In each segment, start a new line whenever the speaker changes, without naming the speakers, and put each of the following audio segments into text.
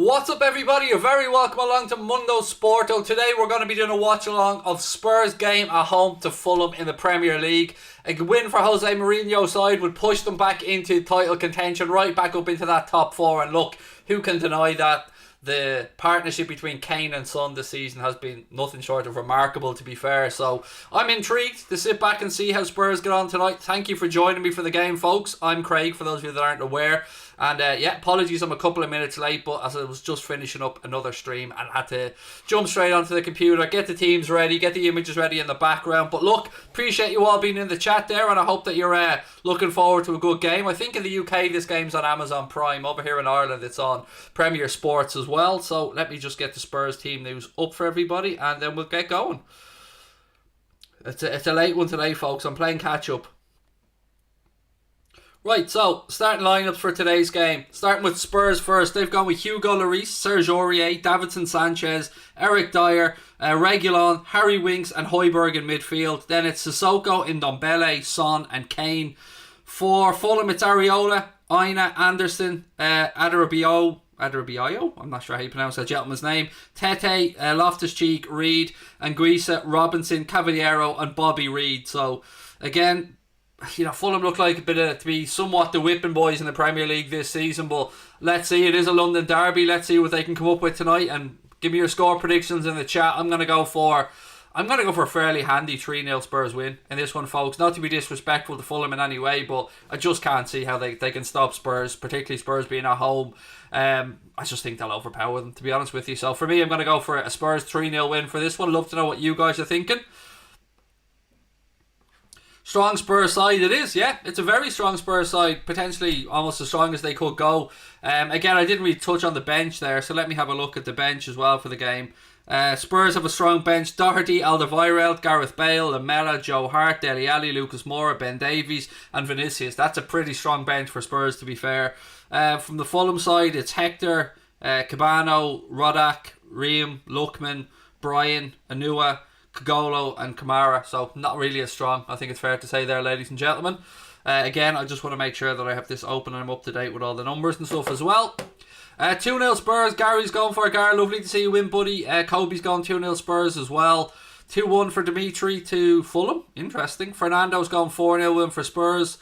What's up, everybody? You're very welcome along to Mundo Sporto. Today we're going to be doing a watch along of Spurs game at home to Fulham in the Premier League. A win for Jose Mourinho's side would push them back into title contention, right back up into that top four. And look, who can deny that? The partnership between Kane and Son this season has been nothing short of remarkable, to be fair. So I'm intrigued to sit back and see how Spurs get on tonight. Thank you for joining me for the game, folks. I'm Craig, for those of you that aren't aware. And apologies, I'm a couple of minutes late, but as I was just finishing up another stream and had to jump straight onto the computer, get the teams ready, get the images ready in the background. But look, appreciate you all being in the chat there, and I hope that you're looking forward to a good game. I think in the UK this game's on Amazon Prime. Over here in Ireland it's on Premier Sports as well. So let me just get the Spurs team news up for everybody and then we'll get going. It's a late one today, folks. I'm playing catch up. Right, so starting lineups for today's game. Starting with Spurs first. They've gone with Hugo Lloris, Serge Aurier, Davinson Sanchez, Eric Dyer, Reguilon, Harry Winks and Højbjerg in midfield. Then it's Sissoko, Ndombele, Son and Kane. For Fulham it's Areola, Aina, Anderson, Adarabioyo, I'm not sure how you pronounce that gentleman's name, Tete, Loftus-Cheek, Reed, Anguissa, Robinson, Cavaliero and Bobby Reed. So again, you know, Fulham look like to be somewhat the whipping boys in the Premier League this season, but let's see. It is a London derby. Let's see what they can come up with tonight, and give me your score predictions in the chat. I'm going to go for a fairly handy 3-0 Spurs win in this one, folks. Not to be disrespectful to Fulham in any way, but I just can't see how they can stop Spurs, particularly Spurs being at home. I just think they'll overpower them, to be honest with you. So for me, I'm going to go for a Spurs 3-0 win for this one. Love to know what you guys are thinking. Strong Spurs side it is, yeah. It's a very strong Spurs side, potentially almost as strong as they could go. Again, I didn't really touch on the bench there, so let me have a look at the bench as well for the game. Spurs have a strong bench. Doherty, Alderweireld, Gareth Bale, Lamela, Joe Hart, Dele Alli, Lucas Moura, Ben Davies and Vinicius. That's a pretty strong bench for Spurs, to be fair. From the Fulham side, it's Hector, Cabano, Rodak, Ream, Lookman, Bryan, Anua, Kagolo and Kamara, so not really as strong, I think it's fair to say there, ladies and gentlemen. Again, I just want to make sure that I have this open and I'm up to date with all the numbers and stuff as well. 2-0 Spurs. Gary's going for it. Gary, lovely to see you win, buddy. Kobe's gone 2-0 Spurs as well. 2-1 for Dimitri to Fulham. Interesting. Fernando's gone 4-0 win for Spurs.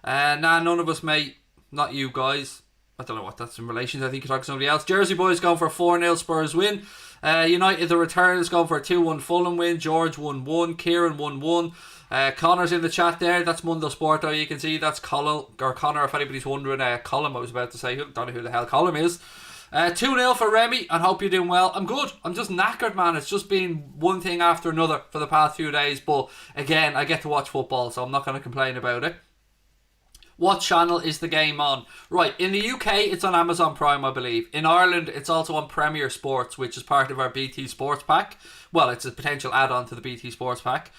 None of us, mate. Not you guys. I don't know what that's in relation to. I think you're talking to somebody else. Jersey Boys going for a 4-0 Spurs win. United, the return, is going for a 2-1 Fulham win. George 1-1. Kieran 1-1. Connor's in the chat there. That's Mundo Sporto. You can see that's Connor, if anybody's wondering. Colum, I was about to say. Don't know who the hell Colum is. 2-0 for Remy, and hope you're doing well. I'm good. I'm just knackered, man. It's just been one thing after another for the past few days. But again, I get to watch football, so I'm not going to complain about it. What channel is the game on? Right, in the UK it's on Amazon Prime, I believe. In Ireland it's also on Premier Sports, which is part of our BT Sports Pack. Well, it's a potential add-on to the BT Sports Pack.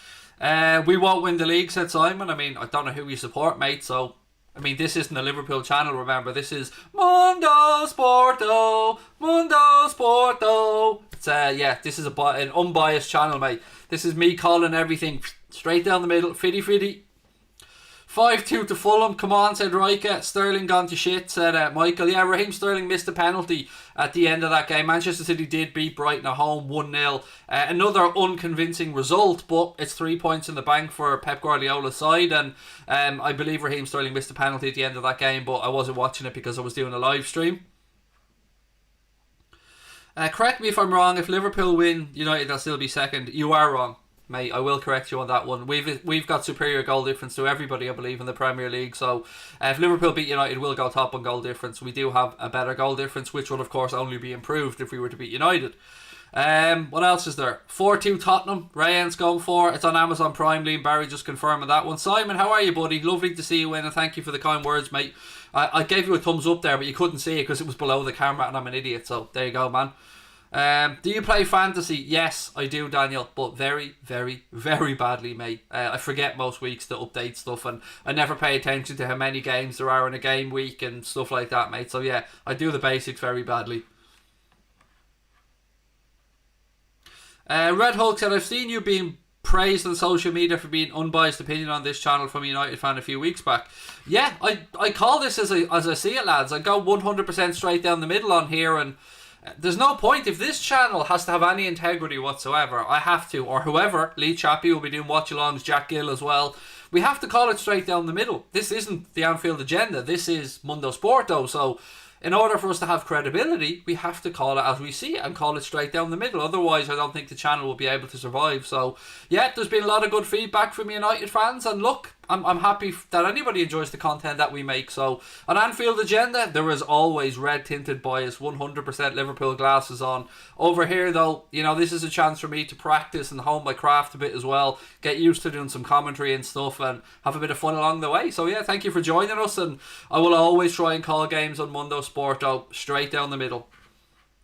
We won't win the league, said Simon. I mean, I don't know who you support, mate, so I mean, this isn't a Liverpool channel, remember. This is Mundo Sporto, Mundo Sporto. It's this is an unbiased channel, mate. This is me calling everything straight down the middle, fitty. 5-2 to Fulham. Come on, said Rika. Sterling gone to shit, said Michael. Yeah, Raheem Sterling missed a penalty at the end of that game. Manchester City did beat Brighton at home 1-0. Another unconvincing result, but it's 3 points in the bank for Pep Guardiola's side. And I believe Raheem Sterling missed a penalty at the end of that game, but I wasn't watching it because I was doing a live stream. Correct me if I'm wrong. If Liverpool win, United will still be second. You are wrong, mate. I will correct you on that one. We've got superior goal difference to everybody, I believe, in the Premier League. So if Liverpool beat United, we'll go top on goal difference. We do have a better goal difference, which will of course only be improved if we were to beat United. What else is there? 4-2 Tottenham. Ryan's going for. It's on Amazon Prime. Liam Barry just confirming that one. Simon, how are you, buddy? Lovely to see you in, and thank you for the kind words, mate. I gave you a thumbs up there, but you couldn't see it because it was below the camera and I'm an idiot. So there you go, man. Do you play fantasy? Yes, I do, Daniel, but very, very, very badly, mate. I forget most weeks to update stuff, and I never pay attention to how many games there are in a game week and stuff like that, mate. So yeah, I do the basics very badly. Red Hulk said, I've seen you being praised on social media for being unbiased opinion on this channel from a United fan a few weeks back. Yeah, I call this as I see it, lads. I go 100% straight down the middle on here, and there's no point. If this channel has to have any integrity whatsoever, I have to, or whoever, Lee Chappie will be doing watch-alongs, Jack Gill as well. We have to call it straight down the middle. This isn't the Anfield Agenda. This is Mundo Sporto. So in order for us to have credibility, we have to call it as we see it and call it straight down the middle. Otherwise, I don't think the channel will be able to survive. So yeah, there's been a lot of good feedback from United fans, and look, I'm happy that anybody enjoys the content that we make. So on Anfield Agenda, there is always red tinted bias, 100% Liverpool glasses on. Over here though, you know, this is a chance for me to practice and hone my craft a bit as well, get used to doing some commentary and stuff, and have a bit of fun along the way. So yeah, thank you for joining us, and I will always try and call games on Mundo Sporto straight down the middle.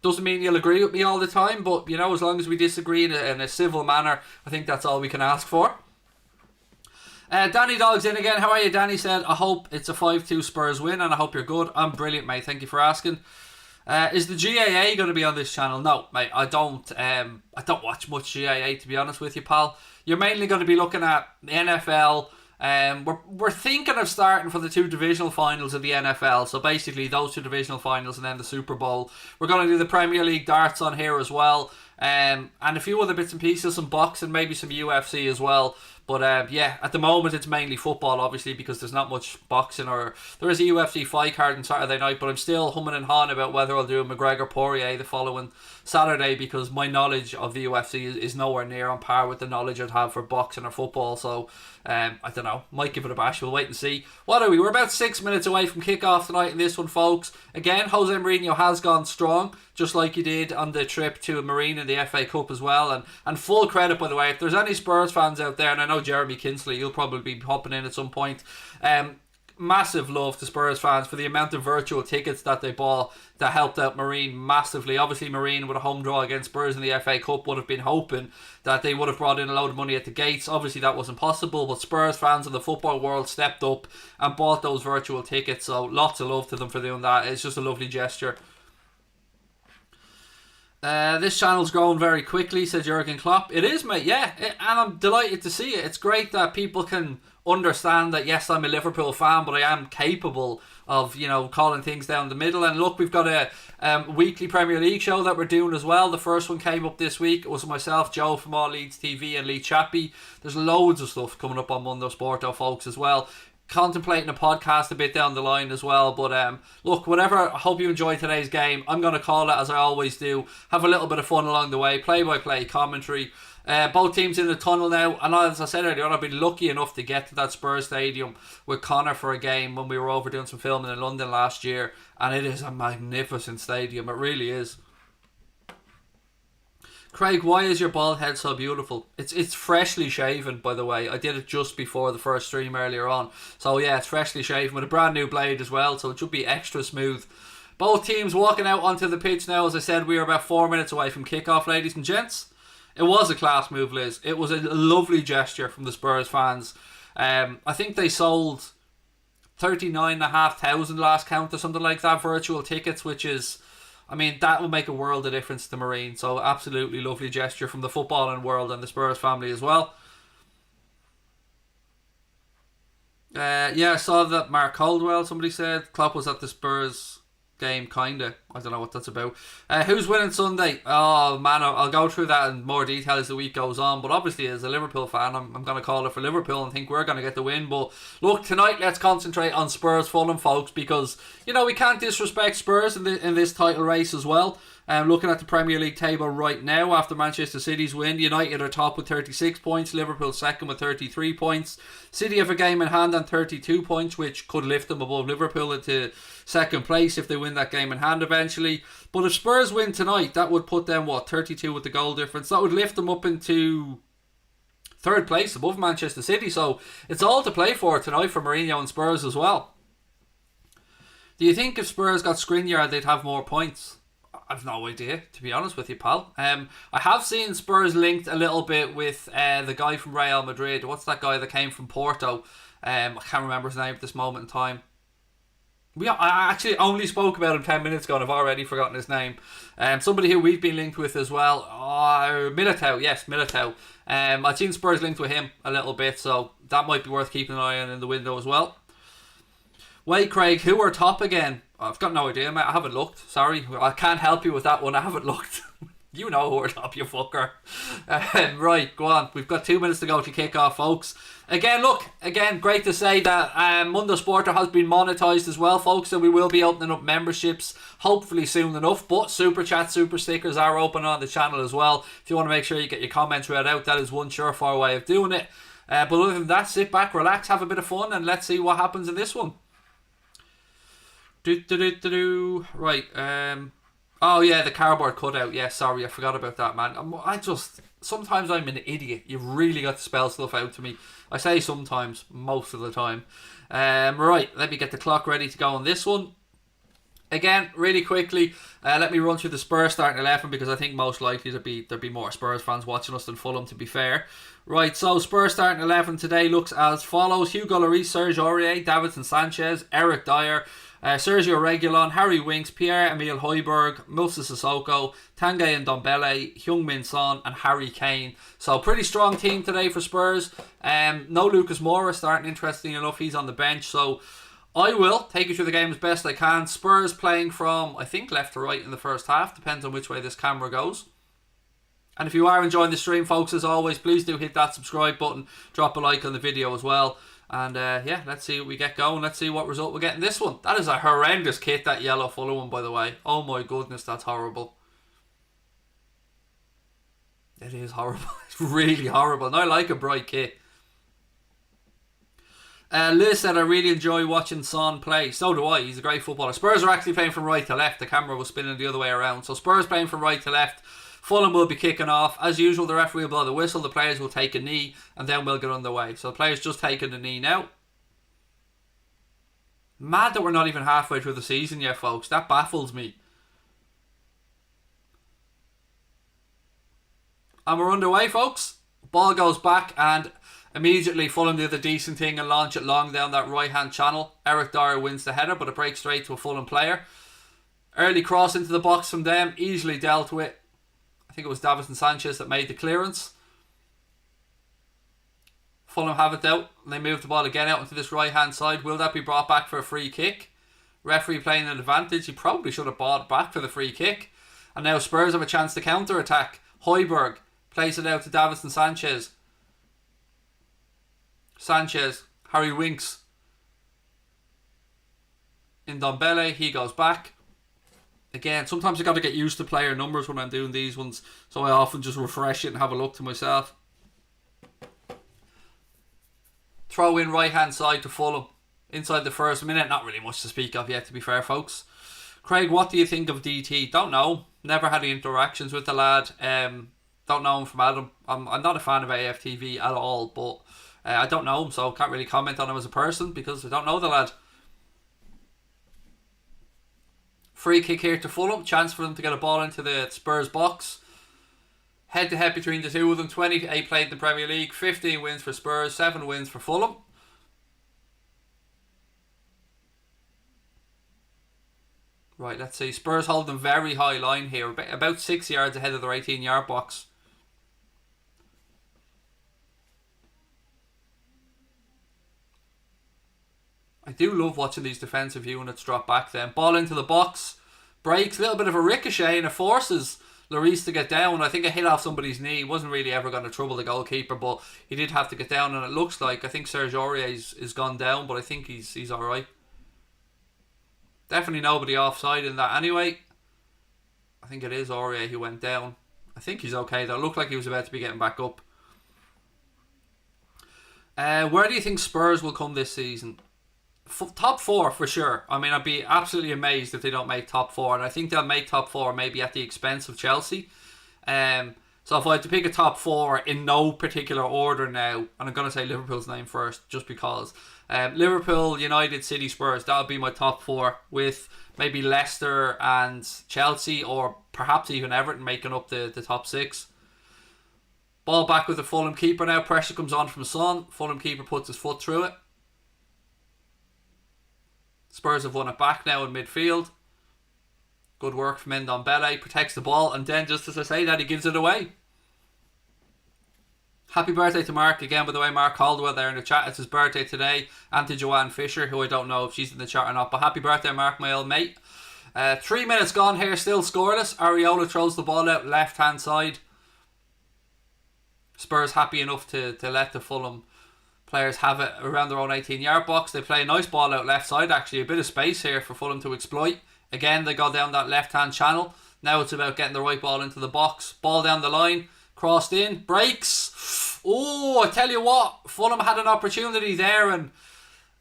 Doesn't mean you'll agree with me all the time, but you know, as long as we disagree in a civil manner, I think that's all we can ask for. Danny Dogg's in again. How are you? Danny said, I hope it's a 5-2 Spurs win, and I hope you're good. I'm brilliant, mate. Thank you for asking. Is the GAA going to be on this channel? No, mate. I don't watch much GAA, to be honest with you, pal. You're mainly going to be looking at the NFL. We're thinking of starting for the 2 divisional finals of the NFL. So basically those 2 divisional finals and then the Super Bowl. We're going to do the Premier League darts on here as well. And a few other bits and pieces, some boxing, maybe some UFC as well. But yeah, at the moment it's mainly football, obviously, because there's not much boxing, or there is a UFC fight card on Saturday night, but I'm still humming and hawing about whether I'll do a McGregor-Poirier the following Saturday, because my knowledge of the UFC is nowhere near on par with the knowledge I'd have for boxing or football. So I don't know, might give it a bash. We'll wait and see. What are we? We're about 6 minutes away from kickoff tonight in this one, folks. Again, Jose Mourinho has gone strong, just like he did on the trip to Marine in the FA Cup as well. And full credit, by the way, if there's any Spurs fans out there, and I know Jeremy Kinsley, you'll probably be hopping in at some point, massive love to Spurs fans for the amount of virtual tickets that they bought that helped out Marine massively. Obviously Marine, with a home draw against Spurs in the FA Cup, would have been hoping that they would have brought in a load of money at the gates. Obviously that wasn't possible, but Spurs fans in the football world stepped up and bought those virtual tickets, so lots of love to them for doing that. It's just a lovely gesture. This channel's growing very quickly, said Jurgen Klopp. It is, mate, yeah, and I'm delighted to see it. It's great that people can understand that, yes, I'm a Liverpool fan, but I am capable of, you know, calling things down the middle. And look, we've got a weekly Premier League show that we're doing as well. The first one came up this week. It was myself, Joe from All Leeds TV, and Lee Chappie. There's loads of stuff coming up on Mundo Sporto, folks, as well. Contemplating a podcast a bit down the line as well, but look, whatever, I hope you enjoyed today's game. I'm going to call it as I always do, have a little bit of fun along the way, play-by-play commentary. Both teams in the tunnel now, and as I said earlier, I've been lucky enough to get to that Spurs stadium with Connor for a game when we were over doing some filming in London last year, and it is a magnificent stadium, it really is. Craig, why is your bald head so beautiful? It's freshly shaven, by the way. I did it just before the first stream earlier on. So yeah, it's freshly shaven with a brand new blade as well, so it should be extra smooth. Both teams walking out onto the pitch now. As I said, we are about 4 minutes away from kickoff, ladies and gents. It was a class move, Liz. It was a lovely gesture from the Spurs fans. I think they sold 39,500 last count or something like that, virtual tickets, which is, I mean, that will make a world of difference to Marine. So absolutely lovely gesture from the footballing world and the Spurs family as well. Yeah, I saw that Mark Caldwell, somebody said, Klopp was at the Spurs game, kinda. I don't know what that's about. Who's winning Sunday? Oh man, I'll go through that in more detail as the week goes on, but obviously as a Liverpool fan, I'm going to call it for Liverpool and think we're going to get the win. But look, tonight let's concentrate on Spurs Fulham, folks, because you know we can't disrespect Spurs in this title race as well. Looking at the Premier League table right now, after Manchester City's win, United are top with 36 points, Liverpool second with 33 points. City have a game in hand on 32 points, which could lift them above Liverpool into second place if they win that game in hand eventually. But if Spurs win tonight, that would put them, 32 with the goal difference. That would lift them up into third place above Manchester City. So it's all to play for tonight for Mourinho and Spurs as well. Do you think if Spurs got Skriniar, they'd have more points? I've no idea, to be honest with you, pal. I have seen Spurs linked a little bit with the guy from Real Madrid. What's that guy that came from Porto? I can't remember his name at this moment in time. I actually only spoke about him 10 minutes ago and I've already forgotten his name. Somebody who we've been linked with as well. Militao, yes, Militao. I've seen Spurs linked with him a little bit, so that might be worth keeping an eye on in the window as well. Wait, Craig, who are top again? I've got no idea, mate. I haven't looked. Sorry. I can't help you with that one. I haven't looked. You know who are top, you fucker. Right, go on. We've got 2 minutes to go to kick off, folks. Again, great to say that Mundo Sporter has been monetized as well, folks, and we will be opening up memberships hopefully soon enough. But Super Chat, Super Stickers are open on the channel as well. If you want to make sure you get your comments read out, that is one surefire way of doing it. But other than that, sit back, relax, have a bit of fun, and let's see what happens in this one. Right, oh yeah, the cardboard cutout. Yeah, sorry, I forgot about that, man. Sometimes I'm an idiot. You've really got to spell stuff out to me. I say sometimes, most of the time. Right, let me get the clock ready to go on this one. Again, really quickly, let me run through the Spurs starting 11 because I think most likely there'd be more Spurs fans watching us than Fulham, to be fair. Right, so Spurs starting 11 today looks as follows: Hugo Lloris, Serge Aurier, Davinson Sanchez, Eric Dyer, Sergio Reguilon, Harry Winks, Pierre-Emile Højbjerg, Moussa Sissoko, Tanguy Ndombele, Heung-min Son and Harry Kane. So pretty strong team today for Spurs. No Lucas Moura starting, interestingly enough. He's on the bench. So I will take you through the game as best I can. Spurs playing from, I think, left to right in the first half. Depends on which way this camera goes. And if you are enjoying the stream, folks, as always, please do hit that subscribe button. Drop a like on the video as well. And yeah, let's see what we get going. Let's see what result we get in this one. That is a horrendous kit, that yellow Fulham one, by the way. Oh my goodness, that's horrible. It is horrible. It's really horrible. And I like a bright kit. Liz said, I really enjoy watching Son play. So do I. He's a great footballer. Spurs are actually playing from right to left. The camera was spinning the other way around. So Spurs playing from right to left. Fulham will be kicking off. As usual, the referee will blow the whistle. The players will take a knee and then we'll get underway. So the players just taking the knee now. Mad that we're not even halfway through the season yet, folks. That baffles me. And we're underway, folks. Ball goes back and immediately Fulham do the decent thing and launch it long down that right-hand channel. Eric Dyer wins the header, but it breaks straight to a Fulham player. Early cross into the box from them. Easily dealt with. I think it was Davinson Sanchez that made the clearance. Fulham have it out. They move the ball again out into this right-hand side. Will that be brought back for a free kick? Referee playing an advantage. He probably should have brought it back for the free kick. And now Spurs have a chance to counter-attack. Højbjerg plays it out to Davinson Sanchez. Harry Winks. Ndombele, he goes back. Again, sometimes I got to get used to player numbers when I'm doing these ones, so I often just refresh it and have a look to myself. Throw in right hand side to Fulham. Inside the first minute, not really much to speak of yet, to be fair, folks. Craig, what do you think of DT? Don't know. Never had any interactions with the lad. Don't know him from Adam. I'm not a fan of AFTV at all, but I don't know him, so can't really comment on him as a person because I don't know the lad. Free kick here to Fulham. Chance for them to get a ball into the Spurs box. Head to head between the two of them. 28 played in the Premier League. 15 wins for Spurs. 7 wins for Fulham. Right, let's see. Spurs hold them very high line here. About 6 yards ahead of their 18-yard box. I do love watching these defensive units drop back then. Ball into the box. Breaks. A little bit of a ricochet and it forces Lloris to get down. I think it hit off somebody's knee. He wasn't really ever going to trouble the goalkeeper, but he did have to get down, and it looks like, I think Serge Aurier is gone down, but I think he's alright. Definitely nobody offside in that anyway. I think it is Aurier who went down. I think he's okay though. It looked like he was about to be getting back up. Where do you think Spurs will come this season? Top 4 for sure. I mean, I'd be absolutely amazed if they don't make top 4, and I think they'll make top 4 maybe at the expense of Chelsea. So if I had to pick a top 4 in no particular order now, and I'm going to say Liverpool's name first just because, Liverpool, United, City, Spurs, that would be my top 4, with maybe Leicester and Chelsea, or perhaps even Everton making up the top 6. Ball back with the Fulham keeper now. Pressure comes on from Son. Fulham keeper puts his foot through it. Spurs have won it back now in midfield. Good work from Ndombele. Protects the ball, and then just as I say that, he gives it away. Happy birthday to Mark again, by the way. Mark Caldwell there in the chat. It's his birthday today. And to Joanne Fisher, who I don't know if she's in the chat or not. But happy birthday, Mark, my old mate. 3 minutes gone here, still scoreless. Areola throws the ball out left hand side. Spurs happy enough to let the Fulham players have it around their own 18-yard box. They play a nice ball out left side, actually. A bit of space here for Fulham to exploit. Again, they go down that left-hand channel. Now it's about getting the right ball into the box. Ball down the line. Crossed in. Breaks. Oh, I tell you what. Fulham had an opportunity there, and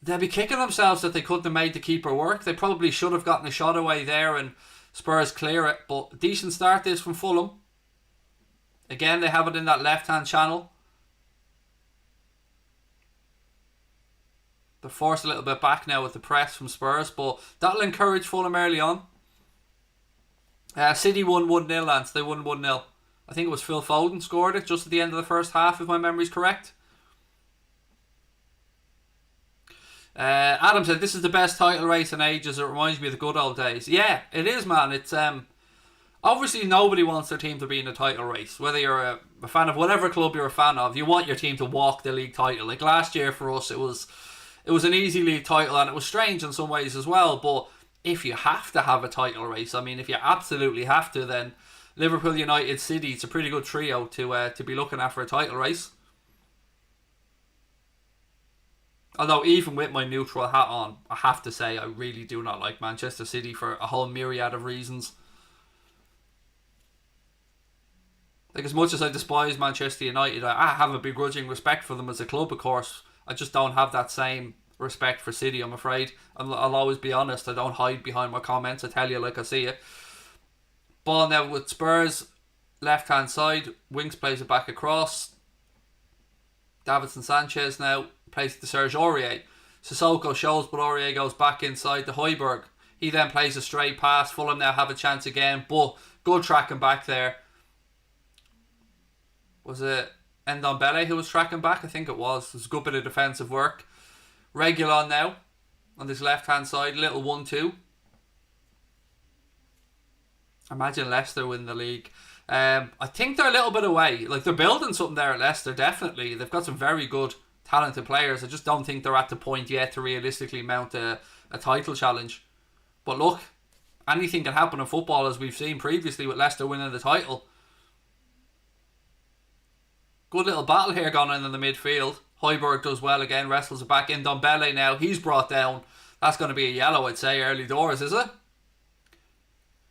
they'll be kicking themselves that they couldn't have made the keeper work. They probably should have gotten a shot away there, and Spurs clear it. But decent start this from Fulham. Again, they have it in that left-hand channel. They're forced a little bit back now with the press from Spurs, but that'll encourage Fulham early on. City won 1-0, Lance. They won 1-0. I think it was Phil Foden scored it just at the end of the first half, if my memory's correct. Adam said, this is the best title race in ages. It reminds me of the good old days. Yeah, it is, man. It's obviously nobody wants their team to be in a title race. Whether you're a fan of whatever club you're a fan of, you want your team to walk the league title. Like last year for us, it was an easy league title, and it was strange in some ways as well. But if you have to have a title race, I mean, if you absolutely have to, then Liverpool, United, City, it's a pretty good trio to be looking at for a title race. Although even with my neutral hat on, I have to say I really do not like Manchester City for a whole myriad of reasons. Like, as much as I despise Manchester United, I have a begrudging respect for them as a club, of course. I just don't have that same respect for City, I'm afraid. I'll always be honest. I don't hide behind my comments. I tell you like I see it. Ball now with Spurs. Left hand side. Winks plays it back across. Davinson Sanchez now plays it to Serge Aurier. Sissoko shows, but Aurier goes back inside to Højbjerg. He then plays a straight pass. Fulham now have a chance again, but good tracking back there. Was it Ndombele who was tracking back? I think it was. It was a good bit of defensive work. Reguilon now on this left hand side. Little 1-2. Imagine Leicester win the league. I think they're a little bit away. Like, they're building something there at Leicester, definitely. They've got some very good, talented players. I just don't think they're at the point yet to realistically mount a title challenge. But look, anything can happen in football, as we've seen previously with Leicester winning the title. Good little battle here going on in the midfield. Højbjerg does well again, wrestles it back in. Ndombele now, he's brought down. That's going to be a yellow, I'd say, early doors, is it?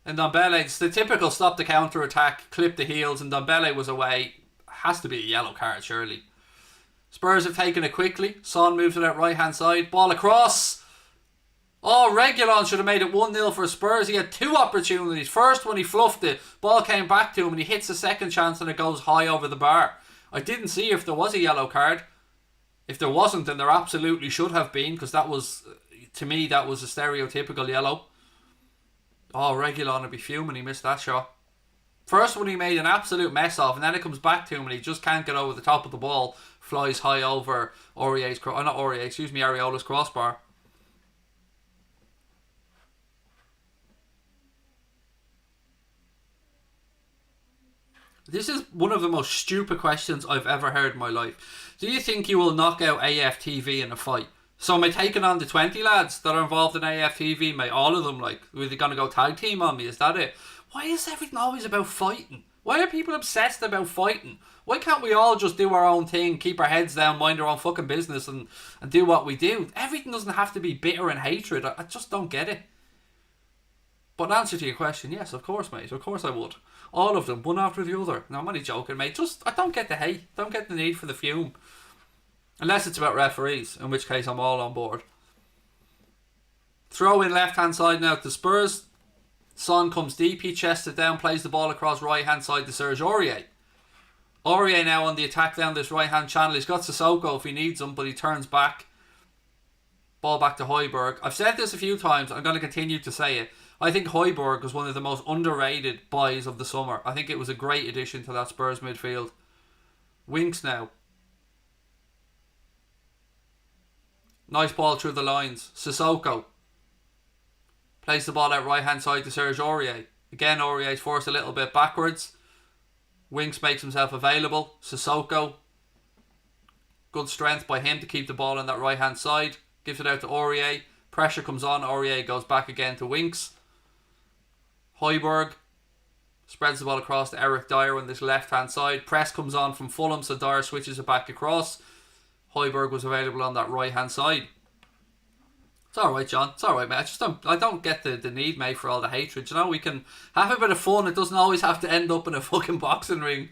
And Ndombele, it's the typical stop the counter attack, clip the heels, and Ndombele was away. Has to be a yellow card, surely. Spurs have taken it quickly. Son moves it out right hand side. Ball across. Oh, Reguilon should have made it 1-0 for Spurs. He had two opportunities. First when he fluffed it, ball came back to him and he hits the second chance and it goes high over the bar. I didn't see if there was a yellow card. If there wasn't, then there absolutely should have been, because that was, to me, that was a stereotypical yellow. Oh, Reguilon would be fuming he missed that shot. First one he made an absolute mess of, and then it comes back to him and he just can't get over the top of the ball. Flies high over Areola's crossbar. This is one of the most stupid questions I've ever heard in my life. Do you think you will knock out AFTV in a fight? So am I taking on the 20 lads that are involved in AFTV, mate? All of them, like, are they going to go tag team on me? Is that it? Why is everything always about fighting? Why are people obsessed about fighting? Why can't we all just do our own thing, keep our heads down, mind our own fucking business and do what we do? Everything doesn't have to be bitter and hatred. I just don't get it. But in answer to your question, yes, of course, mate. Of course I would. All of them, one after the other. No, I'm only joking, mate. I don't get the hate. Don't get the need for the fume. Unless it's about referees, in which case I'm all on board. Throw in left hand side now to Spurs. Son comes deep, he chests it down, plays the ball across right hand side to Serge Aurier. Aurier now on the attack down this right hand channel. He's got Sissoko if he needs him, but he turns back. Ball back to Højbjerg. I've said this a few times, I'm going to continue to say it. I think Højbjerg was one of the most underrated buys of the summer. I think it was a great addition to that Spurs midfield. Winks now. Nice ball through the lines. Sissoko. Plays the ball out right hand side to Serge Aurier. Again, Aurier's forced a little bit backwards. Winks makes himself available. Sissoko. Good strength by him to keep the ball on that right hand side. Gives it out to Aurier. Pressure comes on. Aurier goes back again to Winks. Højbjerg spreads the ball across to Eric Dyer on this left hand side. Press comes on from Fulham, so Dyer switches it back across. Højbjerg was available on that right hand side. It's alright, John. It's alright, mate. I don't get the need, mate, for all the hatred. You know, we can have a bit of fun. It doesn't always have to end up in a fucking boxing ring.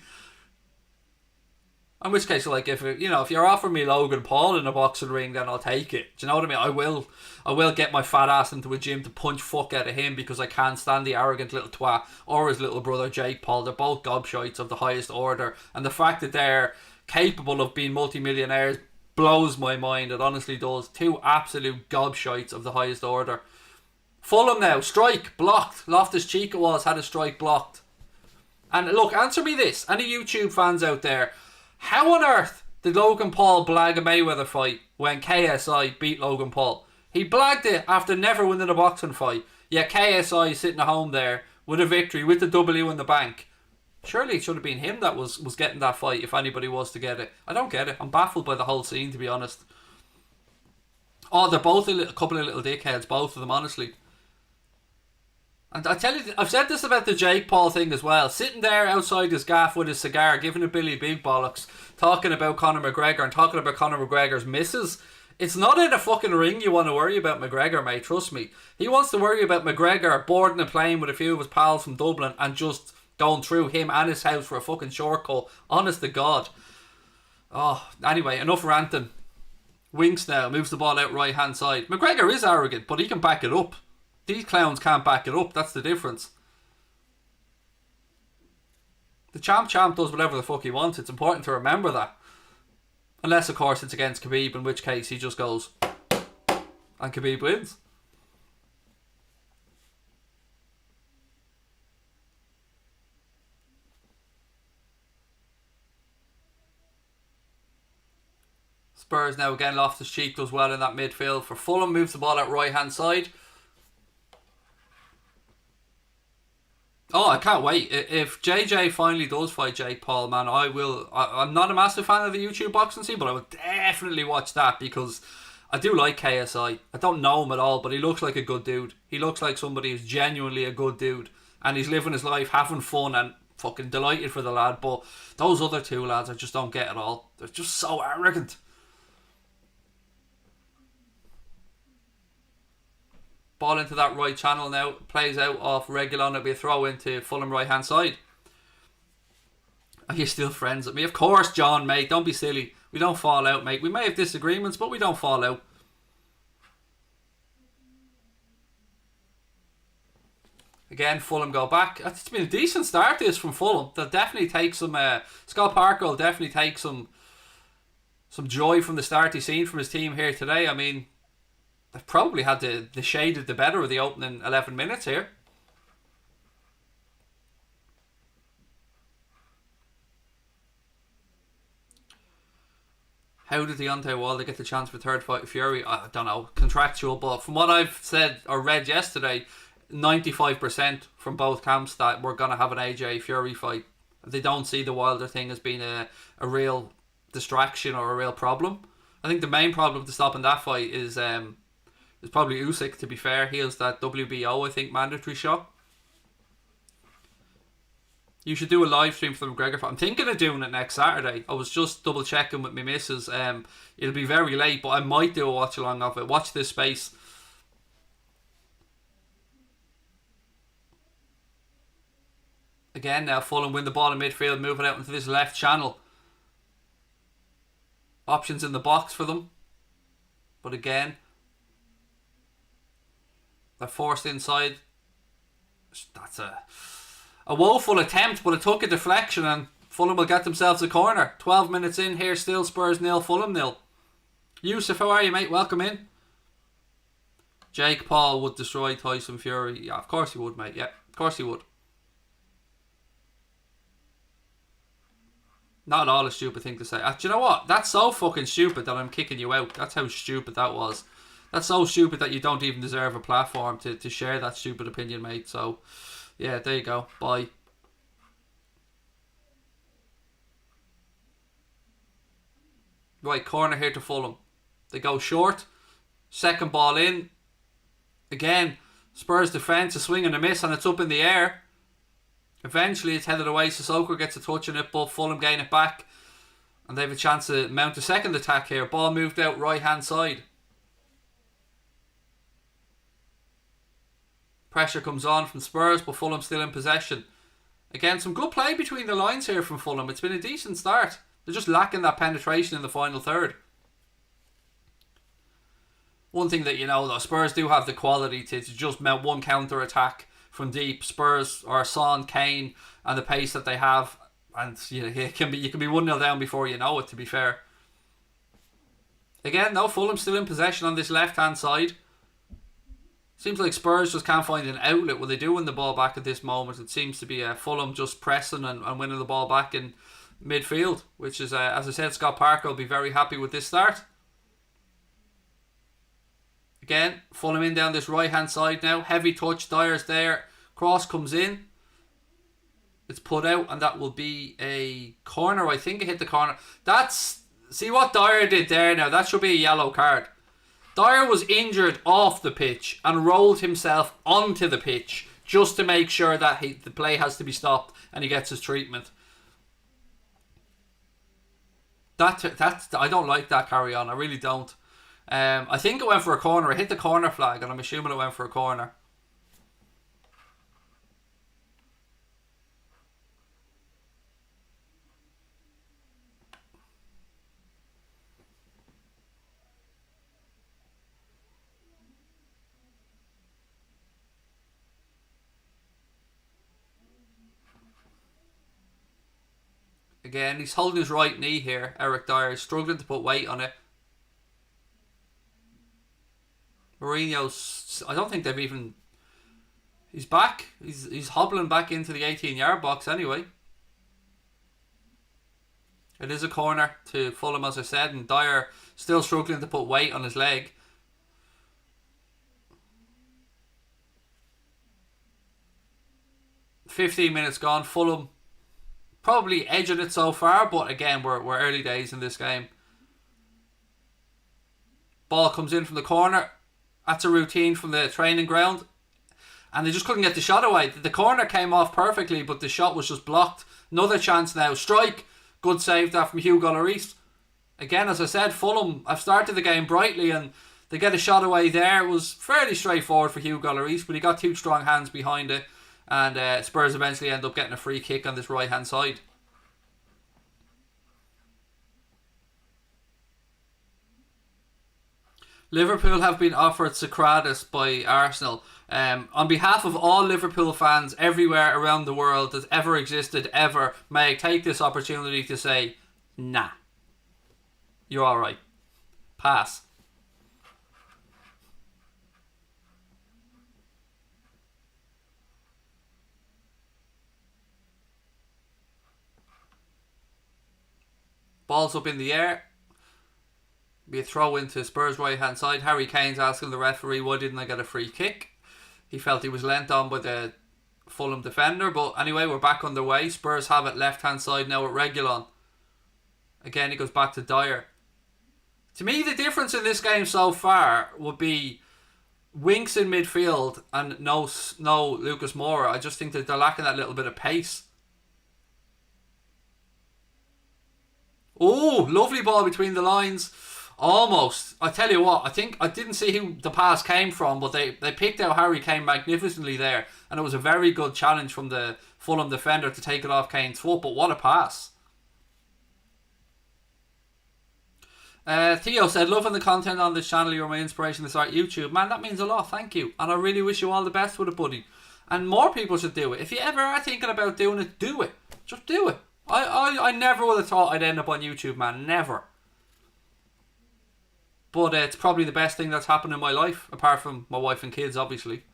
In which case, like, if you're offering me Logan Paul in a boxing ring, then I'll take it. Do you know what I mean? I will get my fat ass into a gym to punch fuck out of him because I can't stand the arrogant little twat or his little brother Jake Paul. They're both gobshites of the highest order, and the fact that they're capable of being multimillionaires blows my mind. It honestly does. Two absolute gobshites of the highest order. Fulham now, strike blocked. Loftus-Cheek had a strike blocked. And look, answer me this, any YouTube fans out there, how on earth did Logan Paul blag a Mayweather fight when KSI beat Logan Paul? He blagged it after never winning a boxing fight. Yet KSI is sitting at home there with a victory, with the W in the bank. Surely it should have been him that was getting that fight if anybody was to get it. I don't get it. I'm baffled by the whole scene, to be honest. Oh, they're both a couple of little dickheads, both of them, honestly. And I tell you, I've said this about the Jake Paul thing as well. Sitting there outside his gaff with his cigar, giving a Billy Big Bollocks, talking about Conor McGregor and talking about Conor McGregor's misses. It's not in a fucking ring you want to worry about McGregor, mate, trust me. He wants to worry about McGregor boarding a plane with a few of his pals from Dublin and just going through him and his house for a fucking shortcut. Honest to God. Oh, anyway, enough ranting. Winks now, moves the ball out right hand side. McGregor is arrogant, but he can back it up. These clowns can't back it up, that's the difference. The champ does whatever the fuck he wants. It's important to remember that. Unless, of course, it's against Khabib, in which case he just goes and Khabib wins. Spurs now again, Loftus-Cheek does well in that midfield for Fulham, moves the ball out right hand side. Oh, I can't wait. If JJ finally does fight Jake Paul, man, I'm not a massive fan of the YouTube boxing scene, but I would definitely watch that because I do like KSI. I don't know him at all, but he looks like a good dude. He looks like somebody who's genuinely a good dude. And he's living his life, having fun, and fucking delighted for the lad. But those other two lads, I just don't get at all. They're just so arrogant. Ball into that right channel now. Plays out off Reguilon. It'll be a throw into Fulham right hand side. Are you still friends with me? Of course, John, mate. Don't be silly. We don't fall out, mate. We may have disagreements, but we don't fall out. Again, Fulham go back. It's been a decent start this from Fulham. They'll definitely take some... Scott Parker will definitely take some joy from the start he's seen from his team here today. I mean... They've probably had the shade of the better of the opening 11 minutes here. How did Deontay Wilder get the chance for third fight with Fury? I don't know. Contractual, but from what I've said or read yesterday, 95% from both camps that we're going to have an AJ Fury fight. They don't see the Wilder thing as being a real distraction or a real problem. I think the main problem to stopping that fight is... It's probably Usyk, to be fair. He has that WBO, I think, mandatory shot. You should do a live stream for the McGregor fight. I'm thinking of doing it next Saturday. I was just double checking with my missus. It'll be very late, but I might do a watch along of it. Watch this space. Again, now Fulham win the ball in midfield, moving out into this left channel. Options in the box for them. But again... They're forced inside. That's a woeful attempt, but it took a deflection and Fulham will get themselves a corner. 12 minutes in here, still Spurs 0, Fulham 0. Yusuf, how are you, mate? Welcome in. Jake Paul would destroy Tyson Fury. Yeah, of course he would, mate. Yeah, of course he would. Not at all a stupid thing to say. Do you know what? That's so fucking stupid that I'm kicking you out. That's how stupid that was. That's so stupid that you don't even deserve a platform to share that stupid opinion, mate. So, yeah, there you go. Bye. Right, corner here to Fulham. They go short. Second ball in. Again, Spurs defence, a swing and a miss, and it's up in the air. Eventually, it's headed away. Sissoko gets a touch on it, but Fulham gain it back. And they have a chance to mount a second attack here. Ball moved out right-hand side. Pressure comes on from Spurs, but Fulham still in possession. Again, some good play between the lines here from Fulham. It's been a decent start. They're just lacking that penetration in the final third. One thing that you know, though, Spurs do have the quality to just mount one counter-attack from deep. Spurs or Son, Kane, and the pace that they have. And you can be 1-0 down before you know it, to be fair. Again, though, Fulham still in possession on this left-hand side. Seems like Spurs just can't find an outlet when they do win the ball back at this moment. It seems to be Fulham just pressing and winning the ball back in midfield, which is, as I said, Scott Parker will be very happy with this start. Again, Fulham in down this right-hand side now. Heavy touch, Dyer's there. Cross comes in. It's put out, and that will be a corner. I think it hit the corner. See what Dyer did there now? That should be a yellow card. Dyer was injured off the pitch and rolled himself onto the pitch just to make sure that the play has to be stopped and he gets his treatment. I don't like that carry on. I really don't. I think it went for a corner. It hit the corner flag, and I'm assuming it went for a corner. Again, he's holding his right knee here. Eric Dyer is struggling to put weight on it. Mourinho's, I don't think they've even... He's back. He's hobbling back into the 18-yard box anyway. It is a corner to Fulham, as I said, and Dyer still struggling to put weight on his leg. "15 minutes gone. Fulham probably edging it so far, but again, we're early days in this game. Ball comes in from the corner. That's a routine from the training ground. And they just couldn't get the shot away. The corner came off perfectly, but the shot was just blocked. Another chance now. Strike. Good save that from Hugo Lloris. Again, as I said, Fulham have started the game brightly and they get a shot away there. It was fairly straightforward for Hugo Lloris, but he got two strong hands behind it. And Spurs eventually end up getting a free kick on this right-hand side. Liverpool have been offered Socrates by Arsenal. On behalf of all Liverpool fans everywhere around the world that ever existed, ever, may I take this opportunity to say, nah. You're alright. Pass. Ball's up in the air. Be a throw into Spurs right hand side. Harry Kane's asking the referee, why didn't I get a free kick? He felt he was lent on by the Fulham defender. But anyway, we're back underway. Spurs have it left hand side now at Reguilon. Again, he goes back to Dyer. To me, the difference in this game so far would be Winks in midfield and no Lucas Moura. I just think that they're lacking that little bit of pace. Oh, lovely ball between the lines. Almost. I tell you what, I didn't see who the pass came from, but they picked out Harry Kane magnificently there, and it was a very good challenge from the Fulham defender to take it off Kane's foot, but what a pass. Theo said, loving the content on this channel, you're my inspiration to start YouTube. Man, that means a lot, thank you. And I really wish you all the best with it, buddy. And more people should do it. If you ever are thinking about doing it, do it. Just do it. I never would have thought I'd end up on YouTube, man. Never. But it's probably the best thing that's happened in my life, apart from my wife and kids, obviously.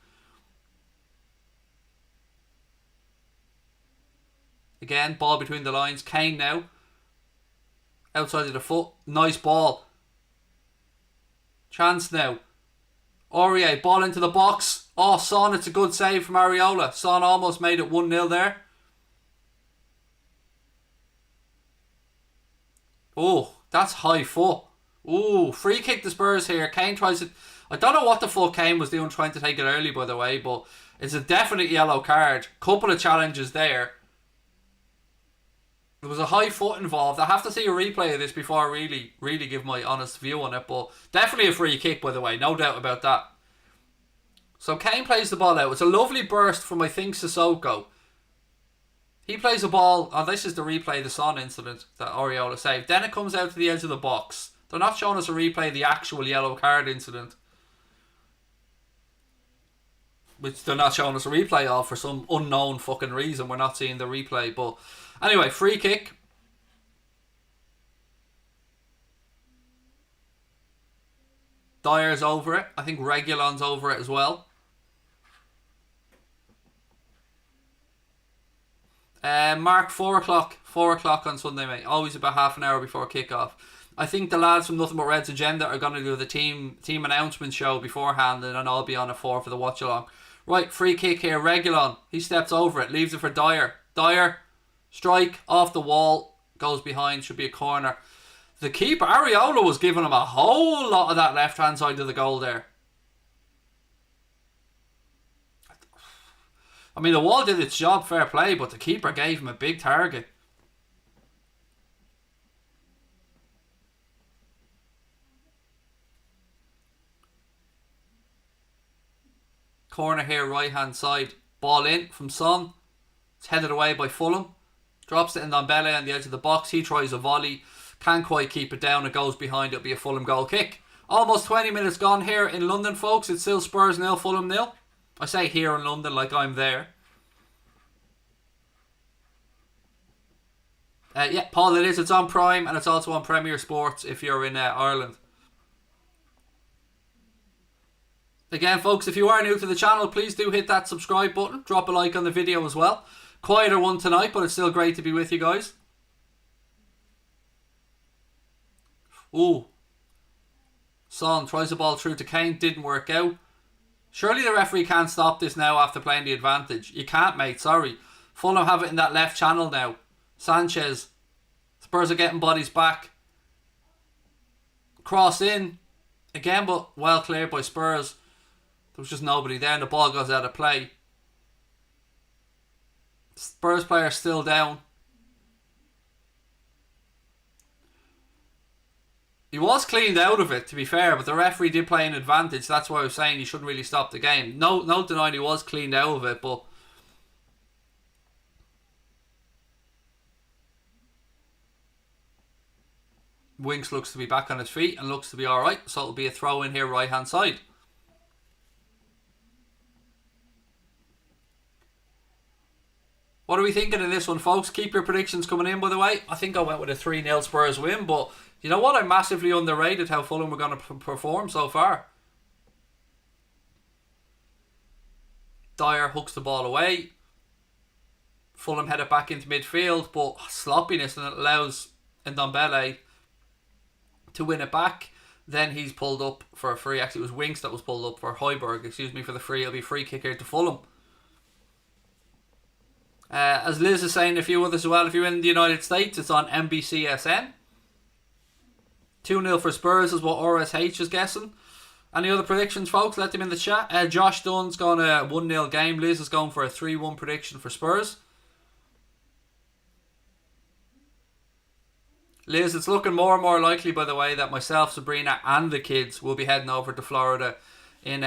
Again, ball between the lines. Kane now. Outside of the foot. Nice ball. Chance now. Aurier, ball into the box. Oh, Son, it's a good save from Areola. Son almost made it 1-0 there. Oh, that's high foot. Oh, free kick the Spurs here. Kane tries it. I don't know what the fuck Kane was doing trying to take it early, by the way, but it's a definite yellow card. Couple of challenges there. There was a high foot involved. I have to see a replay of this before I really give my honest view on it, but definitely a free kick, by the way. No doubt about that. So Kane plays the ball out. It's a lovely burst from, I think, Sissoko. He plays a ball. Oh, this is the replay of the Son incident that Areola saved. Then it comes out to the edge of the box. They're not showing us a replay of the actual yellow card incident, which they're not showing us a replay of for some unknown fucking reason. We're not seeing the replay. But anyway, free kick. Dyer's over it. I think Reguilon's over it as well. Mark, 4 o'clock. 4 o'clock on Sunday, mate. Always about half an hour before kick-off. I think the lads from Nothing But Red's Agenda are going to do the team announcement show beforehand, and then I'll be on at 4 for the watch-along. Right, free kick here. Reguilon. He steps over it. Leaves it for Dyer. Dyer. Strike. Off the wall. Goes behind. Should be a corner. The keeper, Areola, was giving him a whole lot of that left-hand side of the goal there. I mean, the wall did its job, fair play, but the keeper gave him a big target. Corner here, right-hand side. Ball in from Son. It's headed away by Fulham. Drops it in Ndombele on the edge of the box. He tries a volley. Can't quite keep it down. It goes behind. It'll be a Fulham goal kick. Almost 20 minutes gone here in London, folks. It's still Spurs 0, Fulham 0. I say here in London like I'm there. Yeah, Paul, it is. It's on Prime and it's also on Premier Sports if you're in Ireland. Again, folks, if you are new to the channel, please do hit that subscribe button. Drop a like on the video as well. Quieter one tonight, but it's still great to be with you guys. Ooh. Son tries the ball through to Kane. Didn't work out. Surely the referee can't stop this now after playing the advantage. You can't, mate. Sorry. Fulham have it in that left channel now. Sanchez. Spurs are getting bodies back. Cross in. Again, but well cleared by Spurs. There was just nobody there and the ball goes out of play. Spurs player still down. He was cleaned out of it, to be fair, but the referee did play an advantage. That's why I was saying he shouldn't really stop the game. No denying he was cleaned out of it, but Winks looks to be back on his feet and looks to be alright, so it'll be a throw in here right hand side. What are we thinking in this one, folks? Keep your predictions coming in, by the way. I think I went with a 3-0 Spurs win, but you know what? I massively underrated how Fulham were going to perform so far. Dyer hooks the ball away. Fulham head it back into midfield, but sloppiness, and it allows Ndombele to win it back. Then he's pulled up for a free. Actually, it was Winks that was pulled up for Højbjerg, excuse me, for the free. It'll be free kick here to Fulham. As Liz is saying, a few others as well, if you're in the United States, it's on NBCSN. 2-0 for Spurs is what RSH is guessing. Any other predictions, folks? Let them in the chat. Josh Dunn's going a 1-0 game. Liz is going for a 3-1 prediction for Spurs. Liz, it's looking more and more likely, by the way, that myself, Sabrina and the kids will be heading over to Florida in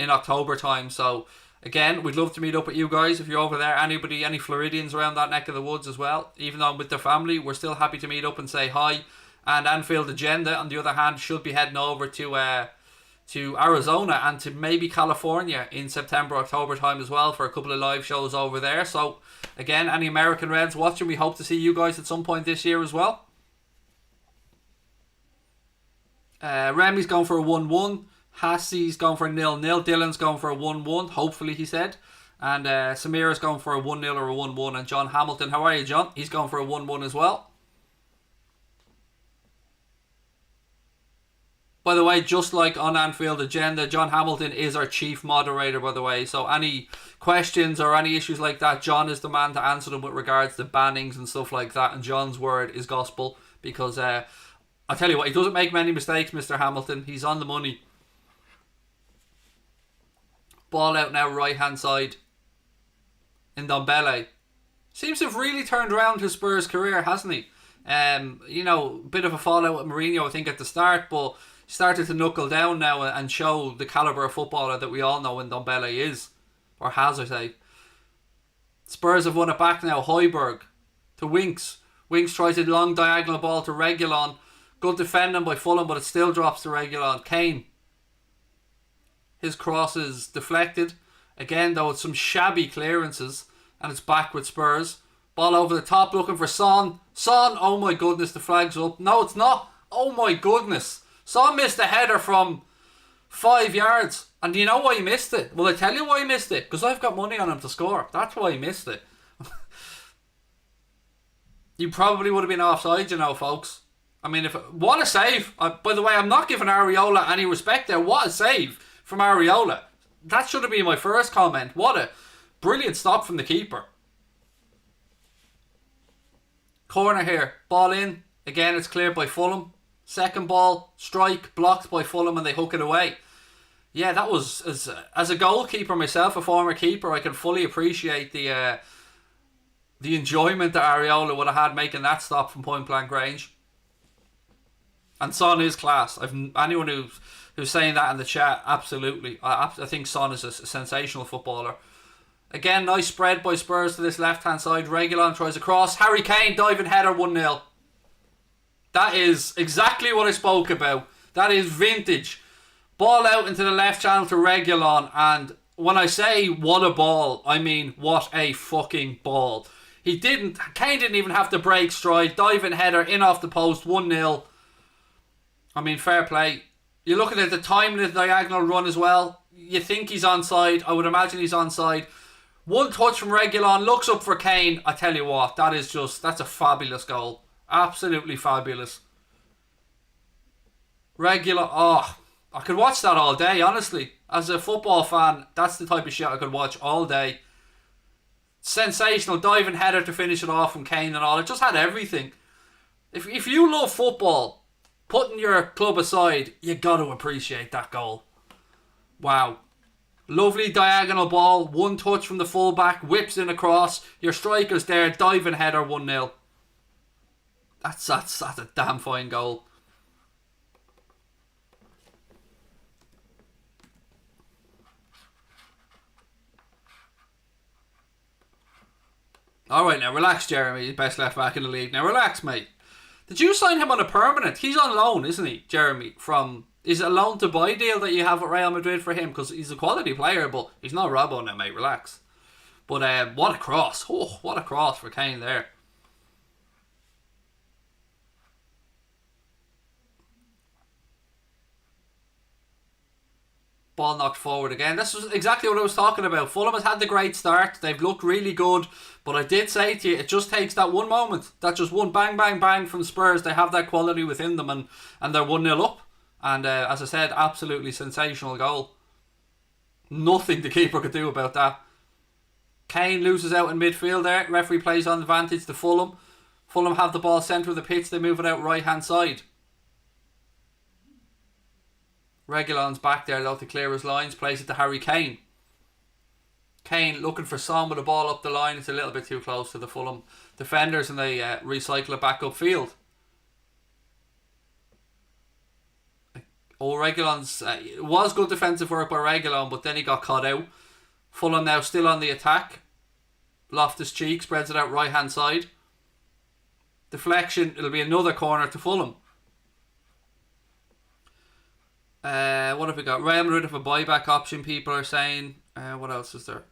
October time. So again, we'd love to meet up with you guys if you're over there. Anybody, any Floridians around that neck of the woods as well, even though I'm with their family, we're still happy to meet up and say hi. And Anfield Agenda, on the other hand, should be heading over to Arizona and to maybe California in September, October time as well for a couple of live shows over there. So again, any American Reds watching, we hope to see you guys at some point this year as well. Remy's going for a 1-1. Hassie's going for a 0-0. Dylan's going for a 1-1, hopefully, he said. And Samira's going for a 1-0 or a 1-1. And John Hamilton, how are you, John? He's going for a 1-1 as well. By the way, just like on Anfield Agenda, John Hamilton is our chief moderator, by the way. So any questions or any issues like that, John is the man to answer them with regards to bannings and stuff like that. And John's word is gospel because I tell you what, he doesn't make many mistakes, Mr. Hamilton. He's on the money. Ball out now, right hand side. Ndombele. Seems to have really turned around his Spurs career, hasn't he? You know, bit of a fallout with Mourinho, I think, at the start, but started to knuckle down now and show the calibre of footballer that we all know Ndombele is. Or has, I say. Spurs have won it back now. Højbjerg to Winks. Winks tries a long diagonal ball to Reguilon. Good defending by Fulham, but it still drops to Reguilon. Kane. His cross is deflected. Again, though, it's some shabby clearances. And it's back with Spurs. Ball over the top looking for Son. Son, oh my goodness, the flag's up. No, it's not. Oh my goodness. Son missed a header from 5 yards. And do you know why he missed it? Well, I tell you why he missed it. Because I've got money on him to score. That's why he missed it. You probably would have been offside, you know, folks. I mean, what a save. By the way, I'm not giving Areola any respect there. What a save from Areola. That should have been my first comment. What a brilliant stop from the keeper. Corner here. Ball in. Again, it's cleared by Fulham. Second ball, strike, blocked by Fulham and they hook it away. Yeah, that was, as a goalkeeper myself, a former keeper, I can fully appreciate the enjoyment that Areola would have had making that stop from point blank range. And Son is class. Anyone who's saying that in the chat, absolutely. I think Son is a sensational footballer. Again, nice spread by Spurs to this left-hand side. Reguilon tries a cross. Harry Kane, diving header, 1-0. That is exactly what I spoke about. That is vintage. Ball out into the left channel to Reguilon. And when I say what a ball, I mean what a fucking ball. Kane didn't even have to break stride. Diving header, in off the post, 1-0. I mean, fair play. You're looking at the time of the diagonal run as well. You think he's onside. I would imagine he's onside. One touch from Reguilon, looks up for Kane. I tell you what, that's a fabulous goal. Absolutely fabulous. Reguilon, I could watch that all day, honestly. As a football fan, that's the type of shit I could watch all day. Sensational diving header to finish it off from Kane and all. It just had everything. If you love football, putting your club aside, you got to appreciate that goal. Wow. Lovely diagonal ball, one touch from the fullback, whips in across. Your striker's there, diving header, 1-0. That's a damn fine goal. Alright, now relax, Jeremy. Best left back in the league. Now relax, mate. Did you sign him on a permanent? He's on loan, isn't he, Jeremy? Is it a loan to buy deal that you have at Real Madrid for him? Because he's a quality player, but he's not Robbo now, mate. Relax. But what a cross. Oh, what a cross for Kane there. Ball knocked forward again. This was exactly what I was talking about. Fulham has had the great start. They've looked really good. But I did say to you, it just takes that one moment. That just one bang, bang, bang from Spurs. They have that quality within them and they're 1-0 up. And as I said, absolutely sensational goal. Nothing the keeper could do about that. Kane loses out in midfield there. Referee plays on advantage to Fulham. Fulham have the ball centre of the pitch. They move it out right hand side. Reguilon's back there though to clear his lines. Plays it to Harry Kane. Kane looking for Son with the ball up the line. It's a little bit too close to the Fulham defenders and they recycle it back upfield. Reguilon's it was good defensive work by Reguilon, but then he got caught out. Fulham now still on the attack. Loftus-Cheek spreads it out right hand side. Deflection. It'll be another corner to Fulham. What have we got? Real Madrid have a buyback option, people are saying. What else is there?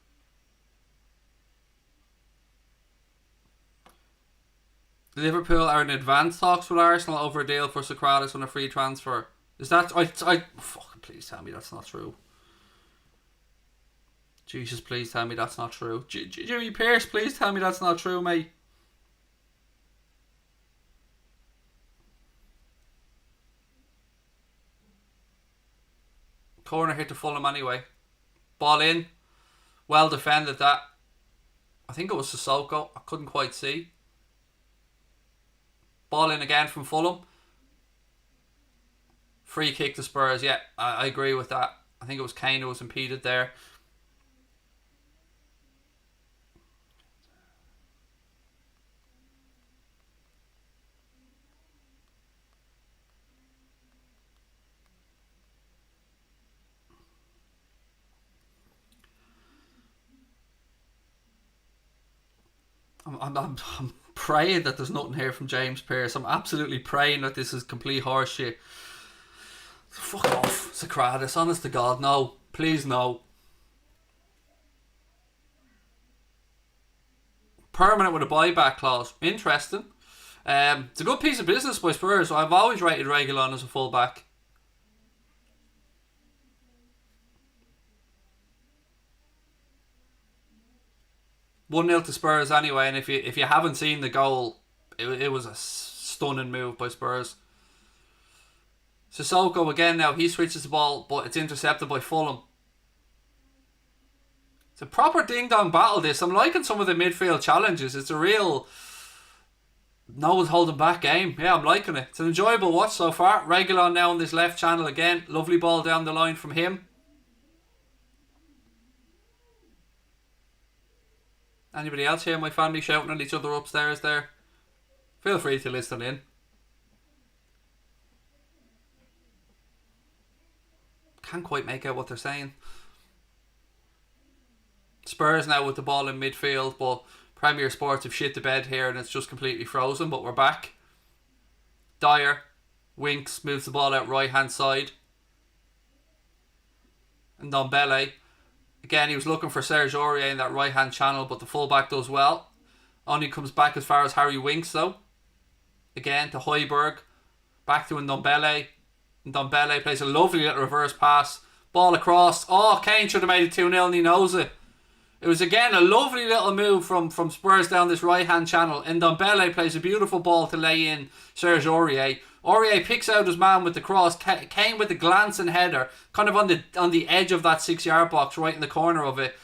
Liverpool are in advanced talks with Arsenal over a deal for Socrates on a free transfer. Is that... fucking please tell me that's not true. Jesus, please tell me that's not true. Jimmy Pearce, please tell me that's not true, mate. Corner hit to Fulham anyway. Ball in. Well defended that. I think it was Sissoko. I couldn't quite see. Ball in again from Fulham. Free kick to Spurs. Yeah, I agree with that. I think it was Kane who was impeded there. I'm praying that there's nothing here from James Pearce. I'm absolutely praying that this is complete horseshit. Fuck off, Socrates. Honest to God, no. Please, no. Permanent with a buyback clause. Interesting. It's a good piece of business by Spurs. I've always rated Reguilon as a fullback. 1-0 to Spurs anyway, and if you haven't seen the goal, it was a stunning move by Spurs. Sissoko again now, he switches the ball, but it's intercepted by Fulham. It's a proper ding-dong battle this. I'm liking some of the midfield challenges. It's a real no one's holding back game. Yeah, I'm liking it. It's an enjoyable watch so far. Reguilon now on this left channel again. Lovely ball down the line from him. Anybody else here? My family shouting at each other upstairs there? Feel free to listen in. Can't quite make out what they're saying. Spurs now with the ball in midfield, but Premier Sports have shit the bed here and it's just completely frozen, but we're back. Dyer, Winks, moves the ball out right hand side. And Ndombele. Again, he was looking for Serge Aurier in that right hand channel, but the fullback does well. Only comes back as far as Harry Winks though. Again to Højbjerg. Back to Ndombele. Ndombele plays a lovely little reverse pass. Ball across. Oh, Kane should have made it 2-0 and he knows it. It was again a lovely little move from Spurs down this right hand channel. And Ndombele plays a beautiful ball to lay in Serge Aurier. Aurier picks out his man with the cross. Kane with the glancing header, kind of on the edge of that 6-yard box, right in the corner of it.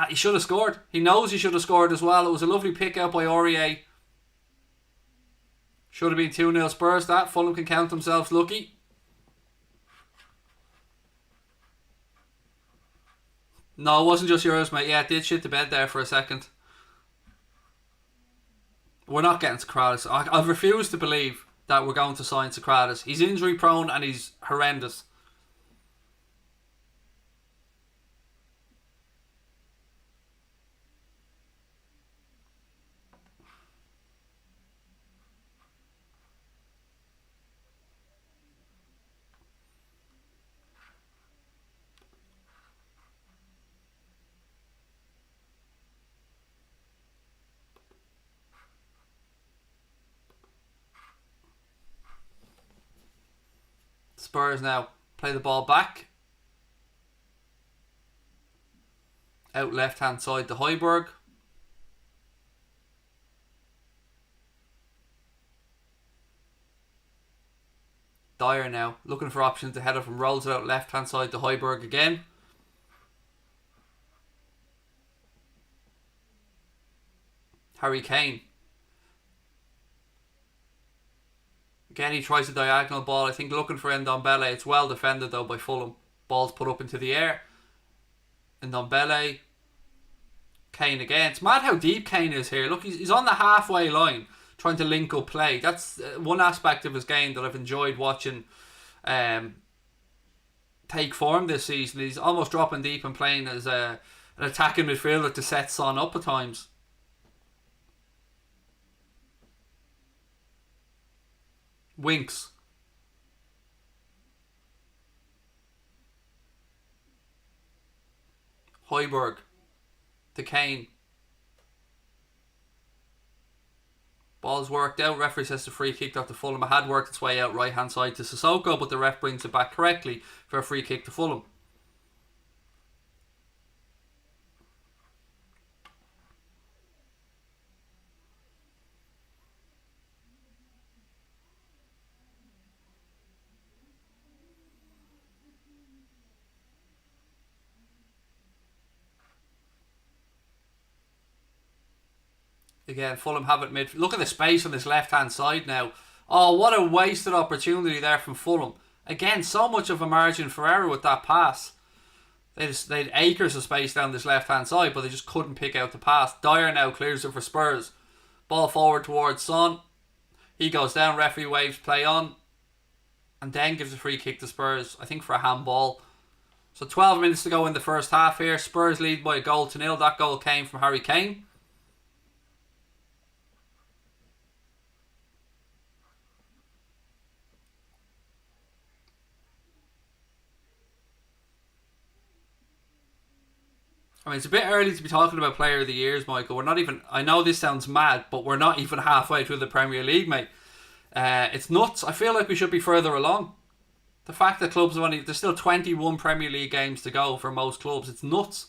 He should have scored. He knows he should have scored as well. It was a lovely pick out by Aurier. Should have been 2-0 Spurs. That Fulham can count themselves lucky. No, it wasn't just yours, mate. Yeah, it did shit the bed there for a second. We're not getting Socrates. I refuse to believe that we're going to sign Socrates. He's injury prone and he's horrendous. Spurs now play the ball back. Out left hand side to Højbjerg. Dyer now looking for options to header from, rolls it out left hand side to Højbjerg again. Harry Kane. Again, he tries a diagonal ball. I think looking for Ndombele. It's well defended though by Fulham. Ball's put up into the air. Ndombele. Kane again. It's mad how deep Kane is here. Look, he's on the halfway line trying to link up play. That's one aspect of his game that I've enjoyed watching take form this season. He's almost dropping deep and playing as an attacking midfielder to set Son up at times. Winks. Højbjerg to Kane. Ball's worked out. Referee says the free kick off to Fulham. It had worked its way out right hand side to Sissoko, but the ref brings it back correctly for a free kick to Fulham. Again, Fulham have it mid. Look at the space on this left-hand side now. Oh, what a wasted opportunity there from Fulham. Again, so much of a margin for error with that pass. They had acres of space down this left-hand side, but they just couldn't pick out the pass. Dyer now clears it for Spurs. Ball forward towards Son. He goes down, referee waves, play on. And then gives a free kick to Spurs, I think for a handball. So 12 minutes to go in the first half here. Spurs lead by a goal to nil. That goal came from Harry Kane. I mean, it's a bit early to be talking about player of the years, Michael. We're not even, I know this sounds mad, but we're not even halfway through the Premier League, mate. It's nuts. I feel like we should be further along. The fact that clubs have only, there's still 21 Premier League games to go for most clubs. It's nuts.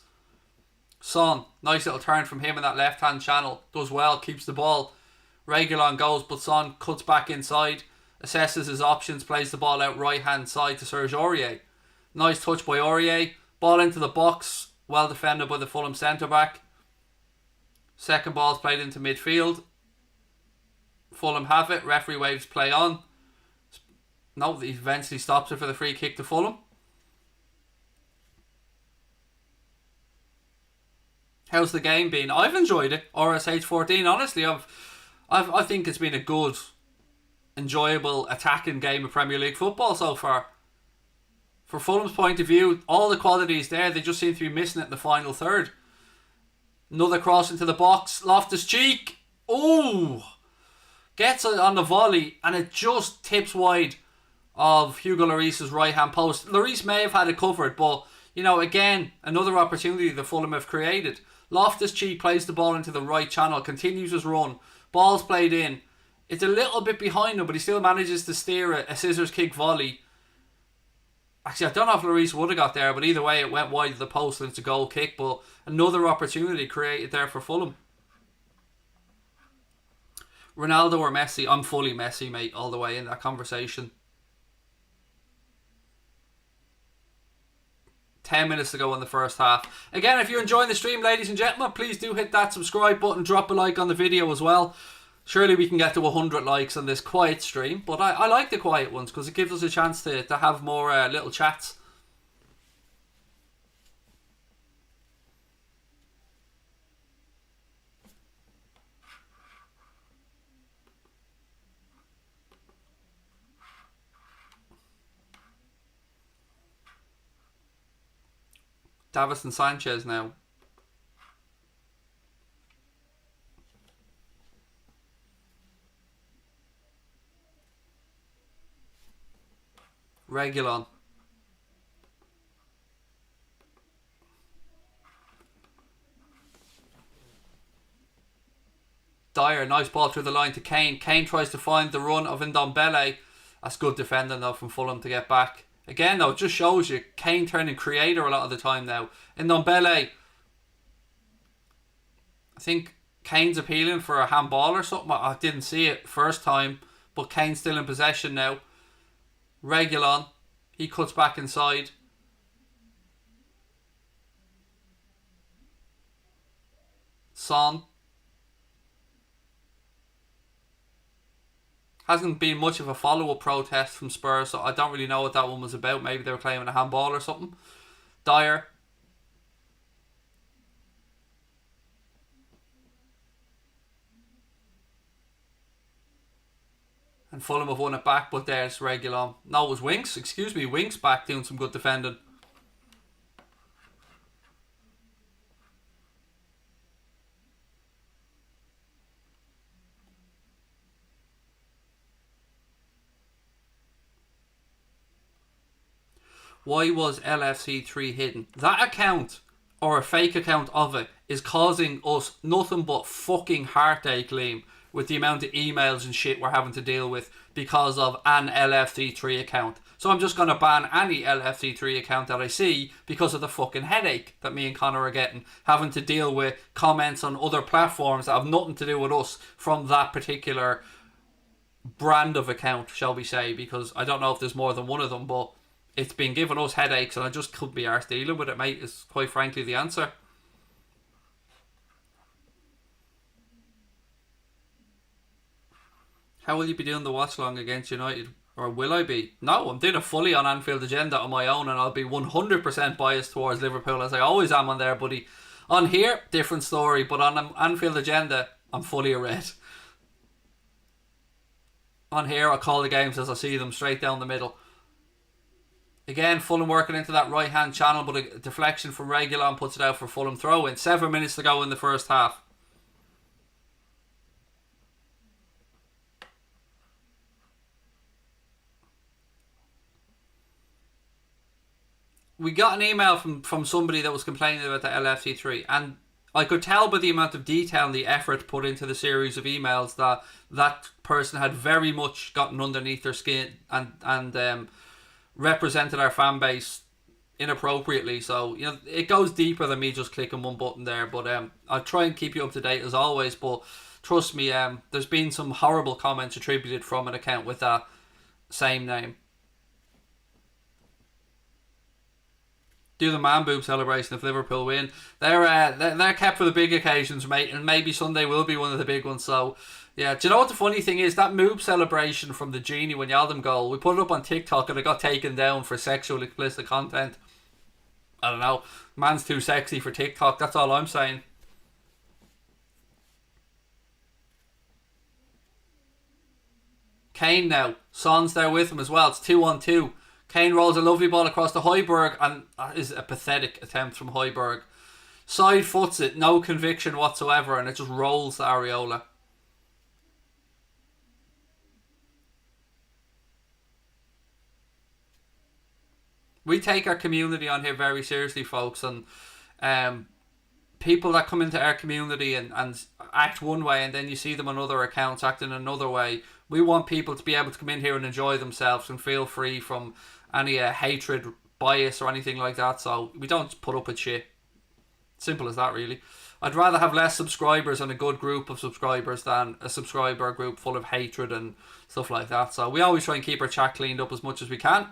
Son, nice little turn from him in that left hand channel. Does well, keeps the ball. Reguilon goes, but Son cuts back inside, assesses his options, plays the ball out right hand side to Serge Aurier. Nice touch by Aurier. Ball into the box. Well defended by the Fulham centre back. Second ball's played into midfield. Fulham have it. Referee waves play on. No, he eventually stops it for the free kick to Fulham. How's the game been? I've enjoyed it. RSH 14. Honestly, I think it's been a good, enjoyable, attacking game of Premier League football so far. For Fulham's point of view, all the qualities there, they just seem to be missing it in the final third. Another cross into the box. Loftus-Cheek. Ooh. Gets it on the volley and it just tips wide of Hugo Lloris's right hand post. Lloris may have had it covered, but, you know, again, another opportunity the Fulham have created. Loftus-Cheek plays the ball into the right channel, continues his run. Ball's played in. It's a little bit behind him, but he still manages to steer a scissors kick volley. Actually, I don't know if Lloris would have got there, but either way, it went wide of the post and it's a goal kick. But another opportunity created there for Fulham. Ronaldo or Messi? I'm fully Messi, mate, all the way in that conversation. 10 minutes to go in the first half. Again, if you're enjoying the stream, ladies and gentlemen, please do hit that subscribe button, drop a like on the video as well. Surely we can get to 100 likes on this quiet stream, but I like the quiet ones because it gives us a chance to have more little chats. Davison Sanchez now. Reguilon. Dyer, nice ball through the line to Kane. Kane tries to find the run of Ndombele. That's good defending though from Fulham to get back. Again though, it just shows you Kane turning creator a lot of the time now. Ndombele, I think Kane's appealing for a handball or something. I didn't see it first time, but Kane's still in possession now. Reguilon, he cuts back inside. Son. Hasn't been much of a follow-up protest from Spurs, so I don't really know what that one was about. Maybe they were claiming a handball or something. Dyer. And Fulham have won it back, but there's Reguilon. No, it was Winks. Excuse me, Winks back doing some good defending. Why was LFC3 hidden? That account, or a fake account of it, is causing us nothing but fucking heartache, Liam, with the amount of emails and shit we're having to deal with because of an LFC3 account. So I'm just going to ban any LFC3 account that I see because of the fucking headache that me and Connor are getting, having to deal with comments on other platforms that have nothing to do with us from that particular brand of account, shall we say, because I don't know if there's more than one of them, but it's been giving us headaches and I just couldn't be arsed dealing with it, mate, is quite frankly the answer. How will you be doing the watch along against United? Or will I be? No, I'm doing a fully on Anfield agenda on my own, and I'll be 100% biased towards Liverpool, as I always am on there, buddy. On here, different story, but on an Anfield agenda, I'm fully a red. On here, I call the games as I see them, straight down the middle. Again, Fulham working into that right hand channel, but a deflection from Reguilon puts it out for Fulham throw in. 7 minutes to go in the first half. We got an email from somebody that was complaining about the LFC3, and I could tell by the amount of detail and the effort put into the series of emails that that person had very much gotten underneath their skin and represented our fan base inappropriately. So, it goes deeper than me just clicking one button there. But I'll try and keep you up to date as always. But trust me, there's been some horrible comments attributed from an account with that same name. Do the man boob celebration if Liverpool win. They're kept for the big occasions, mate, and maybe Sunday will be one of the big ones. So, yeah. Do you know what the funny thing is? That moob celebration from the Genie Wijnaldum goal, we put it up on TikTok and it got taken down for sexual explicit content. I don't know. Man's too sexy for TikTok. That's all I'm saying. Kane now. Son's there with him as well. It's 2-on-2. Kane rolls a lovely ball across to Højbjerg, and that is a pathetic attempt from Højbjerg. Side foots it, no conviction whatsoever, and it just rolls to Areola. We take our community on here very seriously, folks, and people that come into our community and act one way, and then you see them on other accounts acting another way. We want people to be able to come in here and enjoy themselves and feel free from any hatred, bias, or anything like that. So we don't put up with shit. Simple as that, really. I'd rather have less subscribers and a good group of subscribers than a subscriber group full of hatred and stuff like that. So we always try and keep our chat cleaned up as much as we can.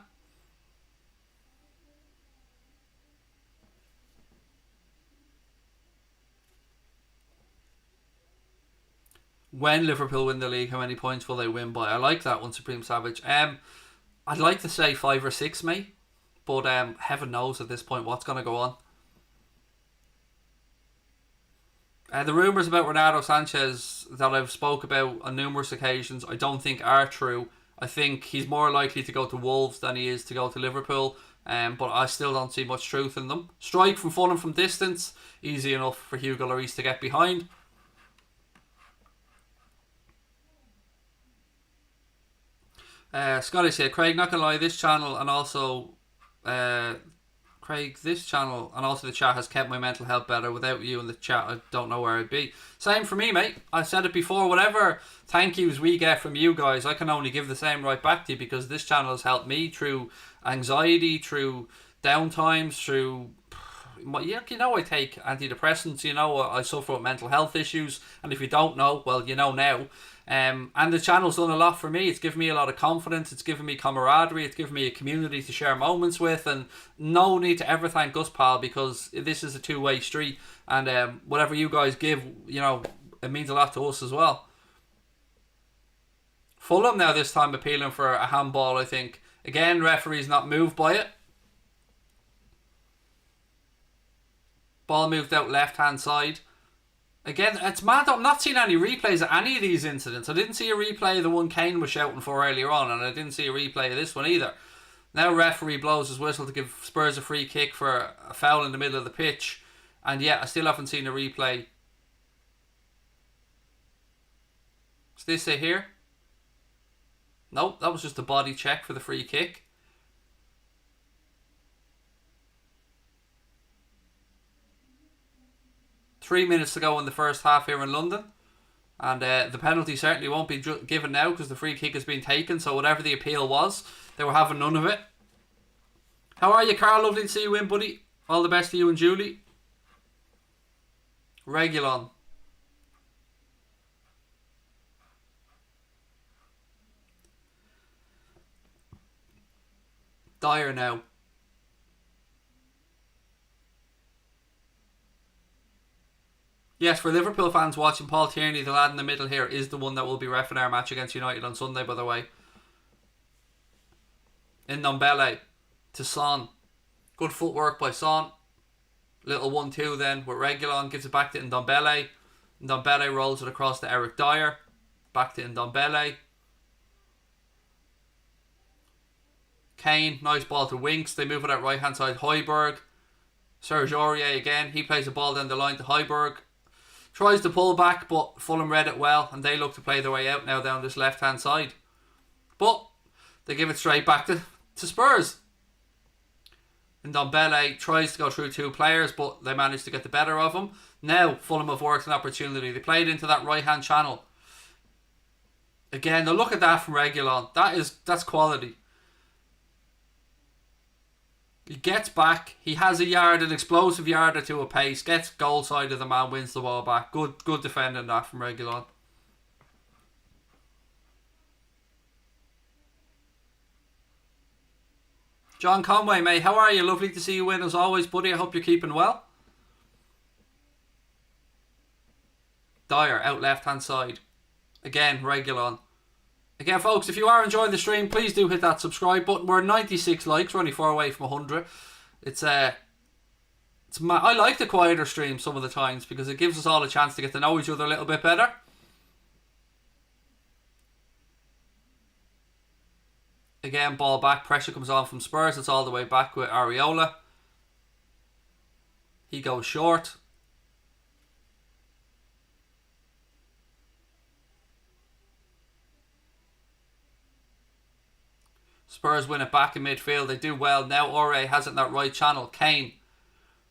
When Liverpool win the league, how many points will they win by? I like that one, Supreme Savage. I'd like to say 5 or 6, mate, but heaven knows at this point what's going to go on. The rumours about Renato Sanchez that I've spoke about on numerous occasions, I don't think are true. I think he's more likely to go to Wolves than he is to go to Liverpool, but I still don't see much truth in them. Strike from Fulham from distance, easy enough for Hugo Lloris to get behind. Scotty said, Craig, not gonna lie, this channel and also this channel and also the chat has kept my mental health better. Without you in the chat, I don't know where I'd be. Same for me, mate. I said it before, whatever thank yous we get from you guys, I can only give the same right back to you, because this channel has helped me through anxiety, through downtimes, through I take antidepressants, I suffer with mental health issues, and if you don't know, well, you know now. And the channel's done a lot for me. It's given me a lot of confidence. It's given me camaraderie. It's given me a community to share moments with. And no need to ever thank Gus, pal, because this is a two-way street. And whatever you guys give, it means a lot to us as well. Fulham now this time appealing for a handball, I think. Again, referee's not moved by it. Ball moved out left-hand side. Again, it's mad. I'm not seeing any replays of any of these incidents. I didn't see a replay of the one Kane was shouting for earlier on, and I didn't see a replay of this one either. Now referee blows his whistle to give Spurs a free kick for a foul in the middle of the pitch, and yet I still haven't seen a replay. Is this it here? Nope, that was just a body check for the free kick. Three minutes to go in the first half here in London. And the penalty certainly won't be given now because the free kick has been taken. So whatever the appeal was, they were having none of it. How are you, Carl? Lovely to see you in, buddy. All the best to you and Julie. Reguilon. Dyer now. Yes, for Liverpool fans watching, Paul Tierney, the lad in the middle here, is the one that will be reffing our match against United on Sunday, by the way. In Ndombele to Son. Good footwork by Son. Little 1-2 then with Reguilon, gives it back to Ndombele. Ndombele rolls it across to Eric Dyer. Back to Ndombele. Kane, nice ball to Winks. They move it out right hand side. Højbjerg. Serge Aurier again. He plays the ball down the line to Højbjerg. Tries to pull back, but Fulham read it well, and they look to play their way out now down this left hand side. But they give it straight back to Spurs. Ndombele tries to go through two players, but they manage to get the better of him. Now Fulham have worked an opportunity. They played into that right hand channel. Again, now look at that from Reguilon. That's quality. He gets back. He has an explosive yard or two of pace. Gets goal side of the man, wins the ball back. Good defending that from Reguilon. John Conway, mate, how are you? Lovely to see you win as always, buddy. I hope you're keeping well. Dyer out left hand side. Again, Reguilon. Again, folks, if you are enjoying the stream, please do hit that subscribe button. We're 96 likes. We're only 4 away from 100. I like the quieter stream some of the times because it gives us all a chance to get to know each other a little bit better. Again, ball back. Pressure comes on from Spurs. It's all the way back with Areola. He goes short. Spurs win it back in midfield. They do well. Now Aurier has it in that right channel. Kane.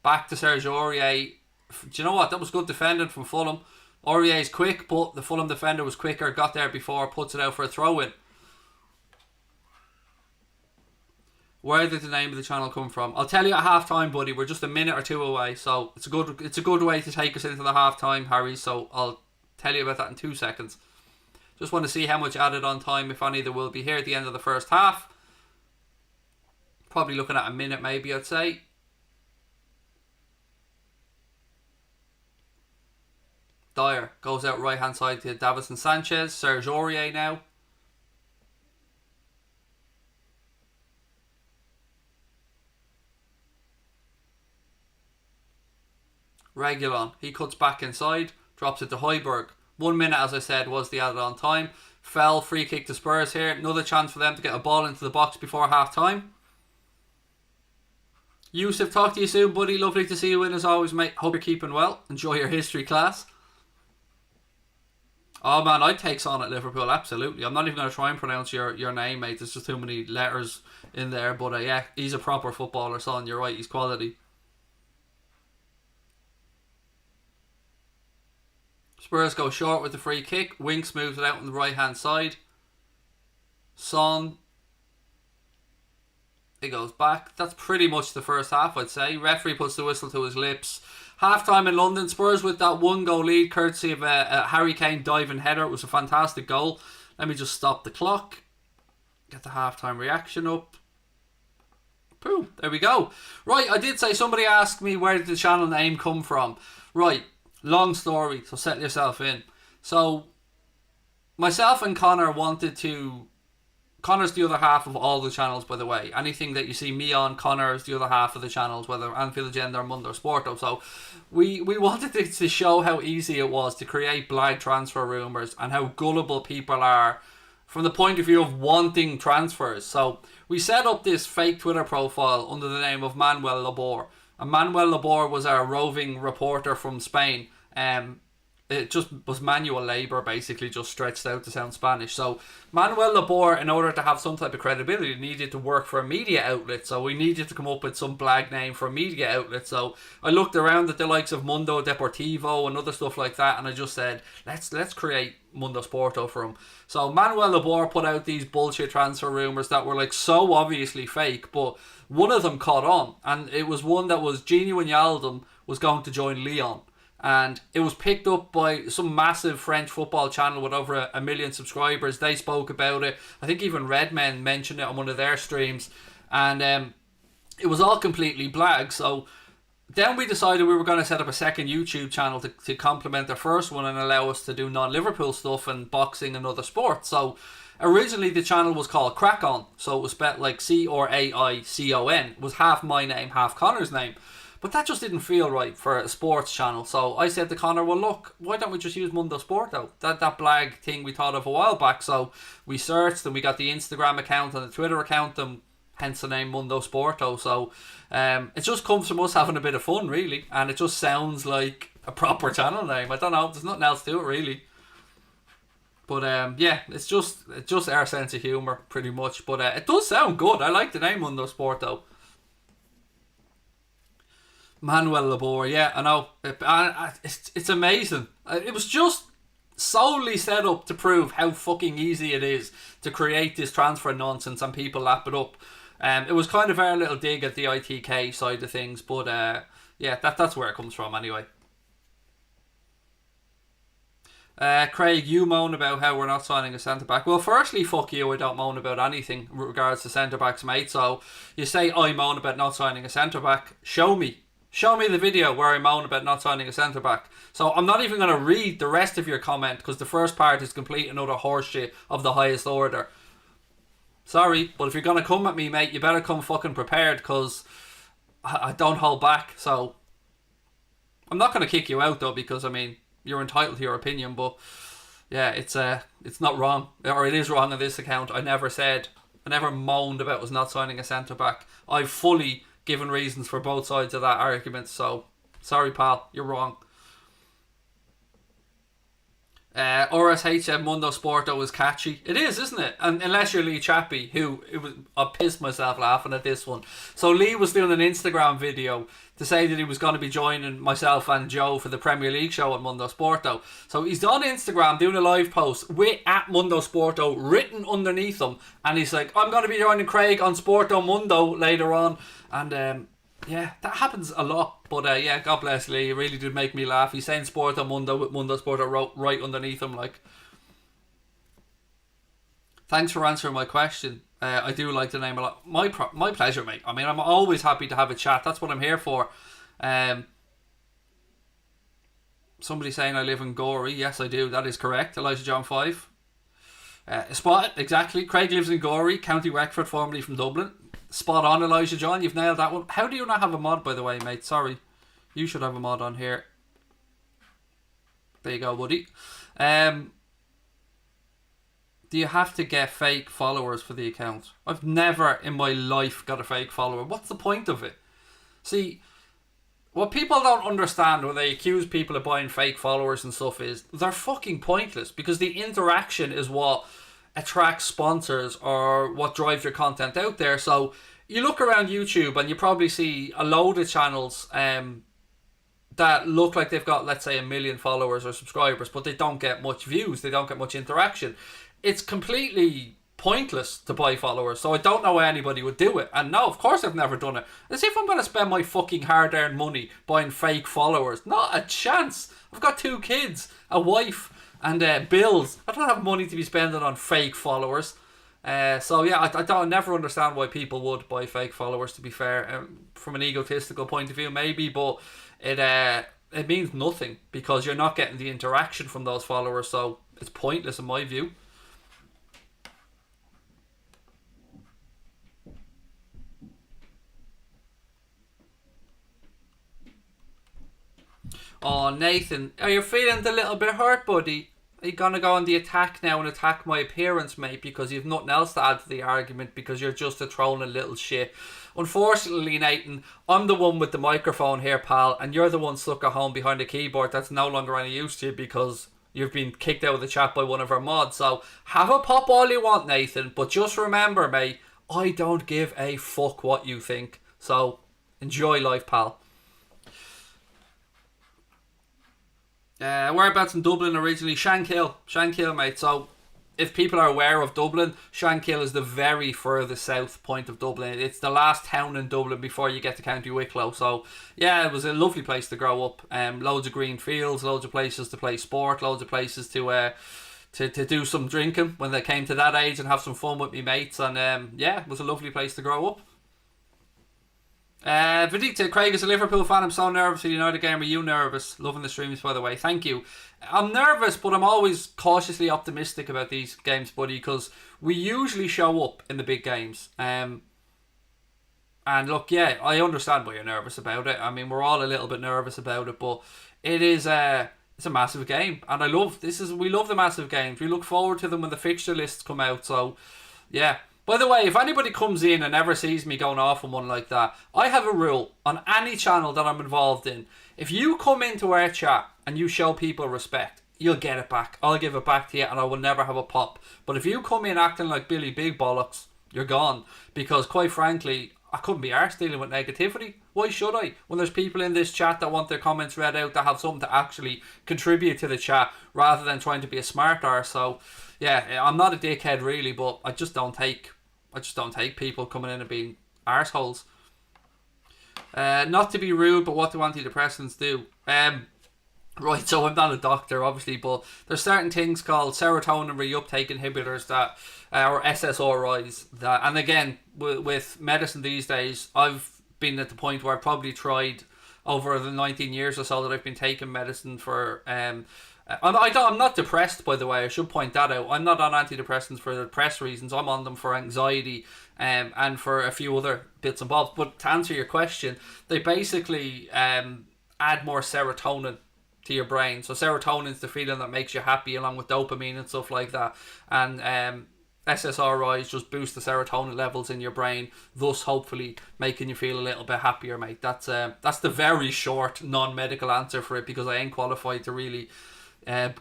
Back to Serge Aurier. Do you know what? That was good defending from Fulham. Aurier's quick, but the Fulham defender was quicker. Got there before. Puts it out for a throw-in. Where did the name of the channel come from? I'll tell you at half time, buddy. We're just a minute or two away. So it's a good way to take us into the half time, Harry. So I'll tell you about that in 2 seconds. Just want to see how much added on time, if any, there will be here at the end of the first half. Probably looking at a minute maybe, I'd say. Dyer goes out right hand side to Davison Sanchez. Serge Aurier now. Reguilon, he cuts back inside, drops it to Højbjerg. 1 minute, as I said, was the added on time. Fell, free kick to Spurs here. Another chance for them to get a ball into the box before half time. Yusuf, talk to you soon, buddy. Lovely to see you in as always, mate. Hope you're keeping well. Enjoy your history class. Oh man, I'd take Son at Liverpool, absolutely. I'm not even going to try and pronounce your name, mate. There's just too many letters in there. But yeah, he's a proper footballer, Son. You're right, he's quality. Spurs go short with the free kick. Winks moves it out on the right hand side. Son. It goes back. That's pretty much the first half, I'd say. Referee puts the whistle to his lips. Half time in London. Spurs with that 1-goal lead courtesy of a Harry Kane diving header. It was a fantastic goal. Let me just stop the clock. Get the half time reaction up. Boom. There we go. Right, I did say somebody asked me where did the channel name come from. Right. Long story, so settle yourself in. So, myself and Connor wanted to... Connor's the other half of all the channels, by the way. Anything that you see me on, Connor is the other half of the channels, whether Anfield Agenda or Mundo Sporto. So, we wanted to show how easy it was to create blag transfer rumours and how gullible people are from the point of view of wanting transfers. So, we set up this fake Twitter profile under the name of Manuel Labor. And Manuel Labor was our roving reporter from Spain. It just was manual labour, basically, just stretched out to sound Spanish. So Manuel Labor, in order to have some type of credibility, needed to work for a media outlet. So we needed to come up with some blag name for a media outlet. So I looked around at the likes of Mundo Deportivo and other stuff like that, and I just said, let's create Mundo Sporto for him. So Manuel Labor put out these bullshit transfer rumours that were like so obviously fake, but one of them caught on, and it was one that was Gini Wijnaldum was going to join Lyon. And it was picked up by some massive French football channel with over a million subscribers. They spoke about it. I think even Redmen mentioned it on one of their streams. And it was all completely blag. So Then we decided we were going to set up a second YouTube channel to complement the first one and allow us to do non-Liverpool stuff and boxing and other sports. So originally the channel was called Crack On, so it was spelled like CRAICON. It was half my name, half Connor's name. But that just didn't feel right for a sports channel. So I said to Connor, well look, why don't we just use Mundo Sport though? That blag thing we thought of a while back. So we searched and we got the Instagram account and the Twitter account, and hence the name Mundo Sporto. So it just comes from us having a bit of fun, really, and it just sounds like a proper channel name. I don't know, there's nothing else to it, really. But yeah, it's just our sense of humour, pretty much. But it does sound good. I like the name Mundo Sporto. Manuel Labor, yeah, I know. It's amazing. It was just solely set up to prove how fucking easy it is to create this transfer nonsense and people lap it up. It was kind of our little dig at the ITK side of things, but yeah, that's where it comes from anyway. Craig, you moan about how we're not signing a centre-back. Well, firstly, fuck you, I don't moan about anything in regards to centre-backs, mate. So you say I moan about not signing a centre-back. Show me the video where I moan about not signing a centre-back. So I'm not even going to read the rest of your comment, because the first part is complete and utter horseshit of the highest order. Sorry, but if you're going to come at me, mate, you better come fucking prepared, because I don't hold back. So I'm not going to kick you out though, because I mean, you're entitled to your opinion, but yeah, it's not wrong, or it is wrong on this account. I never moaned about us not signing a centre-back. I've fully given reasons for both sides of that argument, so sorry pal, you're wrong. RSH Mundo Sporto is catchy. It is, isn't it? And unless you're Lee Chappie, I pissed myself laughing at this one. So Lee was doing an Instagram video to say that he was going to be joining myself and Joe for the Premier League show at Mundo Sporto. So he's on Instagram doing a live post with @Mundo Sporto written underneath him, and he's like, I'm going to be joining Craig on Sporto Mundo later on. And yeah, that happens a lot. But yeah, God bless Lee. It really did make me laugh. He's saying Sporto Mundo with Mundo Sporto wrote right underneath him. Like, thanks for answering my question. I do like the name a lot. My pleasure, mate. I mean, I'm always happy to have a chat. That's what I'm here for. Somebody saying I live in Gorey. Yes, I do. That is correct. Elijah John 5. Spot it, exactly. Craig lives in Gorey, County Wexford, formerly from Dublin. Spot on, Elijah John. You've nailed that one. How do you not have a mod, by the way, mate? Sorry. You should have a mod on here. There you go, buddy. Do you have to get fake followers for the account? I've never in my life got a fake follower. What's the point of it? See, what people don't understand when they accuse people of buying fake followers and stuff is they're fucking pointless, because the interaction is what attracts sponsors or what drives your content out there. So you look around YouTube and you probably see a load of channels that look like they've got, let's say, 1 million followers or subscribers, but they don't get much views, they don't get much interaction. It's completely pointless to buy followers, so I don't know why anybody would do it. And no, of course I've never done it. As if I'm going to spend my fucking hard-earned money buying fake followers. Not a chance. I've got 2 kids, a wife, and bills. I don't have money to be spending on fake followers. So yeah, I never understand why people would buy fake followers, to be fair. From an egotistical point of view, maybe, but it means nothing, because you're not getting the interaction from those followers, so it's pointless in my view. Oh, Nathan, are you feeling a little bit hurt, buddy? Are you going to go on the attack now and attack my appearance, mate, because you've nothing else to add to the argument, because you're just a trolling little shit? Unfortunately, Nathan, I'm the one with the microphone here, pal, and you're the one stuck at home behind a keyboard that's no longer any use to you because you've been kicked out of the chat by one of our mods. So have a pop all you want, Nathan, but just remember, mate, I don't give a fuck what you think. So enjoy life, pal. Whereabouts in Dublin originally? Shankill, mate. So if people are aware of Dublin, Shankill is the very furthest south point of Dublin. It's the last town in Dublin before you get to County Wicklow. So yeah, it was a lovely place to grow up. Loads of green fields, loads of places to play sport, loads of places to do some drinking when they came to that age and have some fun with me mates. And yeah, it was a lovely place to grow up. Vidita, Craig is a Liverpool fan. I'm so nervous for the United game. Are you nervous? Loving the streams, by the way. Thank you. I'm nervous, but I'm always cautiously optimistic about these games, buddy, because we usually show up in the big games. And look, yeah, I understand why you're nervous about it. I mean, we're all a little bit nervous about it, but it is it's a massive game, and we love the massive games. We look forward to them when the fixture lists come out. So, yeah. By the way, if anybody comes in and ever sees me going off on one like that, I have a rule on any channel that I'm involved in. If you come into our chat and you show people respect, you'll get it back. I'll give it back to you, and I will never have a pop. But if you come in acting like Billy Big Bollocks, you're gone. Because quite frankly, I couldn't be arsed dealing with negativity. Why should I? When there's people in this chat that want their comments read out, that have something to actually contribute to the chat, rather than trying to be a smart arse. So, yeah, I'm not a dickhead really, but I just don't take people coming in and being arseholes. Not to be rude, but what do antidepressants do? Right, so I'm not a doctor, obviously, but there's certain things called serotonin reuptake inhibitors that, or SSRIs, that, and again, with medicine these days, I've been at the point where I've probably tried over the 19 years or so that I've been taking medicine for. I'm not depressed, by the way. I should point that out. I'm not on antidepressants for depressed reasons. I'm on them for anxiety, and for a few other bits and bobs. But to answer your question, they basically add more serotonin to your brain. So serotonin is the feeling that makes you happy, along with dopamine and stuff like that. And SSRIs just boost the serotonin levels in your brain, thus hopefully making you feel a little bit happier, mate. That's the very short non-medical answer for it, because I ain't qualified to really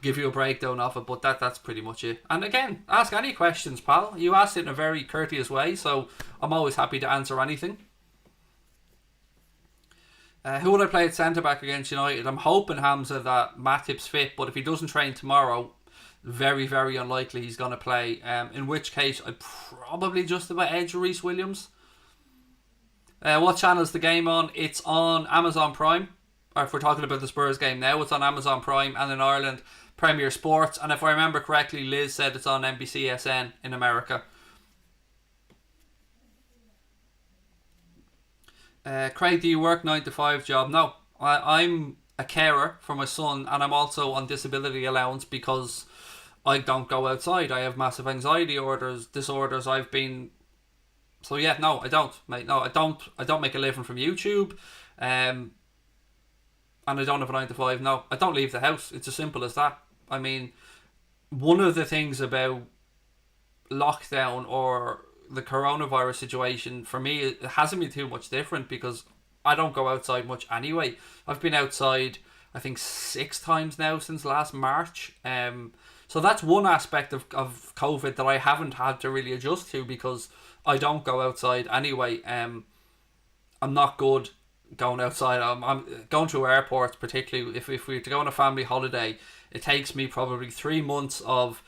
give you a breakdown of it, but that's pretty much it. And again, ask any questions, pal. You asked it in a very courteous way, so I'm always happy to answer anything. Who would I play at centre back against United? I'm hoping, Hamza, that Matip's fit, but if he doesn't train tomorrow, very, very unlikely he's going to play. In which case, I'd probably just about edge Reece Williams. What channel is the game on? It's on Amazon Prime. Or if we're talking about the Spurs game now, it's on Amazon Prime, and in Ireland, Premier Sports. And if I remember correctly, Liz said it's on NBCSN in America. Craig, do you work 9 to 5 job? No, I'm a carer for my son, and I'm also on disability allowance because I don't go outside. I have massive anxiety disorders. I've been, so yeah, no, I don't, mate. No, I don't make a living from YouTube, and I don't have a 9 to 5. No, I don't leave the house. It's as simple as that. I mean, one of the things about lockdown or the coronavirus situation, for me, it hasn't been too much different because I don't go outside much anyway. I've been outside, I think, 6 times now since last March. So that's one aspect of COVID that I haven't had to really adjust to, because I don't go outside anyway. I'm not good going outside. I'm going to airports, particularly if we were to go on a family holiday. It takes me probably 3 months of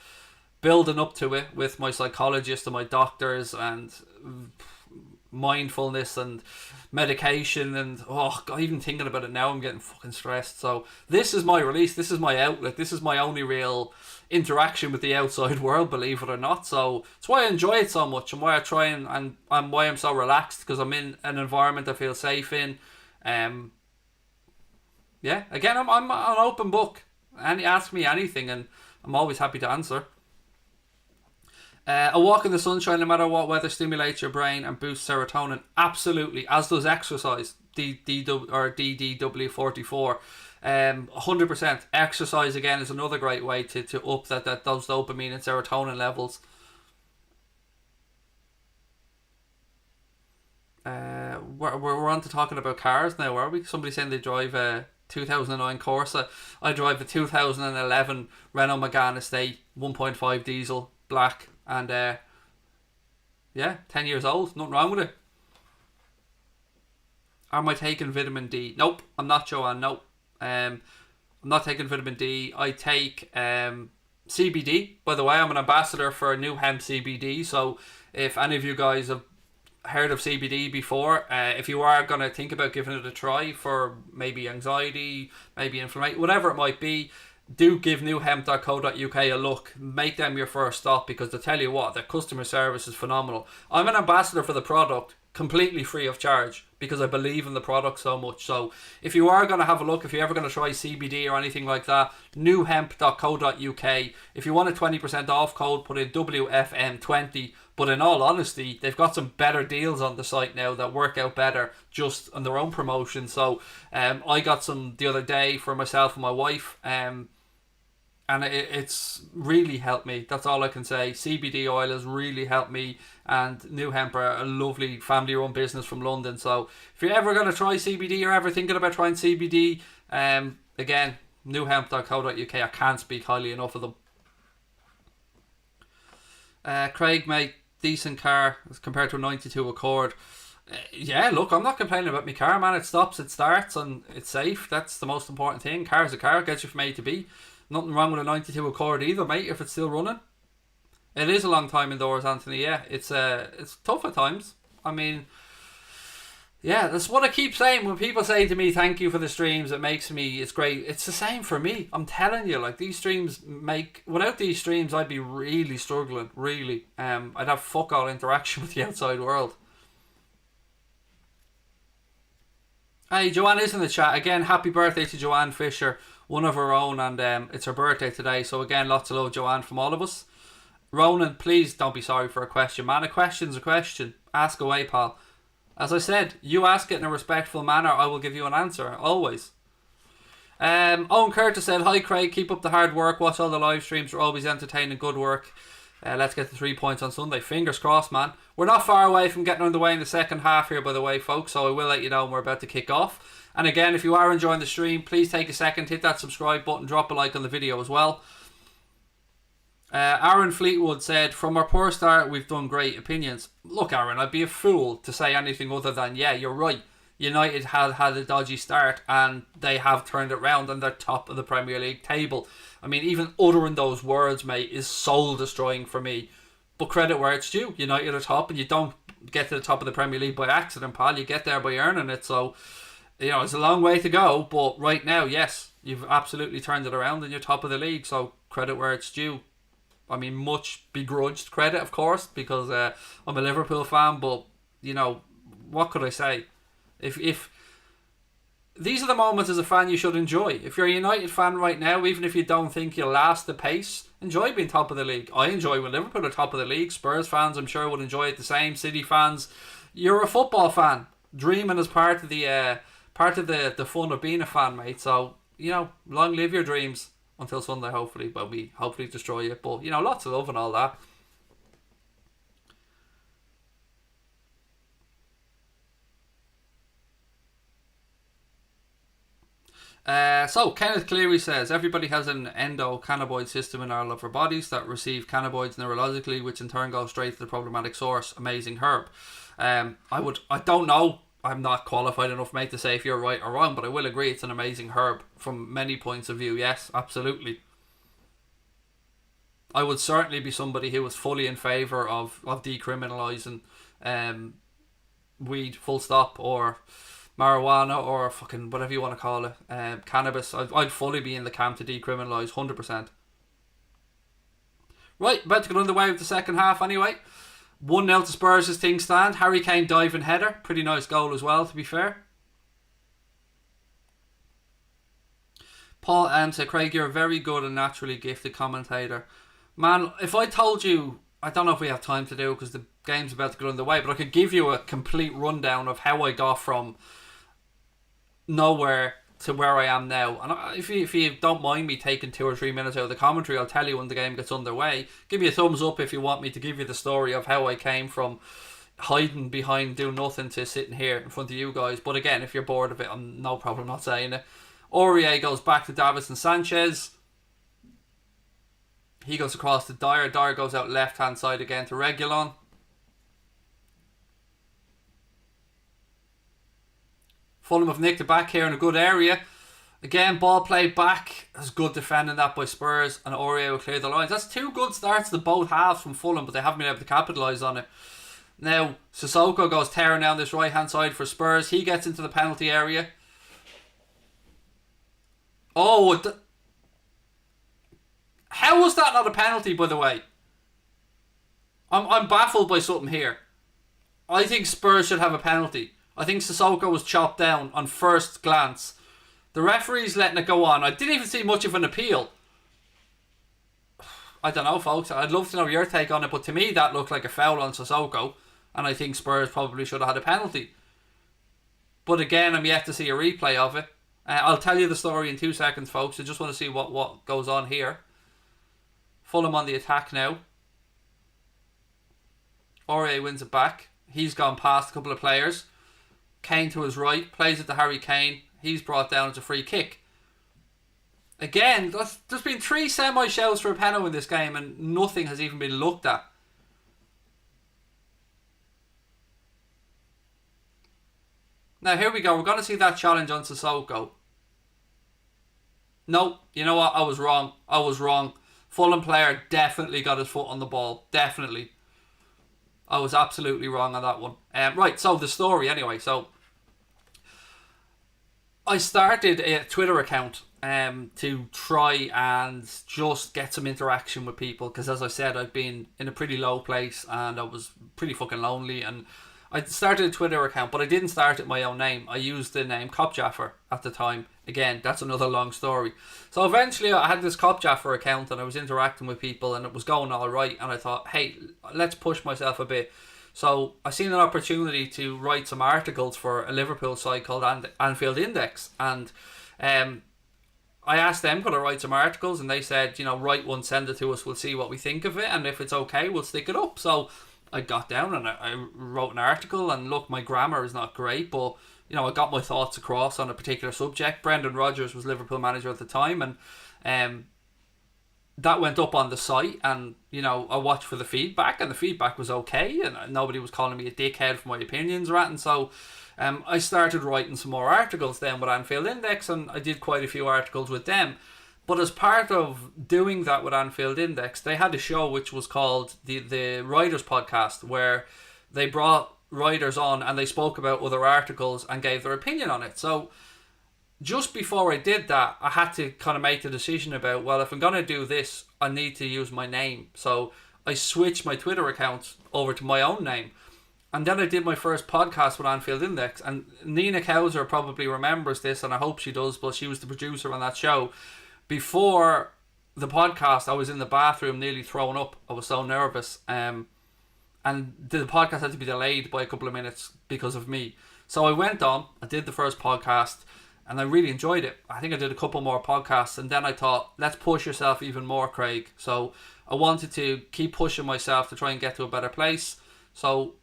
building up to it with my psychologist and my doctors, and mindfulness and medication, and oh God, even thinking about it now I'm getting fucking stressed. So this is my release, this is my outlet, this is my only real interaction with the outside world, believe it or not. So it's why I enjoy it so much, and why I try and why I'm so relaxed, because I'm in an environment I feel safe in. Yeah, again, I'm an open book, and ask me anything and I'm always happy to answer. A walk in the sunshine, no matter what weather, stimulates your brain and boosts serotonin. Absolutely, as does exercise. DDW44. 100%. Exercise again is another great way to up those dopamine and serotonin levels. We're on to talking about cars now, are we? Somebody saying they drive a 2009 Corsa. I drive a 2011 Renault Megane Estate 1.5 diesel, black. And yeah, 10 years old, nothing wrong with it. Am I taking vitamin D? Nope, I'm not, Joanne. Nope. I'm not taking vitamin D. I take CBD. By the way, I'm an ambassador for New Hemp CBD. So if any of you guys have heard of CBD before, if you are going to think about giving it a try for maybe anxiety, maybe inflammation, whatever it might be, do give newhemp.co.uk a look. Make them your first stop, because to tell you what, their customer service is phenomenal. I'm an ambassador for the product completely free of charge because I believe in the product so much. So if you are going to have a look, if you're ever going to try CBD or anything like that, newhemp.co.uk. If you want a 20% off code, put in WFM20. But in all honesty, they've got some better deals on the site now that work out better just on their own promotion. So I got some the other day for myself and my wife, and it's really helped me. That's all I can say. CBD oil has really helped me, and New Hemp are a lovely family-run business from London. So if you're ever going to try CBD or ever thinking about trying CBD, again, newhemp.co.uk. I can't speak highly enough of them. Craig, mate, decent car as compared to a 92 Accord. Yeah, look, I'm not complaining about my car, man. It stops, it starts, and it's safe. That's the most important thing. Car's a car, gets you from A to B. Nothing wrong with a 92 Accord either, mate, if it's still running. It is a long time indoors, Anthony, yeah. It's tough at times. I mean, yeah, that's what I keep saying. When people say to me, thank you for the streams, it's great. It's the same for me. I'm telling you, like, these streams without these streams, I'd be really struggling, really. I'd have fuck all interaction with the outside world. Hey, Joanne is in the chat. Again, happy birthday to Joanne Fisher, one of her own, and it's her birthday today. So again, lots of love, Joanne, from all of us. Ronan, please don't be sorry for a question, man. A question's a question. Ask away, pal. As I said, you ask it in a respectful manner, I will give you an answer, always. Owen Curtis said, hi Craig, keep up the hard work, watch all the live streams, they're always entertaining, good work. Let's get the 3 points on Sunday. Fingers crossed, man. We're not far away from getting underway in the second half here, by the way, folks, so I will let you know when we're about to kick off. And again, if you are enjoying the stream, please take a second, hit that subscribe button, drop a like on the video as well. Aaron Fleetwood said, from our poor start, we've done great. Opinions. Look, Aaron, I'd be a fool to say anything other than, yeah, you're right. United had a dodgy start, and they have turned it round, and they're top of the Premier League table. I mean, even uttering those words, mate, is soul-destroying for me. But credit where it's due. United are top, and you don't get to the top of the Premier League by accident, pal. You get there by earning it. So, it's a long way to go. But right now, yes, you've absolutely turned it around, and you're top of the league. So, credit where it's due. I mean, much begrudged credit, of course, because I'm a Liverpool fan. But, what could I say? If these are the moments as a fan you should enjoy. If you're a United fan right now, even if you don't think you'll last the pace, enjoy being top of the league. I enjoy when Liverpool are top of the league. Spurs fans, I'm sure, would enjoy it the same. City fans, you're a football fan. Dreaming is part of the fun of being a fan, mate. So, long live your dreams until Sunday, hopefully. But we hopefully destroy it. But, lots of love and all that. So Kenneth Cleary says, everybody has an endocannabinoid system in all of our bodies that receive cannabinoids neurologically, which in turn goes straight to the problematic source. Amazing herb. I don't know, I'm not qualified enough, mate, to say if you're right or wrong, but I will agree it's an amazing herb from many points of view. Yes, absolutely. I would certainly be somebody who was fully in favour of decriminalising weed, full stop, or marijuana, or fucking whatever you want to call it, cannabis. I'd fully be in the camp to decriminalise, 100%. Right, about to get underway with the second half anyway. 1-0 to Spurs as things stand. Harry Kane diving header. Pretty nice goal as well, to be fair. Paul M said, Craig, you're a very good and naturally gifted commentator. Man, if I told you, I don't know if we have time to do it because the game's about to get underway, but I could give you a complete rundown of how I got from nowhere to where I am now. And if you don't mind me taking 2 or 3 minutes out of the commentary, I'll tell you when the game gets underway. Give me a thumbs up if you want me to give you the story of how I came from hiding behind doing nothing to sitting here in front of you guys. But again, if you're bored of it, I'm no problem not saying it. Aurier goes back to Davinson Sanchez. He goes across to Dyer. Dyer goes out left hand side again to Reguilon. Fulham have nicked it back here in a good area. Again, ball played back. There's good defending that by Spurs, and Aurier will clear the lines. That's 2 good starts to both halves from Fulham, but they haven't been able to capitalise on it. Now, Sissoko goes tearing down this right hand side for Spurs. He gets into the penalty area. Oh, how was that not a penalty, by the way? I'm baffled by something here. I think Spurs should have a penalty. I think Sissoko was chopped down on first glance. The referee's letting it go on. I didn't even see much of an appeal. I don't know, folks. I'd love to know your take on it, but to me that looked like a foul on Sissoko, and I think Spurs probably should have had a penalty. But again, I'm yet to see a replay of it. I'll tell you the story in 2 seconds, folks. I just want to see what goes on here. Fulham on the attack now. Aurier wins it back. He's gone past a couple of players. Kane to his right, plays it to Harry Kane. He's brought down as a free kick. Again, there's been 3 semi-shouts for a penalty in this game and nothing has even been looked at. Now here we go. We're going to see that challenge on Sissoko. No, you know what? I was wrong. Fulham player definitely got his foot on the ball. Definitely. I was absolutely wrong on that one. Right, so the story anyway. So I started a Twitter account to try and just get some interaction with people, because as I said, I've been in a pretty low place and I was pretty fucking lonely, and I started a Twitter account, but I didn't start it my own name. I used the name Cop Jaffer at the time. Again, that's another long story. So eventually I had this Cop Jaffer account and I was interacting with people and it was going all right, and I thought, hey, let's push myself a bit. So I seen an opportunity to write some articles for a Liverpool site called Anfield Index, and I asked them, could I write some articles, and they said, write one, send it to us, we'll see what we think of it, and if it's okay, we'll stick it up. So I got down and I wrote an article, and look, my grammar is not great, but I got my thoughts across on a particular subject. Brendan Rodgers was Liverpool manager at the time, and that went up on the site, and I watched for the feedback, and the feedback was okay, and nobody was calling me a dickhead for my opinions or anything. So I started writing some more articles then with Anfield Index, and I did quite a few articles with them. But as part of doing that with Anfield Index, they had a show which was called the Writers Podcast, where they brought writers on and they spoke about other articles and gave their opinion on it. So just before I did that, I had to kind of make the decision about, well, if I'm going to do this, I need to use my name. So I switched my Twitter account over to my own name. And then I did my first podcast with Anfield Index. And Nina Kauser probably remembers this, and I hope she does, but she was the producer on that show. Before the podcast, I was in the bathroom nearly throwing up. I was so nervous. And the podcast had to be delayed by a couple of minutes because of me. So I went on, I did the first podcast, and I really enjoyed it. I think I did a couple more podcasts, and then I thought, let's push yourself even more, Craig. So I wanted to keep pushing myself to try and get to a better place. So,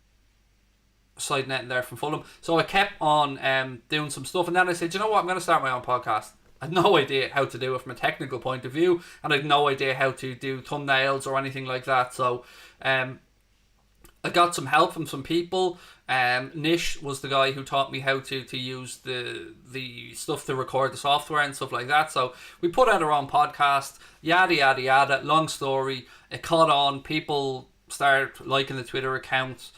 side netting there from Fulham. So I kept on doing some stuff, and then I said, you know what, I'm going to start my own podcast. I had no idea how to do it from a technical point of view, and I had no idea how to do thumbnails or anything like that. So I got some help from some people. Nish was the guy who taught me how to use the stuff to record the software and stuff like that. So we put out our own podcast, yada yada yada. Long story, it caught on. People started liking the Twitter account.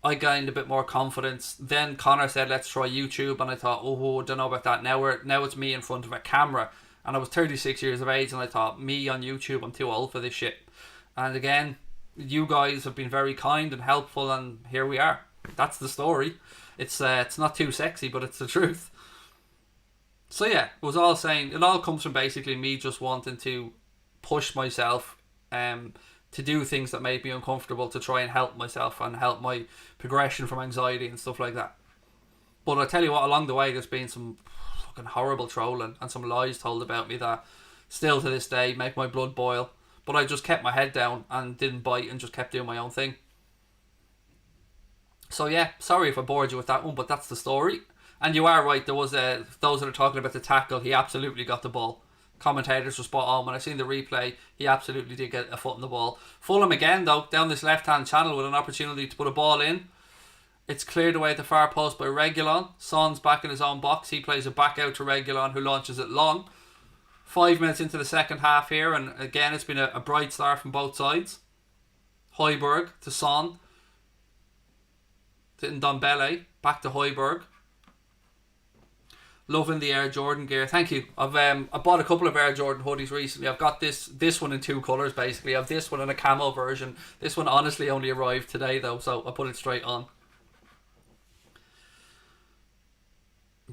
I gained a bit more confidence. Then Connor said, let's try YouTube, and I thought, oh, I don't know about that. Now it's me in front of a camera, and I was 36 years of age, and I thought, me on YouTube, I'm too old for this shit. And again, you guys have been very kind and helpful, and here we are. That's the story. It's not too sexy, but it's the truth. So yeah, it was all saying, it all comes from basically me just wanting to push myself to do things that made me uncomfortable, to try and help myself and help my progression from anxiety and stuff like that. But I tell you what, along the way there's been some fucking horrible trolling and some lies told about me that still to this day make my blood boil. But I just kept my head down and didn't bite and just kept doing my own thing. So yeah, sorry if I bored you with that one, but that's the story. And you are right, there was those that are talking about the tackle, he absolutely got the ball. Commentators were spot on. When I seen the replay, he absolutely did get a foot in the ball. Fulham again though, down this left hand channel with an opportunity to put a ball in. It's cleared away at the far post by Reguilon. Son's back in his own box. He plays it back out to Reguilon, who launches it long. 5 minutes into the second half here, and again it's been a bright start from both sides. Højbjerg to Son to Ndombele, back to Højbjerg. Loving the Air Jordan gear. Thank you. I bought a couple of Air Jordan hoodies recently. I've got this one in 2 colours basically. I have this one in a camo version. This one honestly only arrived today though, so I put it straight on.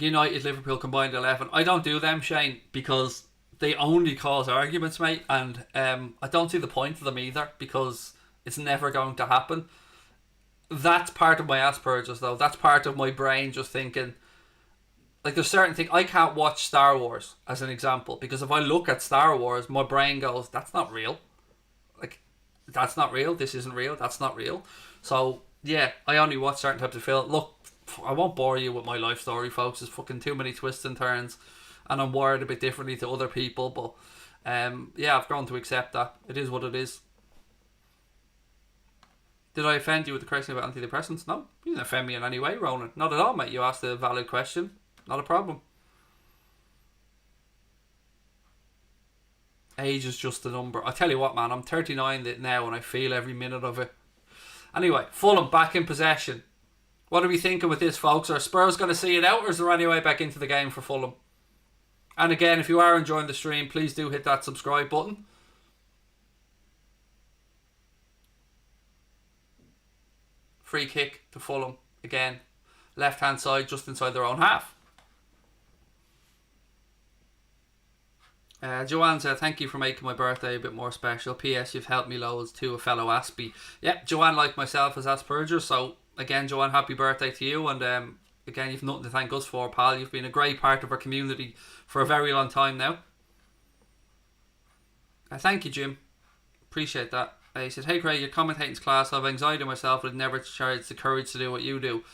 United, Liverpool combined 11. I don't do them, Shane, because they only cause arguments, mate, and I don't see the point of them either, because it's never going to happen. That's part of my Asperger's, though. That's part of my brain just thinking, like, there's certain things. I can't watch Star Wars, as an example, because if I look at Star Wars, my brain goes, that's not real. Like, that's not real, this isn't real, that's not real. So, yeah, I only watch certain types of film. Look, I won't bore you with my life story, folks. There's fucking too many twists and turns, and I'm wired a bit differently to other people, but yeah, I've grown to accept that. It is what it is. Did I offend you with the question about antidepressants? No, you didn't offend me in any way, Ronan. Not at all, mate. You asked a valid question. Not a problem. Age is just a number. I tell you what, man, I'm 39 now and I feel every minute of it. Anyway, Fulham back in possession. What are we thinking with this, folks? Are Spurs going to see it out, or is there any way back into the game for Fulham? And again, if you are enjoying the stream, please do hit that subscribe button. Free kick to Fulham. Again, left hand side, just inside their own half. Joanne said, thank you for making my birthday a bit more special. P.S. You've helped me loads too, a fellow Aspie. Yeah, Joanne, like myself, has Asperger's. So, again, Joanne, happy birthday to you. And again, you've nothing to thank us for, pal. You've been a great part of our community for a very long time now. Thank you, Jim. Appreciate that. He said, hey, Craig, your commentating's class. I have anxiety myself, but I'd never charge the courage to do what you do.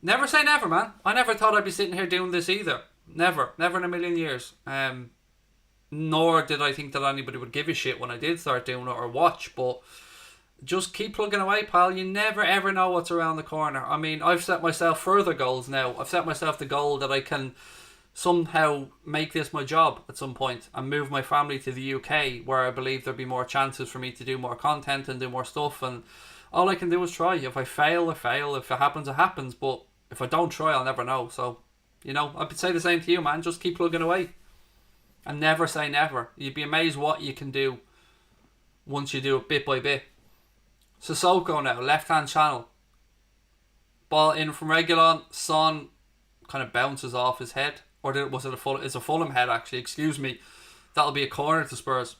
Never say never, man. I never thought I'd be sitting here doing this either. Never. Never in a million years. Nor did I think that anybody would give a shit when I did start doing it or watch, but just keep plugging away, pal. You never ever know what's around the corner. I mean, I've set myself further goals now. I've set myself the goal that I can somehow make this my job at some point and move my family to the UK, where I believe there'll be more chances for me to do more content and do more stuff, and all I can do is try. If I fail, I fail. If it happens, it happens, but if I don't try, I'll never know. So, you know, I would say the same to you, man. Just keep plugging away. And never say never. You'd be amazed what you can do once you do it bit by bit. Sissoko now, left-hand channel. Ball in from Reguilon. Son kind of bounces off his head. Or was it a Fulham? It's a Fulham head, actually. Excuse me. That'll be a corner to Spurs.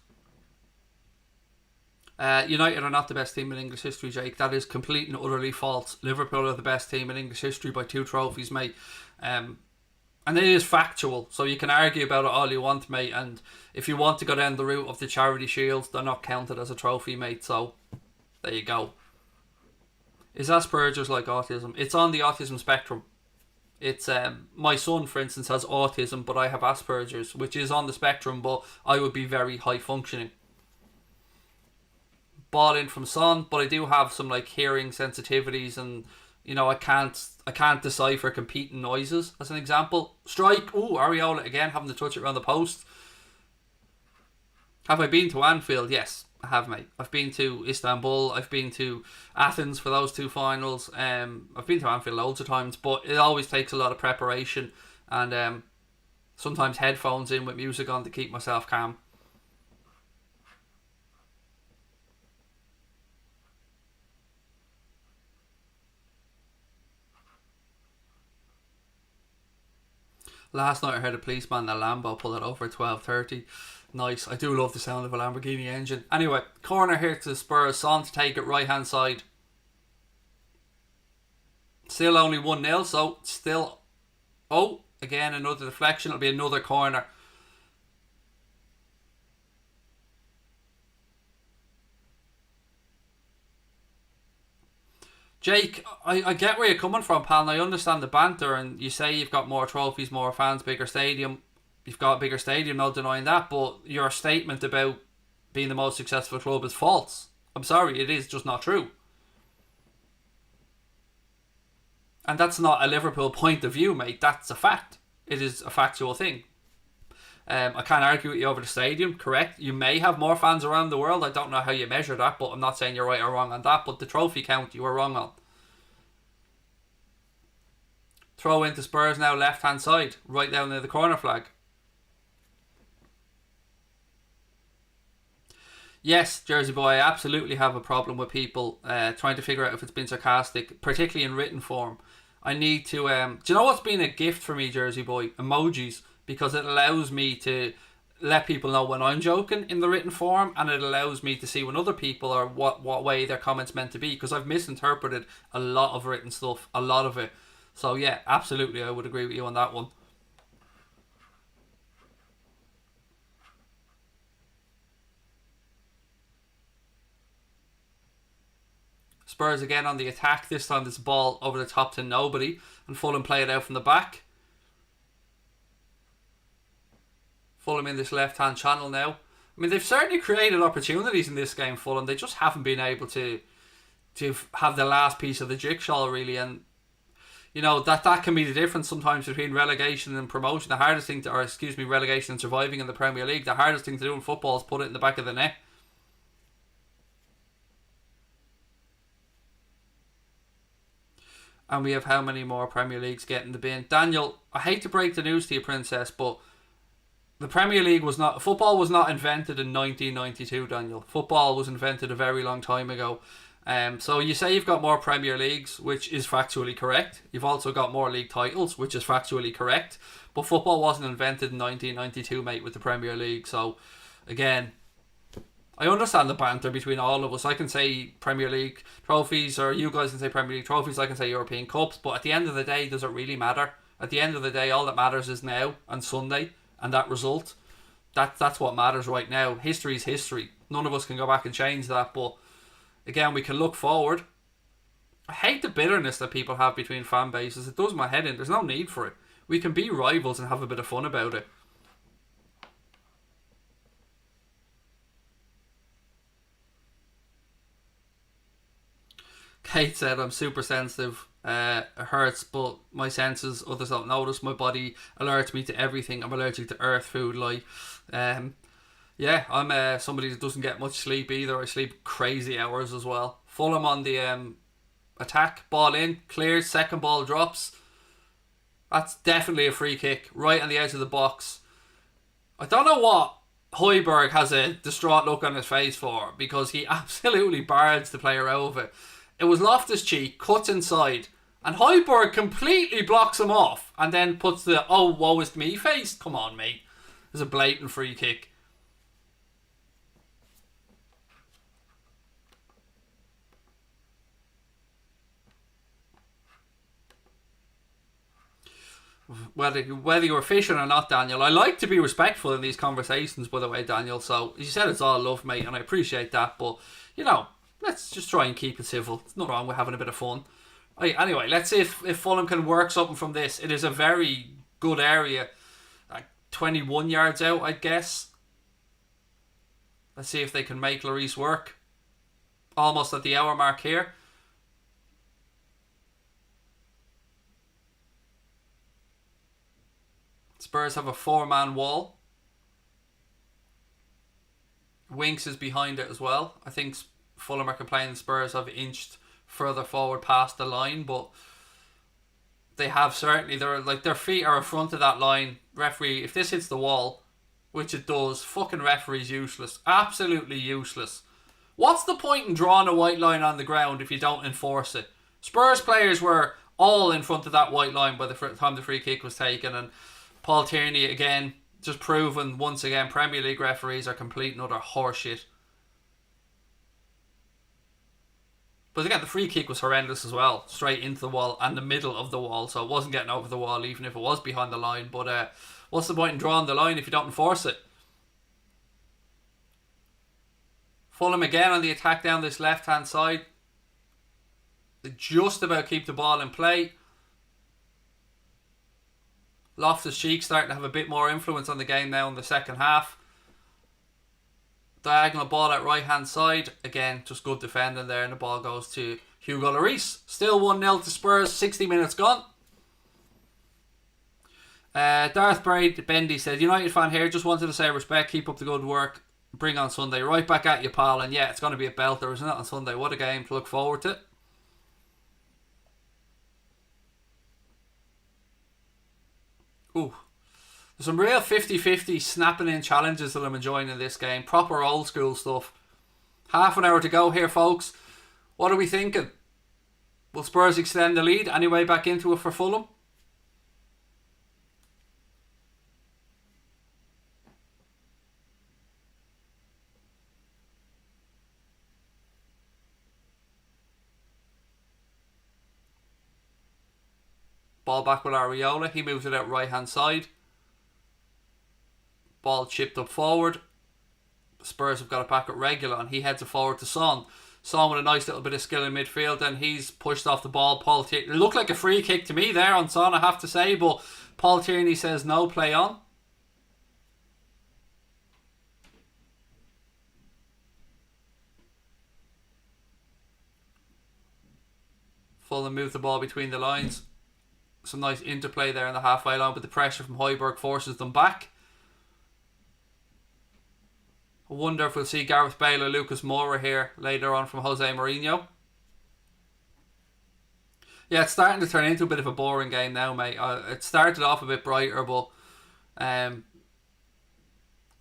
United are not the best team in English history, Jake. That is complete and utterly false. Liverpool are the best team in English history by 2 trophies, mate. And it is factual, so you can argue about it all you want, mate. And if you want to go down the route of the charity shields, they're not counted as a trophy, mate. So there you go. Is Asperger's like autism? It's on the autism spectrum. It's my son, for instance, has autism, but I have Asperger's, which is on the spectrum, but I would be very high functioning. Ball in from Son, but I do have some like hearing sensitivities, and you know, I can't decipher competing noises, as an example. Strike. Ooh, Areola again, having to touch it around the post. Have I been to Anfield? Yes, I have, mate. I've been to Istanbul. I've been to Athens for those 2 finals. I've been to Anfield loads of times, but it always takes a lot of preparation and sometimes headphones in with music on to keep myself calm. Last night I heard a policeman in a Lambo pull it over at 12:30. Nice. I do love the sound of a Lamborghini engine. Anyway, corner here to Spurs. Son to take it right hand side. Still only 1-0, so still... Oh, again another deflection. It'll be another corner. Jake, I get where you're coming from, pal, and I understand the banter, and you say you've got more trophies, more fans, bigger stadium. You've got a bigger stadium, no denying that, but your statement about being the most successful club is false. I'm sorry, it is just not true. And that's not a Liverpool point of view, mate. That's a fact. It is a factual thing. I can't argue with you over the stadium, correct? You may have more fans around the world. I don't know how you measure that, but I'm not saying you're right or wrong on that. But the trophy count, you were wrong on. Throw into Spurs now, left-hand side, right down near the corner flag. Yes, Jersey Boy, I absolutely have a problem with people trying to figure out if it's been sarcastic, particularly in written form. I need to. Do you know what's been a gift for me, Jersey Boy? Emojis, because it allows me to let people know when I'm joking in the written form, and it allows me to see when other people are what way their comments meant to be, because I've misinterpreted a lot of written stuff, a lot of it. So yeah, absolutely, I would agree with you on that one. Spurs again on the attack. This time this ball over the top to nobody, and Fulham play it out from the back. Fulham in this left-hand channel now. I mean, they've certainly created opportunities in this game, Fulham. They just haven't been able to have the last piece of the jigsaw, really. And, you know, that can be the difference sometimes between relegation and promotion. The hardest thing to, or excuse me, relegation and surviving in the Premier League, the hardest thing to do in football is put it in the back of the net. And we have how many more Premier Leagues getting the bin? Daniel, I hate to break the news to you, Princess, but the Premier League football was not invented in 1992, Daniel. Football was invented a very long time ago. So you say you've got more Premier Leagues, which is factually correct. You've also got more league titles, which is factually correct. But football wasn't invented in 1992, mate, with the Premier League. So, again, I understand the banter between all of us. I can say Premier League trophies, or you guys can say Premier League trophies, I can say European Cups, but at the end of the day, does it really matter? At the end of the day, all that matters is now and Sunday, and that result. That's what matters right now. History is history. None of us can go back and change that, but again, we can look forward. I hate the bitterness that people have between fan bases. It does my head in. There's no need for it. We can be rivals and have a bit of fun about it. Kate said, I'm super sensitive. It hurts, but my senses, others don't notice. My body alerts me to everything. I'm allergic to earth, food, light. Yeah, I'm somebody that doesn't get much sleep either. I sleep crazy hours as well. Fulham on the attack. Ball in, clears, second ball drops. That's definitely a free kick. Right on the edge of the box. I don't know what Højbjerg has a distraught look on his face for, because he absolutely barged the player out of it. It was Loftus-Cheek, cuts inside, and Højbjerg completely blocks him off, and then puts the "oh, woe is me" face. Come on, mate. It's a blatant free kick. Whether you were fishing or not, Daniel, I like to be respectful in these conversations, by the way, Daniel. So, as you said, it's all love, mate, and I appreciate that. But, you know, let's just try and keep it civil. It's not wrong with having a bit of fun. Right, anyway, let's see if Fulham can work something from this. It is a very good area. Like 21 yards out, I guess. Let's see if they can make Lloris work. Almost at the hour mark here. Spurs have a 4-man wall. Winks is behind it as well. I think Fulham are complaining Spurs have inched further forward past the line, but they have certainly. Their feet are in front of that line. Referee, if this hits the wall, which it does, fucking referee's useless. Absolutely useless. What's the point in drawing a white line on the ground if you don't enforce it? Spurs players were all in front of that white line by the time the free kick was taken, and Paul Tierney again just proven once again Premier League referees are complete and utter horseshit. But again, the free kick was horrendous as well. Straight into the wall and the middle of the wall. So it wasn't getting over the wall even if it was behind the line. But what's the point in drawing the line if you don't enforce it? Fulham again on the attack down this left-hand side. They just about keep the ball in play. Loftus-Cheek starting to have a bit more influence on the game now in the second half. Diagonal ball at right hand side. Again, just good defending there, and the ball goes to Hugo Lloris. Still 1-0 to Spurs, 60 minutes gone. Darth Bendy said, United fan here, just wanted to say respect, keep up the good work, bring on Sunday. Right back at you, pal. And yeah, it's going to be a belter, isn't it, on Sunday? What a game to look forward to. Ooh. There's some real 50-50 snapping in challenges that I'm enjoying in this game. Proper old school stuff. Half an hour to go here, folks. What are we thinking? Will Spurs extend the lead? Any way back into it for Fulham? Ball back with Areola. He moves it out right hand side. Ball chipped up forward. Spurs have got it back at Reguilon. He heads it forward to Son. Son with a nice little bit of skill in midfield, and he's pushed off the ball. It looked like a free kick to me there on Son, I have to say, but Paul Tierney says no, play on. Fulham move the ball between the lines. Some nice interplay there in the halfway line, but the pressure from Højbjerg forces them back. I wonder if we'll see Gareth Bale or Lucas Moura here later on from Jose Mourinho. Yeah, it's starting to turn into a bit of a boring game now, mate. It started off a bit brighter, but a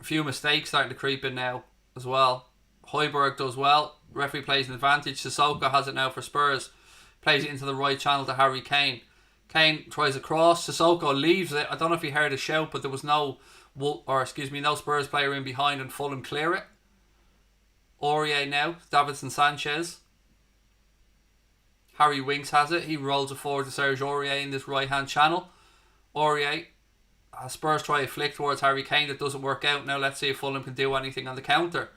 few mistakes starting to creep in now as well. Højbjerg does well. Referee plays an advantage. Sissoko has it now for Spurs. Plays it into the right channel to Harry Kane. Kane tries a cross. Sissoko leaves it. I don't know if you heard a shout, but there was no Spurs player in behind, and Fulham clear it. Aurier now, Davinson Sanchez. Harry Winks has it. He rolls it forward to Serge Aurier in this right hand channel. Aurier, Spurs try a flick towards Harry Kane. It doesn't work out. Now let's see if Fulham can do anything on the counter.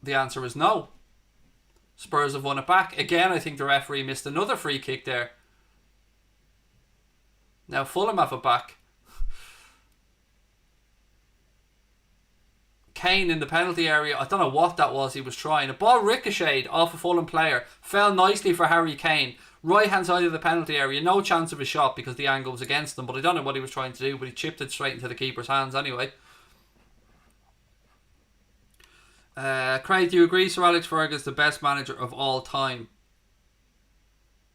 The answer is no. Spurs have won it back. Again, I think the referee missed another free kick there. Now Fulham have it back. Kane in the penalty area. I don't know what that was he was trying. A ball ricocheted off a Fulham player. Fell nicely for Harry Kane. Right hand side of the penalty area. No chance of a shot because the angle was against him. But I don't know what he was trying to do. But he chipped it straight into the keeper's hands anyway. Craig, do you agree Sir Alex Ferguson is the best manager of all time?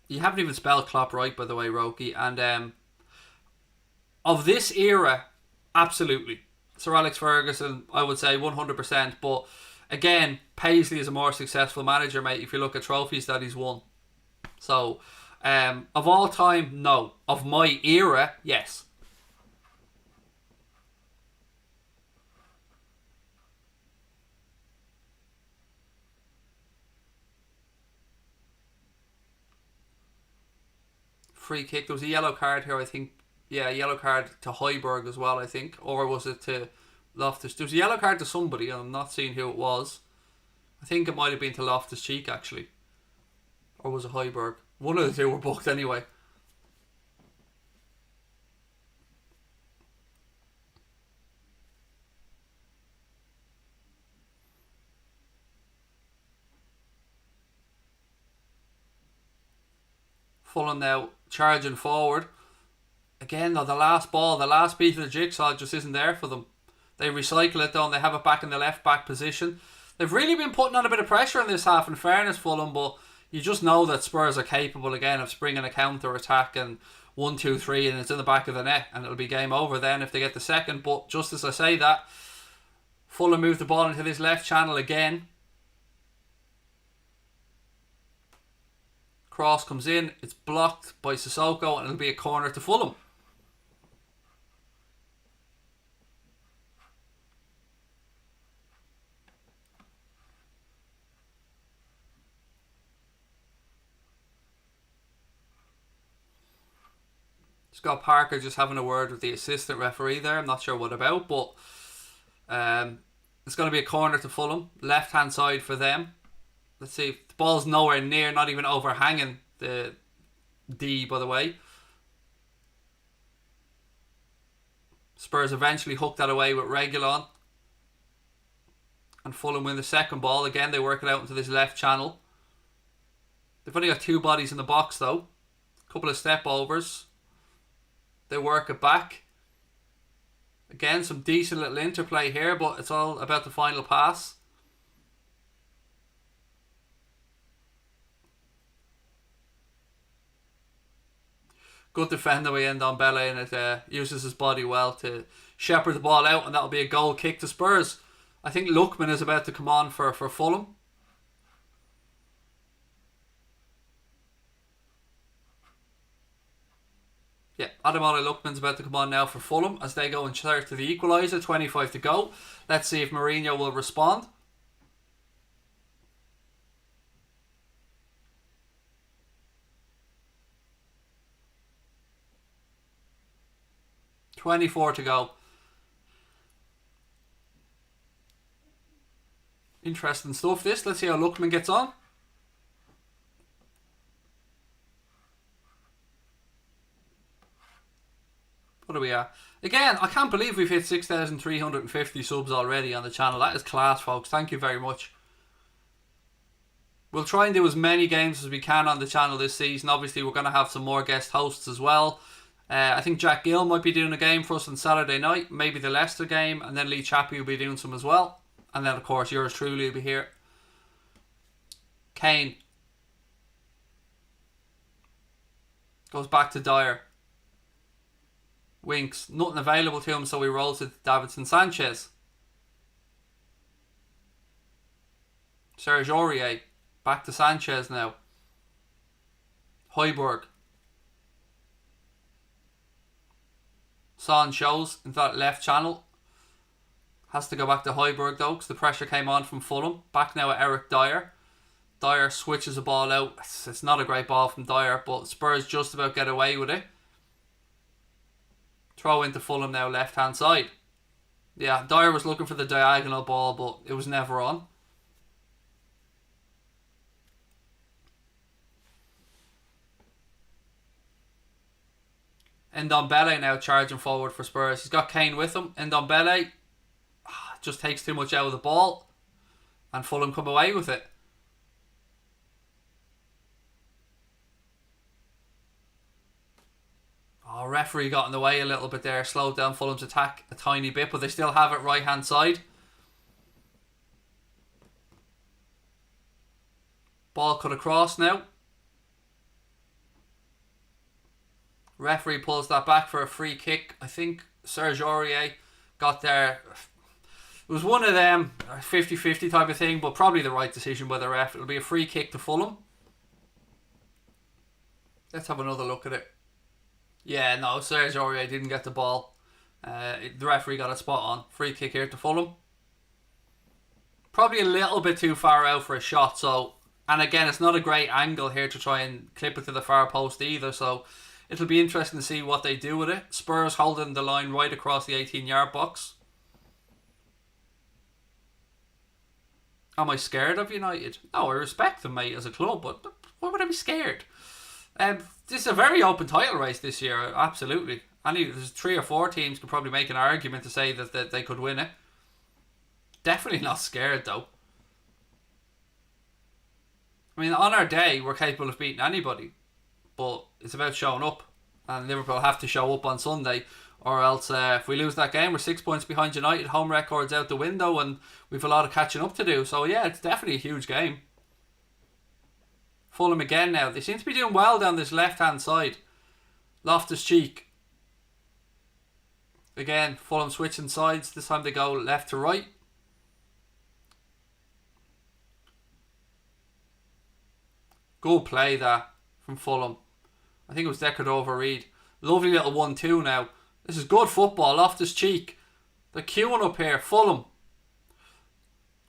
You haven't even spelled Klopp right, by the way, Roki. And of this era, absolutely. Sir Alex Ferguson, I would say 100%. But again, Paisley is a more successful manager, mate, if you look at trophies that he's won. So, of all time, no. Of my era, yes. Free kick. There was a yellow card here, I think. Yeah, a yellow card to Højbjerg as well, I think. Or was it to Loftus? There was a yellow card to somebody, and I'm not seeing who it was. I think it might have been to Loftus-Cheek, actually. Or was it Højbjerg? One of the two were booked anyway. Fulham now charging forward. Again, though, the last ball, the last piece of the jigsaw just isn't there for them. They recycle it, though, and they have it back in the left-back position. They've really been putting on a bit of pressure in this half, in fairness, Fulham, but you just know that Spurs are capable, again, of springing a counter-attack and 1-2-3, and it's in the back of the net, and it'll be game over then if they get the second. But just as I say that, Fulham move the ball into this left channel again. Cross comes in, it's blocked by Sissoko, and it'll be a corner to Fulham. Scott Parker just having a word with the assistant referee there. I'm not sure what about, but it's going to be a corner to Fulham. Left hand side for them. Let's see. The ball's nowhere near, not even overhanging the D, by the way. Spurs eventually hook that away with Reguilon. And Fulham win the second ball. Again, they work it out into this left channel. They've only got two bodies in the box, though. A couple of step overs. They work it back. Again, some decent little interplay here, but it's all about the final pass. Good defender we end on Bele, and it uses his body well to shepherd the ball out, and that'll be a goal kick to Spurs. I think Lookman is about to come on for Fulham. Ademola Lookman's about to come on now for Fulham as they go in search of the equaliser. 25 to go. Let's see if Mourinho will respond. $24 to go. Interesting stuff this. Let's see how Lookman gets on. What are we at? Again, I can't believe we've hit 6,350 subs already on the channel. That is class, folks. Thank you very much. We'll try and do as many games as we can on the channel this season. Obviously, we're going to have some more guest hosts as well. I think Jack Gill might be doing a game for us on Saturday night. Maybe the Leicester game. And then Lee Chappie will be doing some as well. And then, of course, yours truly will be here. Kane. Goes back to Dyer. Winks. Nothing available to him, so he rolls it to Davinson Sanchez. Serge Aurier. Back to Sanchez now. Højbjerg. Son shows into that left channel. Has to go back to Højbjerg though, because the pressure came on from Fulham. Back now at Eric Dyer. Dyer switches the ball out. It's not a great ball from Dyer, but Spurs just about get away with it. Throw into Fulham now, left hand side. Yeah, Dyer was looking for the diagonal ball, but it was never on. Ndombele now charging forward for Spurs. He's got Kane with him. Ndombele just takes too much out of the ball. And Fulham come away with it. Oh, referee got in the way a little bit there. Slowed down Fulham's attack a tiny bit. But they still have it right hand side. Ball cut across now. Referee pulls that back for a free kick. I think Serge Aurier got there. It was one of them 50-50 type of thing, but probably the right decision by the ref. It'll be a free kick to Fulham. Let's have another look at it. Yeah, no, Serge Aurier didn't get the ball. The referee got it spot on. Free kick here to Fulham. Probably a little bit too far out for a shot. So, and again, it's not a great angle here to try and clip it to the far post either. So it'll be interesting to see what they do with it. Spurs holding the line right across the 18-yard box. Am I scared of United? No, I respect them, mate, as a club, but why would I be scared? This is a very open title race this year, absolutely. There's 3 or 4 teams could probably make an argument to say that they could win it. Definitely not scared, though. I mean, on our day, we're capable of beating anybody. But it's about showing up. And Liverpool have to show up on Sunday. Or else, if we lose that game, we're 6 points behind United. Home record's out the window. And we've a lot of catching up to do. So, yeah, it's definitely a huge game. Fulham again now. They seem to be doing well down this left-hand side. Loftus-Cheek. Again, Fulham switching sides. This time they go left to right. Good play there from Fulham. I think it was Decordova-Reid. Lovely little 1-2 now. This is good football. Loftus-Cheek. They're queuing up here. Fulham.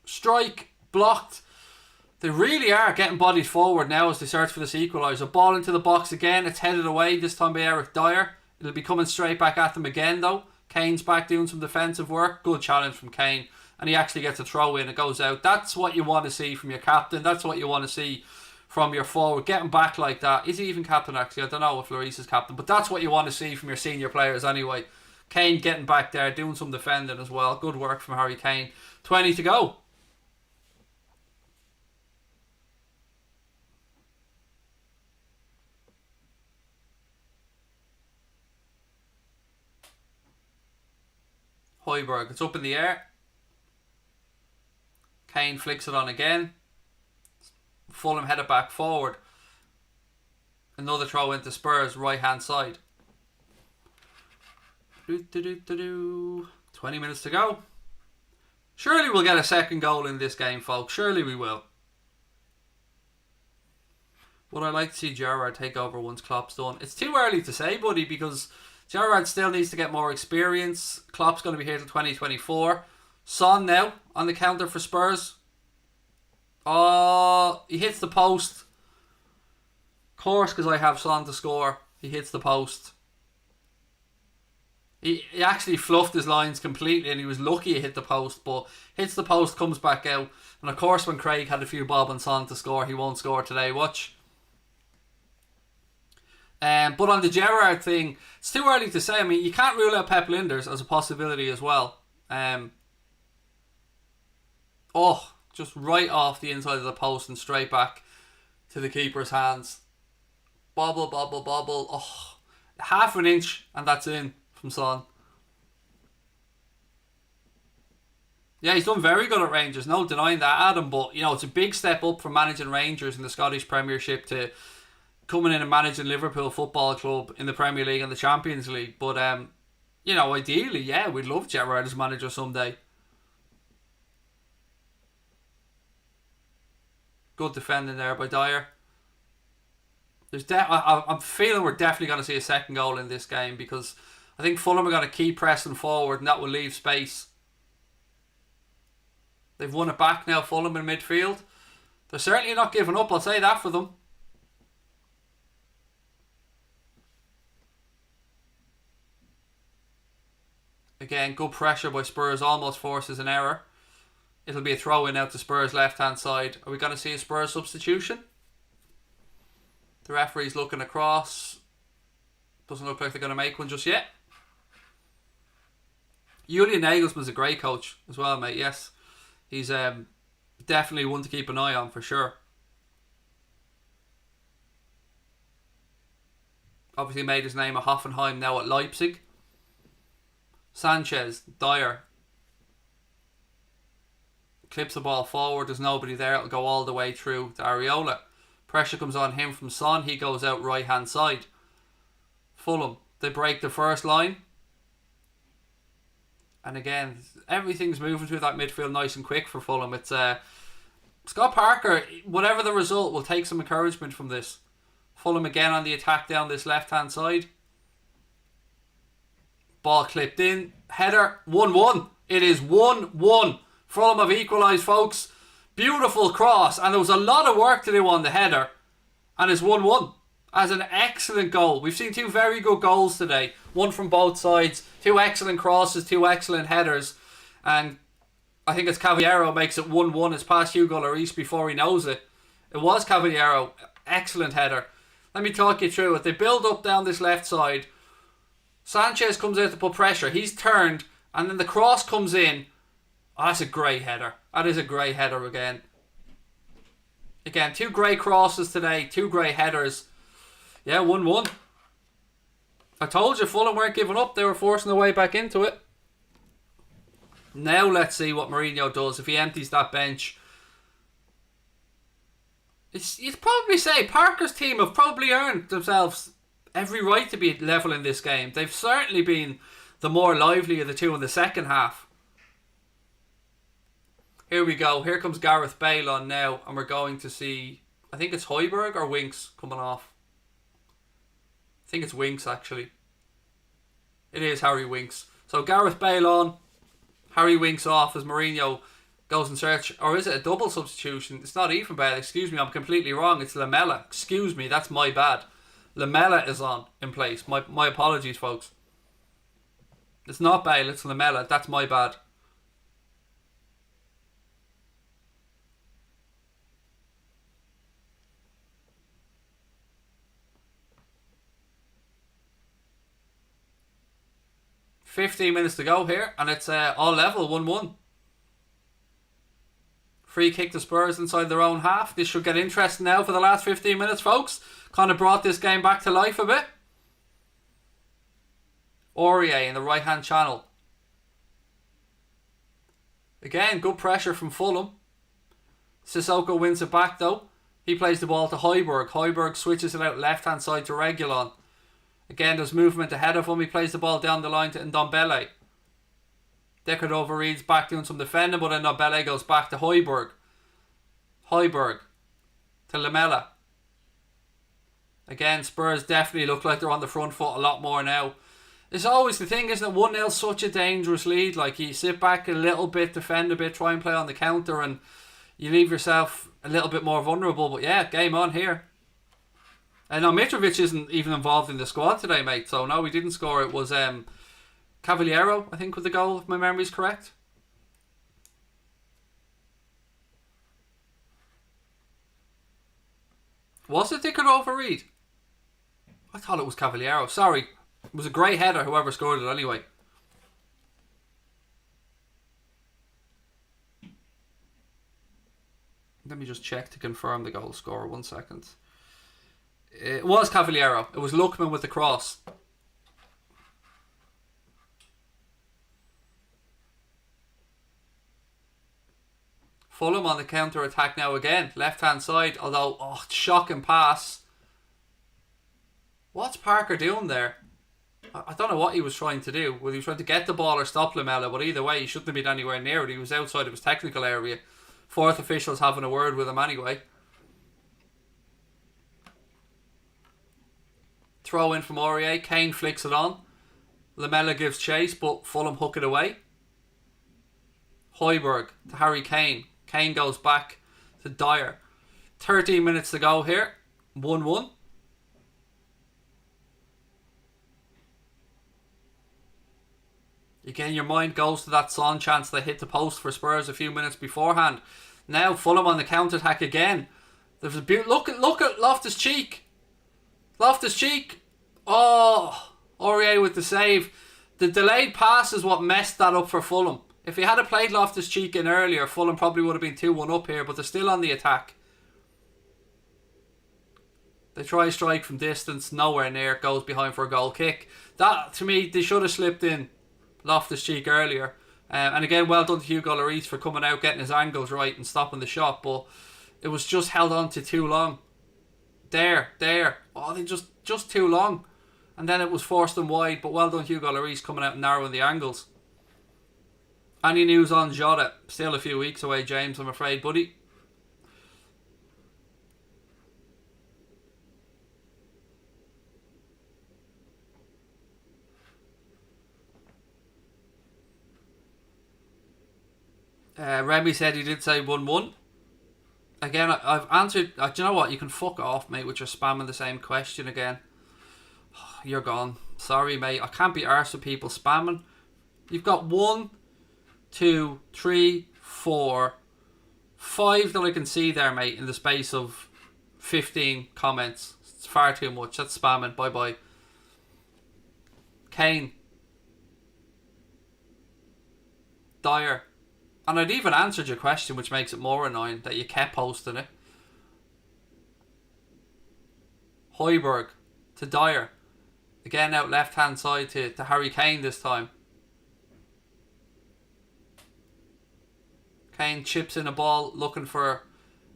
Strike. Blocked. They really are getting bodies forward now as they search for this equaliser. Ball into the box again. It's headed away. This time by Eric Dyer. It'll be coming straight back at them again though. Kane's back doing some defensive work. Good challenge from Kane. And he actually gets a throw in. It goes out. That's what you want to see from your captain. That's what you want to see from your forward. Getting back like that. Is he even captain actually? I don't know if Lloris is captain. But that's what you want to see from your senior players anyway. Kane getting back there. Doing some defending as well. Good work from Harry Kane. 20 to go. Højbjerg, it's up in the air. Kane flicks it on again. Fulham head it back forward. Another throw into Spurs, right hand side. 20 minutes to go. Surely we'll get a second goal in this game, folks. Surely we will. Would I like to see Gerrard take over once Klopp's done? It's too early to say, buddy, because Gerrard still needs to get more experience. Klopp's going to be here till 2024. Son now on the counter for Spurs. Oh, he hits the post. Of course, because I have Son to score. He hits the post. He actually fluffed his lines completely and he was lucky he hit the post, but hits the post, comes back out. And of course, when Craig had a few bob and Son to score, he won't score today. Watch. But on the Gerrard thing, it's too early to say. I mean, you can't rule out Pep Linders as a possibility as well. Just right off the inside of the post and straight back to the keeper's hands. Bobble, bobble, bobble. Oh, half an inch and that's in from Son. Yeah, he's done very good at Rangers. No denying that, Adam. But, you know, it's a big step up from managing Rangers in the Scottish Premiership to coming in and managing Liverpool Football Club in the Premier League and the Champions League. But, you know, ideally, yeah, we'd love Gerrard as manager someday. Good defending there by Dyer. I'm feeling we're definitely going to see a second goal in this game because I think Fulham are going to keep pressing forward and that will leave space. They've won it back now, Fulham in midfield. They're certainly not giving up, I'll say that for them. Again, good pressure by Spurs, almost forces an error. It'll be a throw-in out to Spurs' left-hand side. Are we going to see a Spurs substitution? The referee's looking across. Doesn't look like they're going to make one just yet. Julian Nagelsmann's a great coach as well, mate. Yes, he's definitely one to keep an eye on for sure. Obviously made his name at Hoffenheim, now at Leipzig. Sanchez, Dyer. Clips the ball forward, there's nobody there, it'll go all the way through to Areola. Pressure comes on him from Son, he goes out right hand side. Fulham, they break the first line. And again, everything's moving through that midfield nice and quick for Fulham. It's Scott Parker, whatever the result, will take some encouragement from this. Fulham again on the attack down this left hand side. Ball clipped in, header, 1-1. It is 1-1. Fulham have equalised, folks. Beautiful cross, and there was a lot of work to do on the header, and it's 1-1 as an excellent goal. We've seen two very good goals today, one from both sides, two excellent crosses, two excellent headers, and I think it's Cavallero makes it 1-1. It's past Hugo Lloris before he knows it. It was Cavallero, excellent header. Let me talk you through it. They build up down this left side. Sanchez comes out to put pressure. He's turned, and then the cross comes in. Oh, that's a great header. That is a great header again. Again, two great crosses today, two great headers. Yeah, 1-1. I told you Fulham weren't giving up. They were forcing their way back into it. Now let's see what Mourinho does if he empties that bench. You'd probably say Parker's team have probably earned themselves every right to be level in this game. They've certainly been the more lively of the two in the second half. Here we go. Here comes Gareth Bale on now, and we're going to see, I think it's Højbjerg or Winks coming off. I think it's Winks actually. It is Harry Winks. So Gareth Bale on, Harry Winks off as Mourinho goes in search, or is it a double substitution? It's not even Bale, excuse me, I'm completely wrong. It's Lamela, excuse me, that's my bad. Lamela is on in place. My apologies, folks. It's not Bale, it's Lamela, that's my bad. $15 minutes to go here, and it's all level, 1-1. Free kick to Spurs inside their own half. This should get interesting now for the last 15 minutes, folks. Kind of brought this game back to life a bit. Aurier in the right-hand channel. Again, good pressure from Fulham. Sissoko wins it back, though. He plays the ball to Højbjerg. Højbjerg switches it out left-hand side to Reguilon. Again, there's movement ahead of him. He plays the ball down the line to Ndombele. Decordova reads back doing some defending, but then Ndombele goes back to Højbjerg. Højbjerg to Lamela. Again, Spurs definitely look like they're on the front foot a lot more now. It's always the thing, isn't it? 1-0 such a dangerous lead. Like, you sit back a little bit, defend a bit, try and play on the counter, and you leave yourself a little bit more vulnerable. But yeah, game on here. And now Mitrovic isn't even involved in the squad today, mate. So no, we didn't score. It was Cavaliero, I think, with the goal, if my memory's correct. Was it Dickard over Reed? I thought it was Cavaliero. Sorry. It was a great header, whoever scored it anyway. Let me just check to confirm the goal scorer. 1 second. It was Cavaliero. It was Lookman with the cross. Fulham on the counter attack now again. Left hand side, although, shocking pass. What's Parker doing there? I don't know what he was trying to do. Whether he was trying to get the ball or stop Lamela, but either way, he shouldn't have been anywhere near it. He was outside of his technical area. Fourth officials having a word with him anyway. Throw in from Aurier. Kane flicks it on. Lamela gives chase, but Fulham hook it away. Højbjerg to Harry Kane. Kane goes back to Dyer. 13 minutes to go here. 1-1. Again, your mind goes to that Son chance they hit the post for Spurs a few minutes beforehand. Now Fulham on the counter-attack again. There's a look at Loftus-Cheek. Loftus-Cheek. Oh, Aurier with the save. The delayed pass is what messed that up for Fulham. If he had played Loftus-Cheek in earlier, Fulham probably would have been 2-1 up here, but they're still on the attack. They try a strike from distance, nowhere near, goes behind for a goal kick. That, to me, they should have slipped in Loftus-Cheek earlier. And again, well done to Hugo Lloris for coming out, getting his angles right and stopping the shot, but it was just held on to too long. There. Oh, they just too long. And then it was forced and wide, but well done Hugo Lloris coming out and narrowing the angles. Any news on Jota? Still a few weeks away, James, I'm afraid, buddy. Remy said he did say 1-1. Again, I've answered. Do you know what? You can fuck off, mate, with your spamming the same question again. You're gone. Sorry, mate. I can't be arsed with people spamming. You've got 1, 2, 3, 4, 5 that I can see there, mate, in the space of 15 comments. It's far too much. That's spamming. Bye-bye. Kane. Dyer. And I'd even answered your question, which makes it more annoying that you kept posting it. Højbjerg to Dyer. Again out left hand side to Harry Kane this time. Kane chips in a ball looking for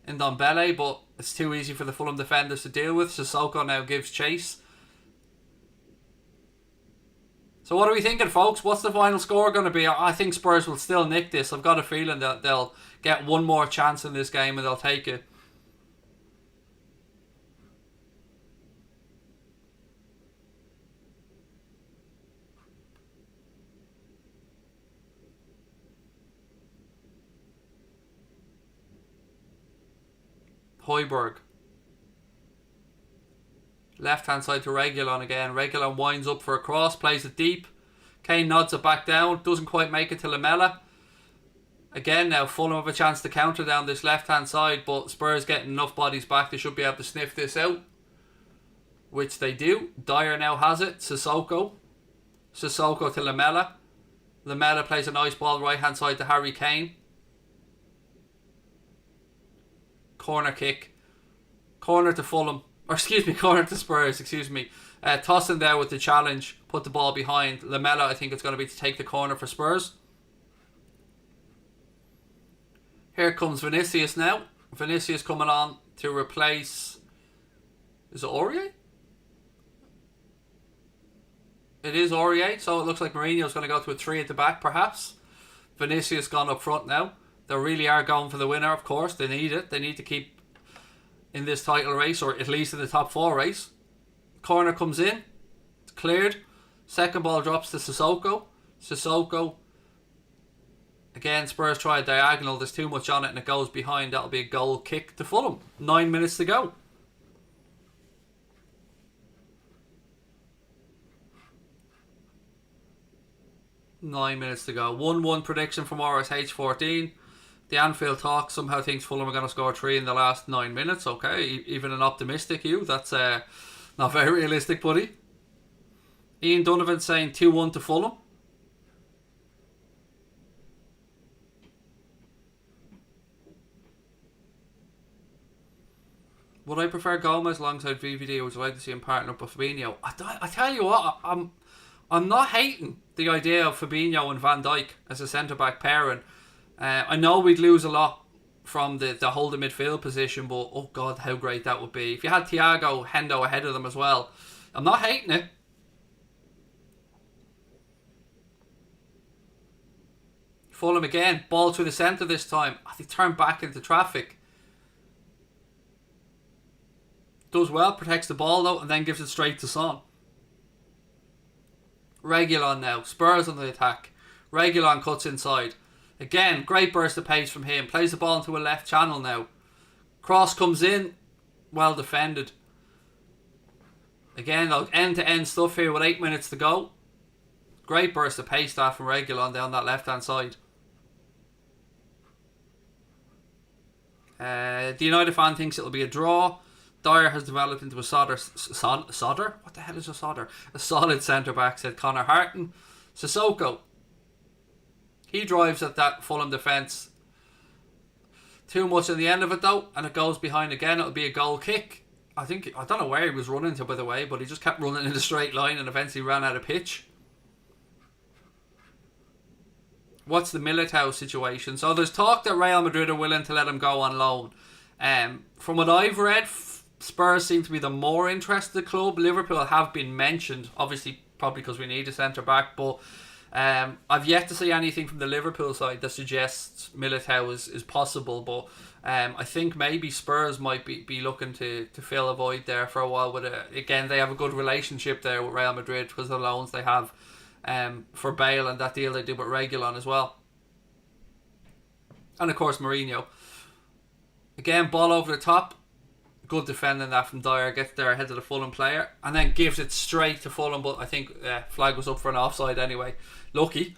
Ndombele, but it's too easy for the Fulham defenders to deal with. Sissoko now gives chase. So what are we thinking, folks? What's the final score going to be? I think Spurs will still nick this. I've got a feeling that they'll get one more chance in this game and they'll take it. Højbjerg. Left hand side to Reguilon again. Reguilon winds up for a cross, plays it deep. Kane nods it back down, doesn't quite make it to Lamela. Again now Fulham have a chance to counter down this left hand side, but Spurs getting enough bodies back, they should be able to sniff this out, which they do. Dyer now has it. Sissoko to Lamela. Lamela plays a nice ball right hand side to Harry Kane. Corner kick. Corner to Fulham. Corner to Spurs, Tossing there with the challenge, put the ball behind. Lamela, I think it's going to be to take the corner for Spurs. Here comes Vinicius now. Vinicius coming on to replace... Is it Aurier? It is Aurier, so it looks like Mourinho's going to go to a 3 at the back, perhaps. Vinicius gone up front now. They really are going for the winner, of course. They need it. They need to keep in this title race, or at least in the top 4 race. Corner comes in. It's cleared. Second ball drops to Sissoko. Sissoko. Again, Spurs try a diagonal. There's too much on it and it goes behind. That'll be a goal kick to Fulham. 9 minutes to go. Nine minutes to go. 1-1 prediction from RSH14. The Anfield Talk somehow thinks Fulham are going to score 3 in the last 9 minutes. Okay, even an optimistic you. That's not very realistic, buddy. Ian Donovan saying 2-1 to Fulham. Would I prefer Gomez alongside VVD, or would you like to see him partner up with Fabinho? I tell you what, I'm not hating the idea of Fabinho and Van Dijk as a centre-back pairing. I know we'd lose a lot from the holding midfield position, but oh God, how great that would be. If you had Thiago, Hendo ahead of them as well. I'm not hating it. Fulham again, ball through the centre this time. They turn back into traffic. Does well, protects the ball though, and then gives it straight to Son. Reguilon now. Spurs on the attack. Reguilon cuts inside. Again, great burst of pace from him. Plays the ball into a left channel now. Cross comes in. Well defended. Again, though, end-to-end stuff here with 8 minutes to go. Great burst of pace that from Reguilon down that left-hand side. The United fan thinks it'll be a draw. Dyer has developed into a solder? What the hell is a solder? A solid centre-back, said Connor Harton. Sissoko. He drives at that Fulham defence. Too much in the end of it though, and it goes behind again. It'll be a goal kick. I don't know where he was running to, by the way, but he just kept running in a straight line and eventually ran out of pitch. What's the Militao situation? So there's talk that Real Madrid are willing to let him go on loan. From what I've read, Spurs seem to be the more interested club. Liverpool have been mentioned, obviously probably because we need a centre-back, but I've yet to see anything from the Liverpool side that suggests Militao is possible, but I think maybe Spurs might be looking to fill a void there for a while. Again, they have a good relationship there with Real Madrid because of the loans they have for Bale and that deal they did with Reguilon as well. And of course Mourinho. Again, ball over the top. Good defending that from Dyer. Gets there ahead of the Fulham player and then gives it straight to Fulham, but I think flag was up for an offside anyway. Lucky.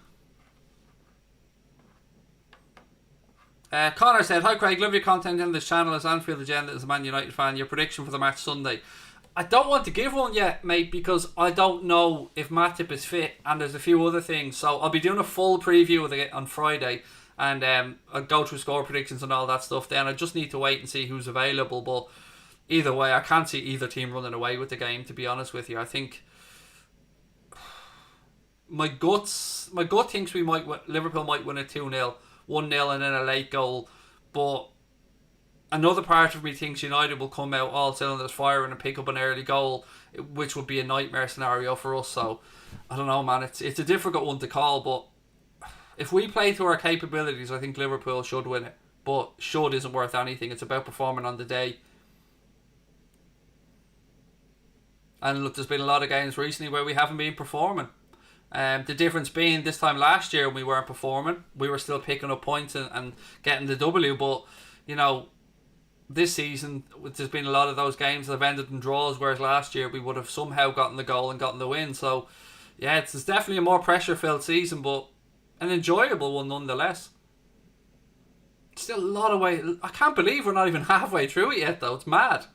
Connor said, "Hi Craig, love your content on this channel as Anfield Agenda as a Man United fan. Your prediction for the match Sunday." I don't want to give one yet, mate, because I don't know if Matip is fit and there's a few other things. So I'll be doing a full preview of it on Friday and I'll go through score predictions and all that stuff then. I just need to wait and see who's available, but either way, I can't see either team running away with the game, to be honest with you. I think my gut thinks Liverpool might win it 2-0, 1-0 and then a late goal, but another part of me thinks United will come out all cylinders firing and pick up an early goal, which would be a nightmare scenario for us. So I don't know, man, it's a difficult one to call, but if we play to our capabilities, I think Liverpool should win it. But should isn't worth anything. It's about performing on the day. And look, there's been a lot of games recently where we haven't been performing. The difference being this time last year when we weren't performing, we were still picking up points and getting the W. But, you know, this season, there's been a lot of those games that have ended in draws, whereas last year we would have somehow gotten the goal and gotten the win. So, yeah, it's definitely a more pressure-filled season, but an enjoyable one nonetheless. Still a lot of way. I can't believe we're not even halfway through it yet, though. It's mad.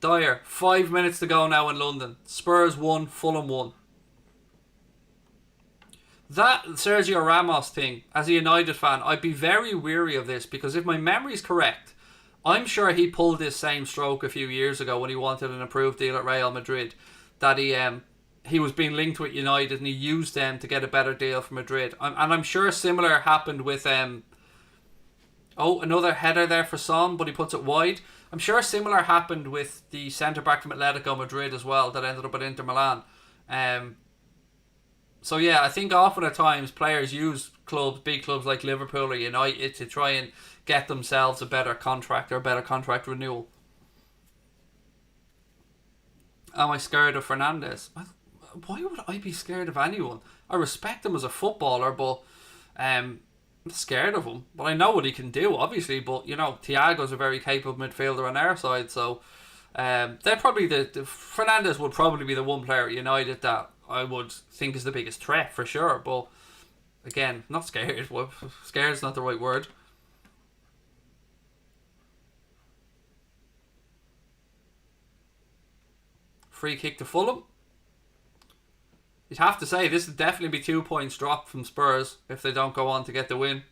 Dyer, 5 minutes to go now in London. Spurs 1, Fulham 1. That Sergio Ramos thing, as a United fan, I'd be very weary of this because if my memory's correct, I'm sure he pulled this same stroke a few years ago when he wanted an improved deal at Real Madrid. That he was being linked with United and he used them to get a better deal for Madrid. And I'm sure similar happened with another header there for Son, but he puts it wide. I'm sure similar happened with the centre-back from Atletico Madrid as well that ended up at Inter Milan. So yeah, I think often at times players use big clubs like Liverpool or United to try and get themselves a better contract or a better contract renewal. Am I scared of Fernandez? Why would I be scared of anyone? I respect him as a footballer, but I'm scared of him. But I know what he can do, obviously. But you know, Thiago's a very capable midfielder on our side, so they're probably the Fernandez would probably be the one player at United that I would think is the biggest threat for sure. But again, not scared. Well, scared is not the right word. Free kick to Fulham. You'd have to say this would definitely be 2 points dropped from Spurs if they don't go on to get the win.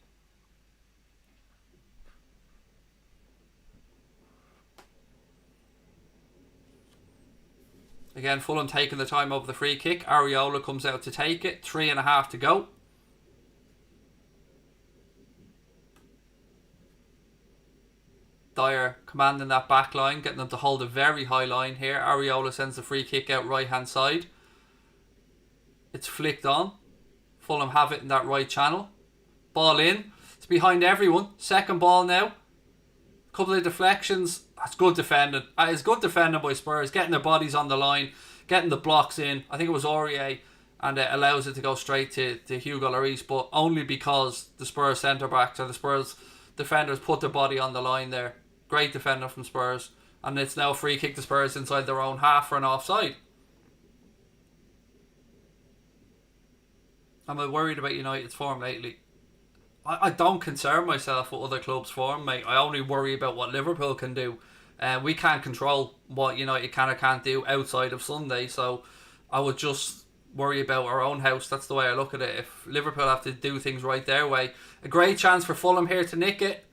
Again, Fulham taking the time over the free kick. Areola comes out to take it. 3.5 to go. Dyer commanding that back line, getting them to hold a very high line here. Areola sends the free kick out right hand side. It's flicked on. Fulham have it in that right channel. Ball in. It's behind everyone. Second ball now. Couple of deflections. That's good defending. It's good defending by Spurs. Getting their bodies on the line. Getting the blocks in. I think it was Aurier. And it allows it to go straight to Hugo Lloris. But only because the Spurs centre-backs or the Spurs defenders put their body on the line there. Great defender from Spurs. And it's now a free kick to Spurs inside their own half for an offside. Am I worried about United's form lately? I don't concern myself with other clubs' form, mate. I only worry about what Liverpool can do. We can't control what United can or can't do outside of Sunday, so I would just worry about our own house. That's the way I look at it. If Liverpool have to do things right their way, a great chance for Fulham here to nick it.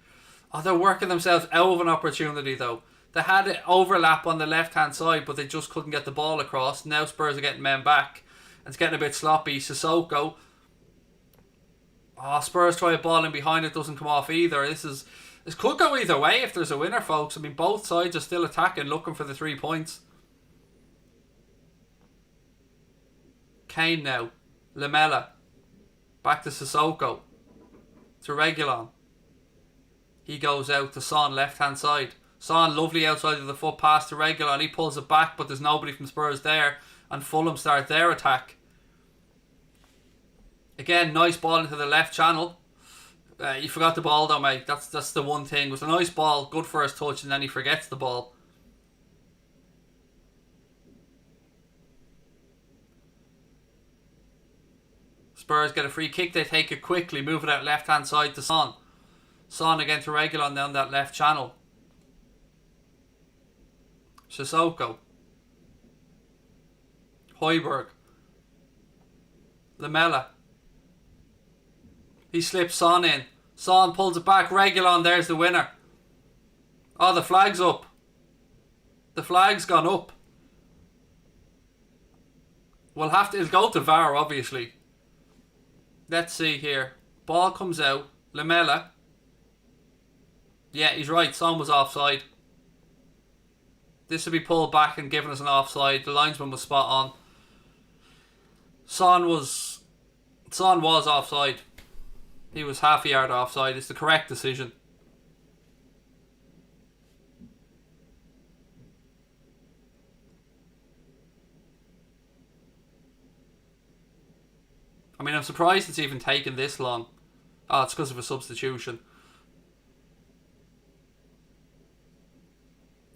Oh, they're working themselves out of an opportunity though. They had it overlap on the left hand side, but they just couldn't get the ball across. Now Spurs are getting men back. It's getting a bit sloppy. Sissoko. Oh, Spurs try a ball in behind, it doesn't come off either. This could go either way if there's a winner, folks. I mean, both sides are still attacking, looking for the 3 points. Kane now. Lamela. Back to Sissoko. To Reguilon. He goes out to Son, left hand side. Son, lovely outside of the foot pass to Reguilon. He pulls it back, but there's nobody from Spurs there. And Fulham start their attack. Again, nice ball into the left channel. You forgot the ball though, mate. That's the one thing. It was a nice ball, good first touch, and then he forgets the ball. Spurs get a free kick. They take it quickly, move it out left hand side to Son. Son again to Reguilon down that left channel. Sissoko. Højbjerg. Lamela. He slips Son in. Son pulls it back. Reguilon, there's the winner. Oh, the flag's up. The flag's gone up. It'll go to VAR, obviously. Let's see here. Ball comes out. Lamela. Yeah, he's right. Son was offside. This will be pulled back and given us an offside. The linesman was spot on. Son was offside. He was half a yard offside. It's the correct decision. I mean, I'm surprised it's even taken this long. Oh, it's because of a substitution.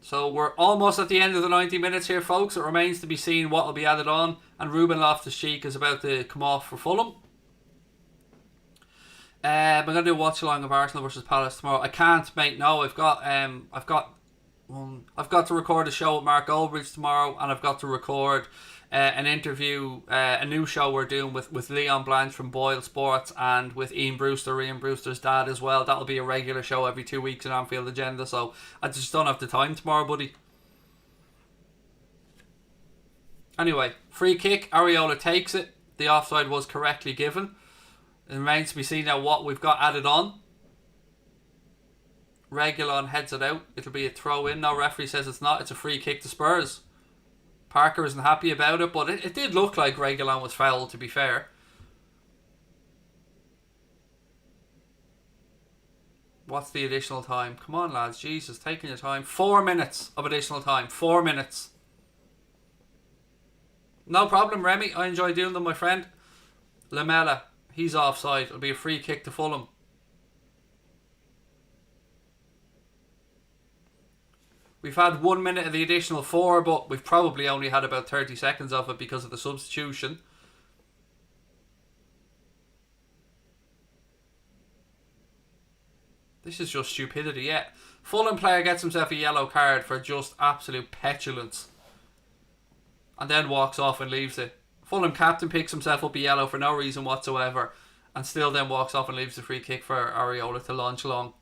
So we're almost at the end of the 90 minutes here, folks. It remains to be seen what will be added on. And Ruben Loftus-Cheek is about to come off for Fulham. I'm going to do a watch along of Arsenal versus Palace tomorrow. I can't, mate. No, I've got to record a show with Mark Goldbridge tomorrow, and I've got to record an interview, a new show we're doing with Leon Blanche from Boyle Sports and with Ian Brewster's dad as well. That'll be a regular show every 2 weeks in Anfield Agenda, so I just don't have the time tomorrow, buddy. Anyway, free kick, Areola takes it. The offside was correctly given. It remains to be seen now what we've got added on. Reguilon heads it out. It'll be a throw in. No, referee says it's not. It's a free kick to Spurs. Parker isn't happy about it, but it did look like Reguilon was fouled, to be fair. What's the additional time? Come on, lads. Jesus, taking your time. 4 minutes of additional time. 4 minutes. No problem, Remy. I enjoy doing them, my friend. Lamela, he's offside. It'll be a free kick to Fulham. We've had 1 minute of the additional 4, but we've probably only had about 30 seconds of it because of the substitution. This is just stupidity, yeah. Fulham player gets himself a yellow card for just absolute petulance. And then walks off and leaves it. Fulham captain picks himself up a yellow for no reason whatsoever. And still then walks off and leaves the free kick for Areola to launch along.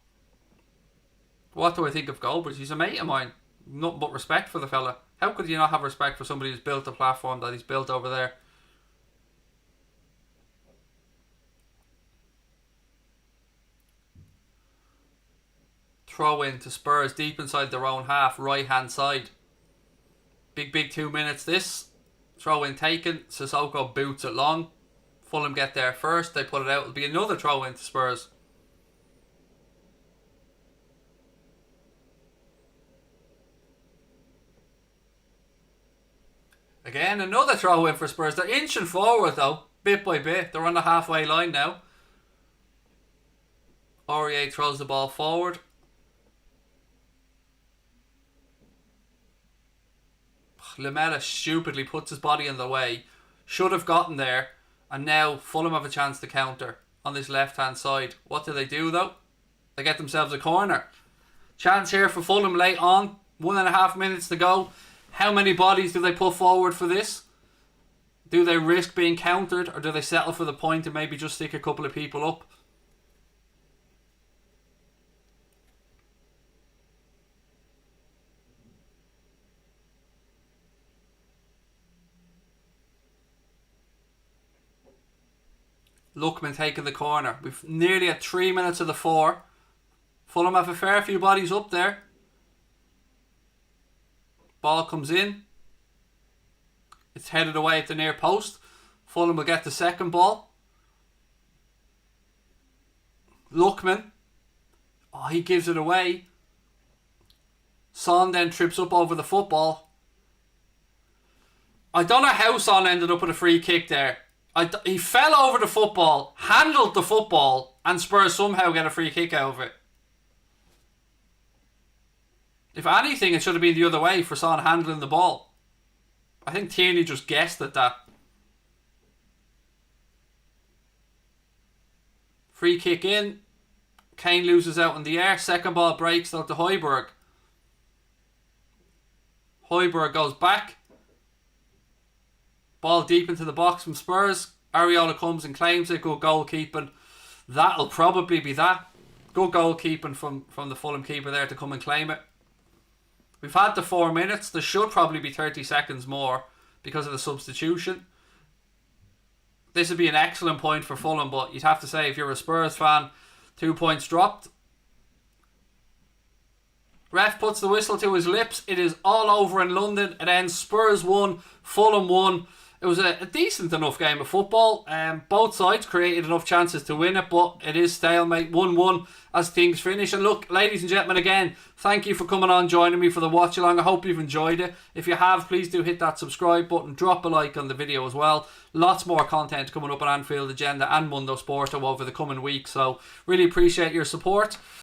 What do I think of Goldbridge? He's a mate of mine. Nothing but respect for the fella. How could you not have respect for somebody who's built the platform that he's built over there? Throw in to Spurs deep inside their own half, right hand side. Big 2 minutes this. Throw in taken. Sissoko boots it long. Fulham get there first. They put it out. It'll be another throw in to Spurs. Again, another throw in for Spurs. They're inching forward though, bit by bit. They're on the halfway line now. Aurier throws the ball forward. Lamela stupidly puts his body in the way. Should have gotten there. And now Fulham have a chance to counter on this left hand side. What do they do though? They get themselves a corner. Chance here for Fulham late on. 1.5 minutes to go. How many bodies do they put forward for this? Do they risk being countered, or do they settle for the point and maybe just stick a couple of people up? Lookman taking the corner. We've nearly at 3 minutes of the 4. Fulham have a fair few bodies up there. Ball comes in. It's headed away at the near post. Fulham will get the second ball. Lookman. Oh, he gives it away. Son then trips up over the football. I don't know how Son ended up with a free kick there. He fell over the football, handled the football, and Spurs somehow get a free kick out of it. If anything, it should have been the other way for Son handling the ball. I think Tierney just guessed at that. Free kick in. Kane loses out in the air. Second ball breaks out to Højbjerg. Højbjerg goes back. Ball deep into the box from Spurs. Areola comes and claims it. Good goalkeeping. That'll probably be that. Good goalkeeping from the Fulham keeper there to come and claim it. We've had the 4 minutes. There should probably be 30 seconds more because of the substitution. This would be an excellent point for Fulham, but you'd have to say if you're a Spurs fan, 2 points dropped. Ref puts the whistle to his lips. It is all over in London. It ends Spurs 1, Fulham 1. It was a decent enough game of football. Both sides created enough chances to win it, but it is stalemate 1-1 as things finish. And look, ladies and gentlemen, again, thank you for coming on, joining me for the watch along. I hope you've enjoyed it. If you have, please do hit that subscribe button, drop a like on the video as well. Lots more content coming up on Anfield Agenda and Mundo Sporto over the coming weeks, so really appreciate your support.